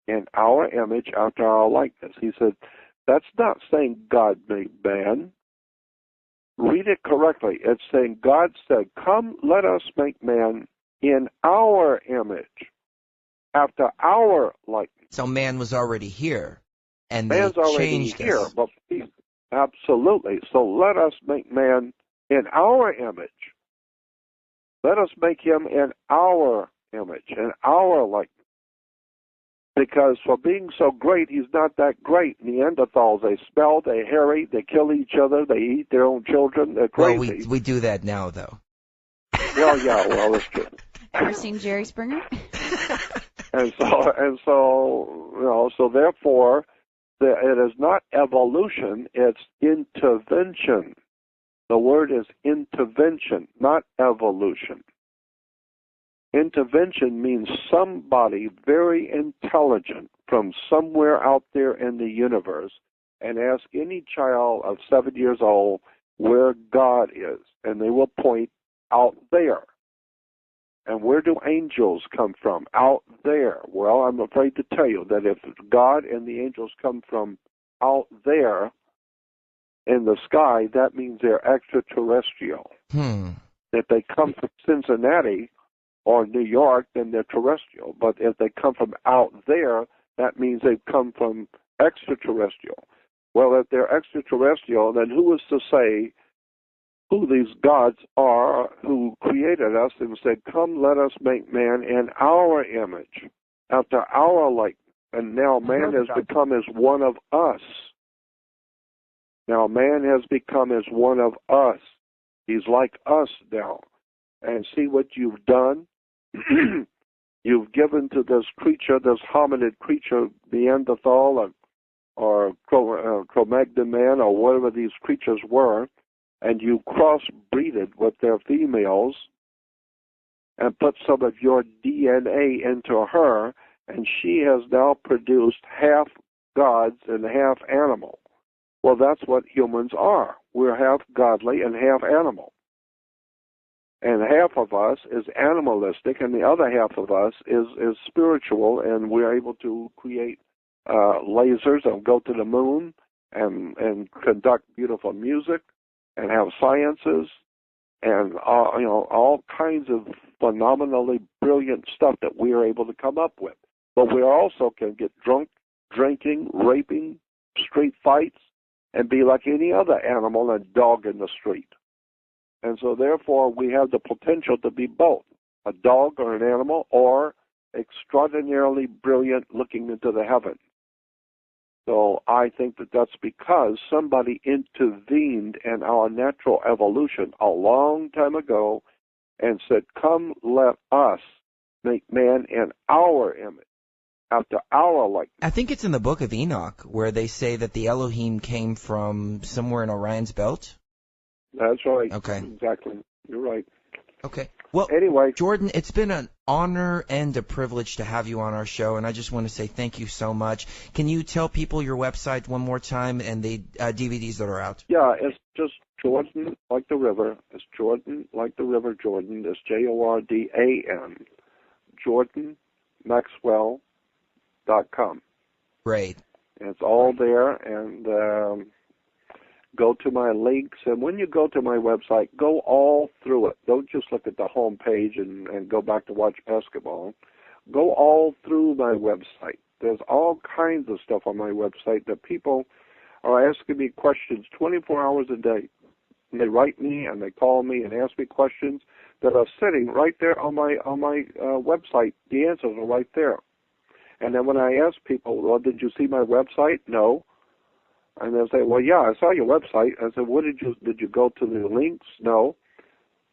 S1: in our image after our likeness. He said, that's not saying God made man. Read it correctly. It's saying God said, come, let us make man in our image, after our likeness.
S2: So man was already here, and
S1: man's
S2: they
S1: already
S2: changed
S1: here.
S2: us.
S1: But absolutely. So let us make man in our image. Let us make him in our image, in our likeness. Because for being so great, he's not that great. Neanderthals, they smell, they hairy, they kill each other, they eat their own children, they're crazy.
S2: Well, we do that now, though.
S1: Well, yeah, well, that's true.
S3: Ever seen Jerry Springer?
S1: And so, so therefore, it is not evolution, it's intervention. The word is intervention, not evolution. Intervention means somebody very intelligent from somewhere out there in the universe, and ask any child of 7 years old where God is, and they will point out there. And where do angels come from? Out there. Well, I'm afraid to tell you that if God and the angels come from out there in the sky, that means they're extraterrestrial. If they come from Cincinnati or New York, then they're terrestrial. But if they come from out there, that means they've come from extraterrestrial. Well, if they're extraterrestrial, then who is to say who these gods are who created us and said, come, let us make man in our image, after our likeness. And now man has become as one of us. Now man has become as one of us. He's like us now. And see what you've done? You've given to this creature, this hominid creature, Neanderthal or Cro-Magnon man or whatever these creatures were, and you crossbreeded with their females and put some of your DNA into her, and she has now produced half gods and half animal. Well, that's what humans are. We're half godly and half animal. And half of us is animalistic, and the other half of us is spiritual, and we're able to create lasers and go to the moon and conduct beautiful music and have sciences and all kinds of phenomenally brilliant stuff that we are able to come up with. But we also can get drunk, drinking, raping, street fights, and be like any other animal and dog in the street. And so therefore we have the potential to be both, a dog or an animal, or extraordinarily brilliant looking into the heavens. So I think that that's because somebody intervened in our natural evolution a long time ago and said, come, let us make man in our image, after our likeness.
S2: I think it's in the book of Enoch where they say that the Elohim came from somewhere in Orion's belt.
S1: That's right.
S2: Okay.
S1: Exactly. You're right.
S2: Okay. Well,
S1: anyway,
S2: Jordan, it's been an honor and a privilege to have you on our show, and I just want to say thank you so much. Can you tell people your website one more time and the DVDs that are out?
S1: Yeah, it's just Jordan like the river. It's Jordan like the river Jordan. It's Jordan, JordanMaxwell.com.
S2: Great.
S1: And it's all there, and go to my links. And when you go to my website, go all through it. Don't just look at the home page and go back to watch basketball. Go all through my website. There's all kinds of stuff on my website that people are asking me questions 24 hours a day. And they write me and they call me and ask me questions that are sitting right there on my website. The answers are right there. And then when I ask people, well, did you see my website? No. And they'll say, well, yeah, I saw your website. I said, did you go to the links? No.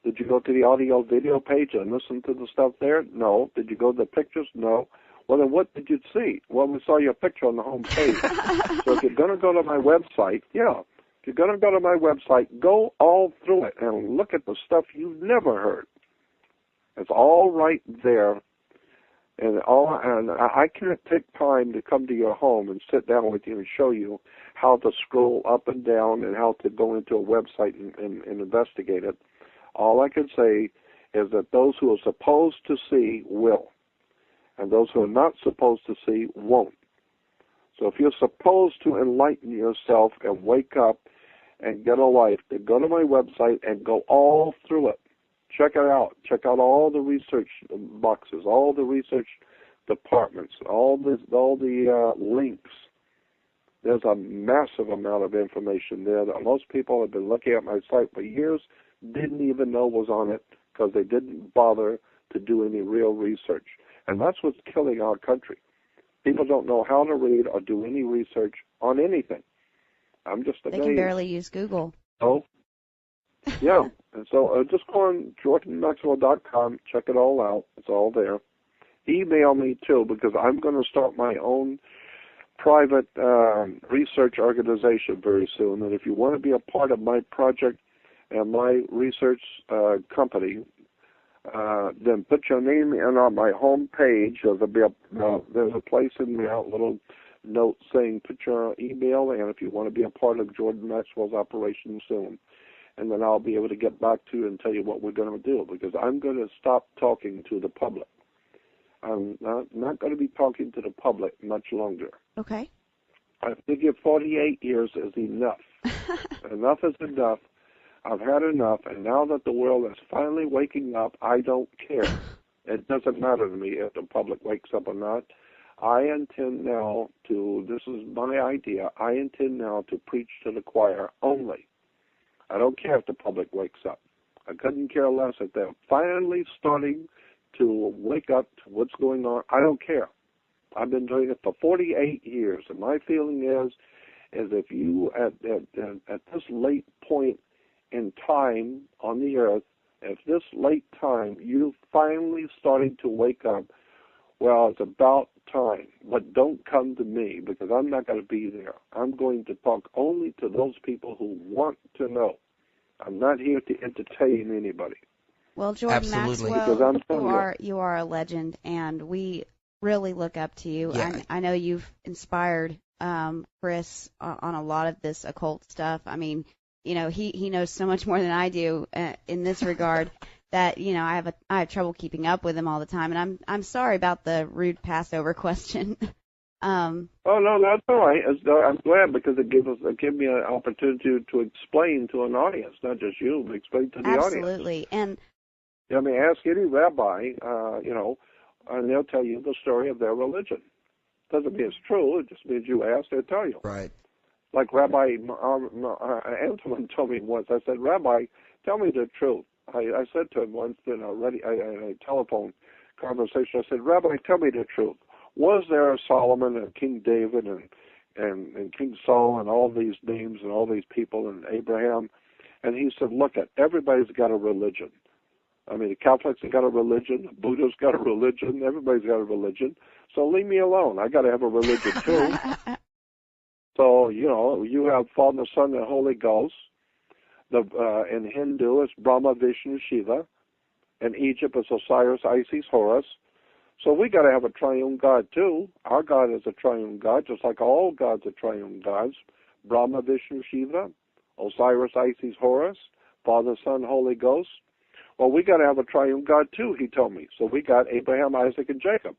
S1: Did you go to the audio video page and listen to the stuff there? No. Did you go to the pictures? No. Well, then what did you see? Well, we saw your picture on the home page. So if you're going to go to my website, if you're going to go to my website, go all through it and look at the stuff you've never heard. It's all right there. And I can't take time to come to your home and sit down with you and show you how to scroll up and down and how to go into a website and investigate it. All I can say is that those who are supposed to see will, and those who are not supposed to see won't. So if you're supposed to enlighten yourself and wake up and get a life, then go to my website and go all through it. Check it out. Check out all the research boxes, all the research departments, all the links. There's a massive amount of information there that most people have been looking at my site for years, didn't even know was on it because they didn't bother to do any real research. And that's what's killing our country. People don't know how to read or do any research on anything. I'm just amazed.
S3: They can barely use Google.
S1: Oh, yeah. And so just go on JordanMaxwell.com, check it all out. It's all there. Email me, too, because I'm going to start my own private research organization very soon. And if you want to be a part of my project and my research company, then put your name in on my home page. There's a place in there, a little note saying put your email in if you want to be a part of Jordan Maxwell's operation soon. And then I'll be able to get back to you and tell you what we're going to do, because I'm going to stop talking to the public. I'm not going to be talking to the public much longer.
S3: Okay.
S1: I figure 48 years is enough. Enough is enough. I've had enough, and now that the world is finally waking up, I don't care. It doesn't matter to me if the public wakes up or not. I intend now to, this is my idea, I intend now to preach to the choir only. I don't care if the public wakes up. I couldn't care less if they're finally starting to wake up to what's going on. I don't care. I've been doing it for 48 years, and my feeling is if you, at this late point in time on the earth, at this late time, you're finally starting to wake up, well, it's about time. But don't come to me, because I'm not going to be there. I'm going to talk only to those people who want to know. I'm not here to entertain anybody.
S3: Well, Jordan
S2: Absolutely.
S3: Maxwell, you are a legend, and we really look up to you.
S2: Yeah.
S3: I know you've inspired Chris on a lot of this occult stuff. I mean, you know, he knows so much more than I do in this regard that, you know, I have trouble keeping up with him all the time. And I'm sorry about the rude Passover question.
S1: Oh, no, that's all right. I'm glad, because it gave me an opportunity to explain to an audience, not just you, but explain to the audience.
S3: Absolutely. And
S1: I mean, ask any rabbi, and they'll tell you the story of their religion. Doesn't mean it's true. It just means you ask, they'll tell you.
S2: Right.
S1: Like Rabbi Antoine told me once. I said, Rabbi, tell me the truth. I said to him once in a telephone conversation, I said, Rabbi, tell me the truth. Was there a Solomon and King David and and King Saul and all these names and all these people and Abraham. And he said, look, everybody's got a religion. I mean, the Catholics have got a religion, Buddha's got a religion, everybody's got a religion. So leave me alone. I got to have a religion too. So, you have Father, Son, and Holy Ghost. In Hindu, it's Brahma, Vishnu, Shiva. In Egypt, it's Osiris, Isis, Horus. So we got to have a triune God too. Our God is a triune God, just like all gods are triune gods. Brahma, Vishnu, Shiva, Osiris, Isis, Horus, Father, Son, Holy Ghost. Well, we got to have a triune God too, he told me. So we got Abraham, Isaac, and Jacob.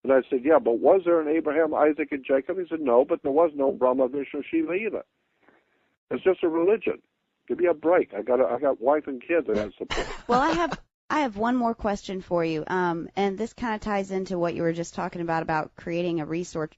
S1: And I said, yeah, but was there an Abraham, Isaac, and Jacob? He said, no, but there was no Brahma, Vishnu, Shiva either. It's just a religion. Give me a break. I got wife and kids that have support.
S3: Well, I have one more question for you, and this kind of ties into what you were just talking about creating a research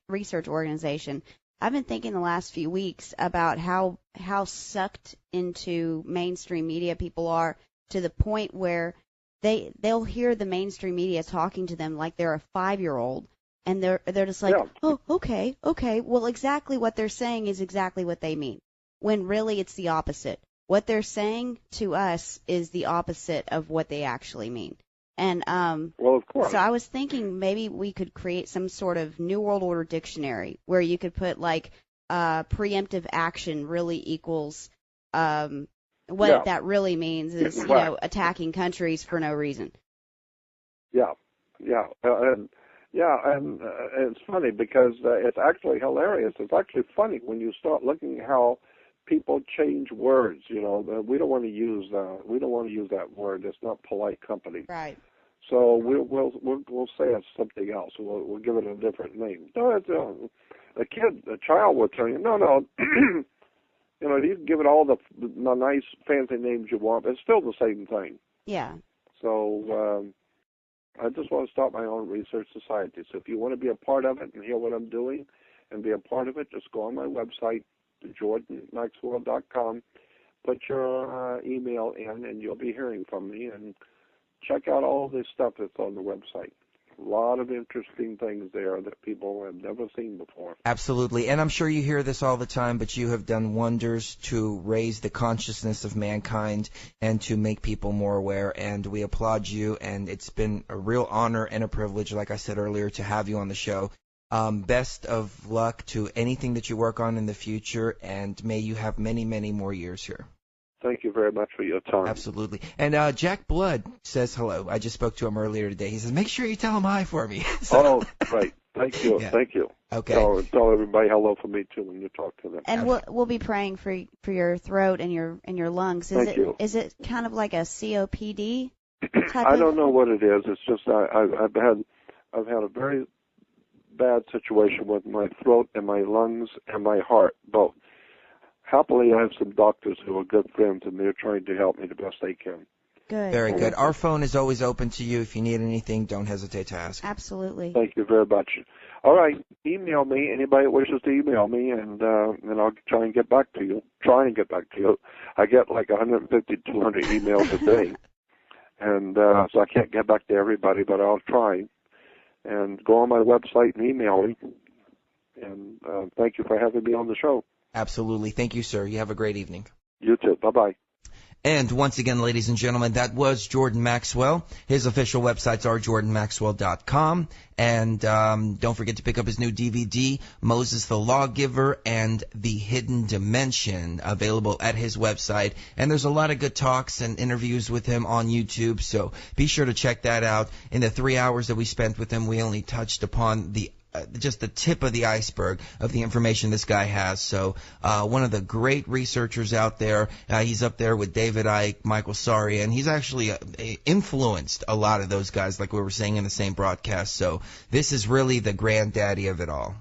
S3: organization. I've been thinking the last few weeks about how sucked into mainstream media people are, to the point where they'll hear the mainstream media talking to them like they're a 5-year-old, and they're just like, oh, okay, well, exactly what they're saying is exactly what they mean, when really it's the opposite. What they're saying to us is the opposite of what they actually mean. And
S1: well, of course.
S3: So I was thinking maybe we could create some sort of New World Order dictionary where you could put like preemptive action really equals what that really means is attacking countries for no reason.
S1: And it's funny because it's actually hilarious. It's actually funny when you start looking how people change words. We don't want to use that word. It's not polite company.
S3: Right.
S1: So we'll say it's something else. We'll give it a different name. No, it's a child will tell you, no. You can give it all the nice fancy names you want, but it's still the same thing.
S3: Yeah.
S1: So I just want to start my own research society. So if you want to be a part of it and hear what I'm doing and be a part of it, just go on my website, jordanmaxwell.com, put your email in, and you'll be hearing from me. And check out all this stuff that's on the website. A lot of interesting things there that people have never seen before.
S2: Absolutely. And I'm sure you hear this all the time, but you have done wonders to raise the consciousness of mankind and to make people more aware. And we applaud you. And it's been a real honor and a privilege, like I said earlier, to have you on the show. Best of luck to anything that you work on in the future, and may you have many, many more years here.
S1: Thank you very much for your time.
S2: Absolutely. And Jack Blood says hello. I just spoke to him earlier today. He says, make sure you tell him hi for me.
S1: Oh, right. Thank you. Yeah. Thank you.
S2: Okay.
S1: Tell everybody hello for me, too, when you talk to them.
S3: And we'll be praying for your throat and your lungs.
S1: Thank you.
S3: Is it kind of like a COPD type
S1: I don't know what it is. It's just I've had a very bad situation with my throat and my lungs and my heart both. Happily, I have some doctors who are good friends, and they're trying to help me the best they can.
S3: Good.
S2: Very good. Our phone is always open to you. If you need anything, don't hesitate to ask.
S3: Absolutely.
S1: Thank you very much. All right, email me. Anybody that wishes to email me, and I'll try and get back to you. I get like 150, 200 emails a day, and so I can't get back to everybody, but I'll try. And go on my website and email me. And thank you for having me on the show.
S2: Absolutely. Thank you, sir. You have a great evening.
S1: You too. Bye-bye.
S2: And once again, ladies and gentlemen, that was Jordan Maxwell. His official websites are jordanmaxwell.com. And don't forget to pick up his new DVD, Moses the Lawgiver and the Hidden Dimension, available at his website. And there's a lot of good talks and interviews with him on YouTube, so be sure to check that out. In the 3 hours that we spent with him, we only touched upon just the tip of the iceberg of the information this guy has. So one of the great researchers out there. He's up there with David Icke, Michael Soria, and he's actually influenced a lot of those guys, like we were saying in the same broadcast. So this is really the granddaddy of it all.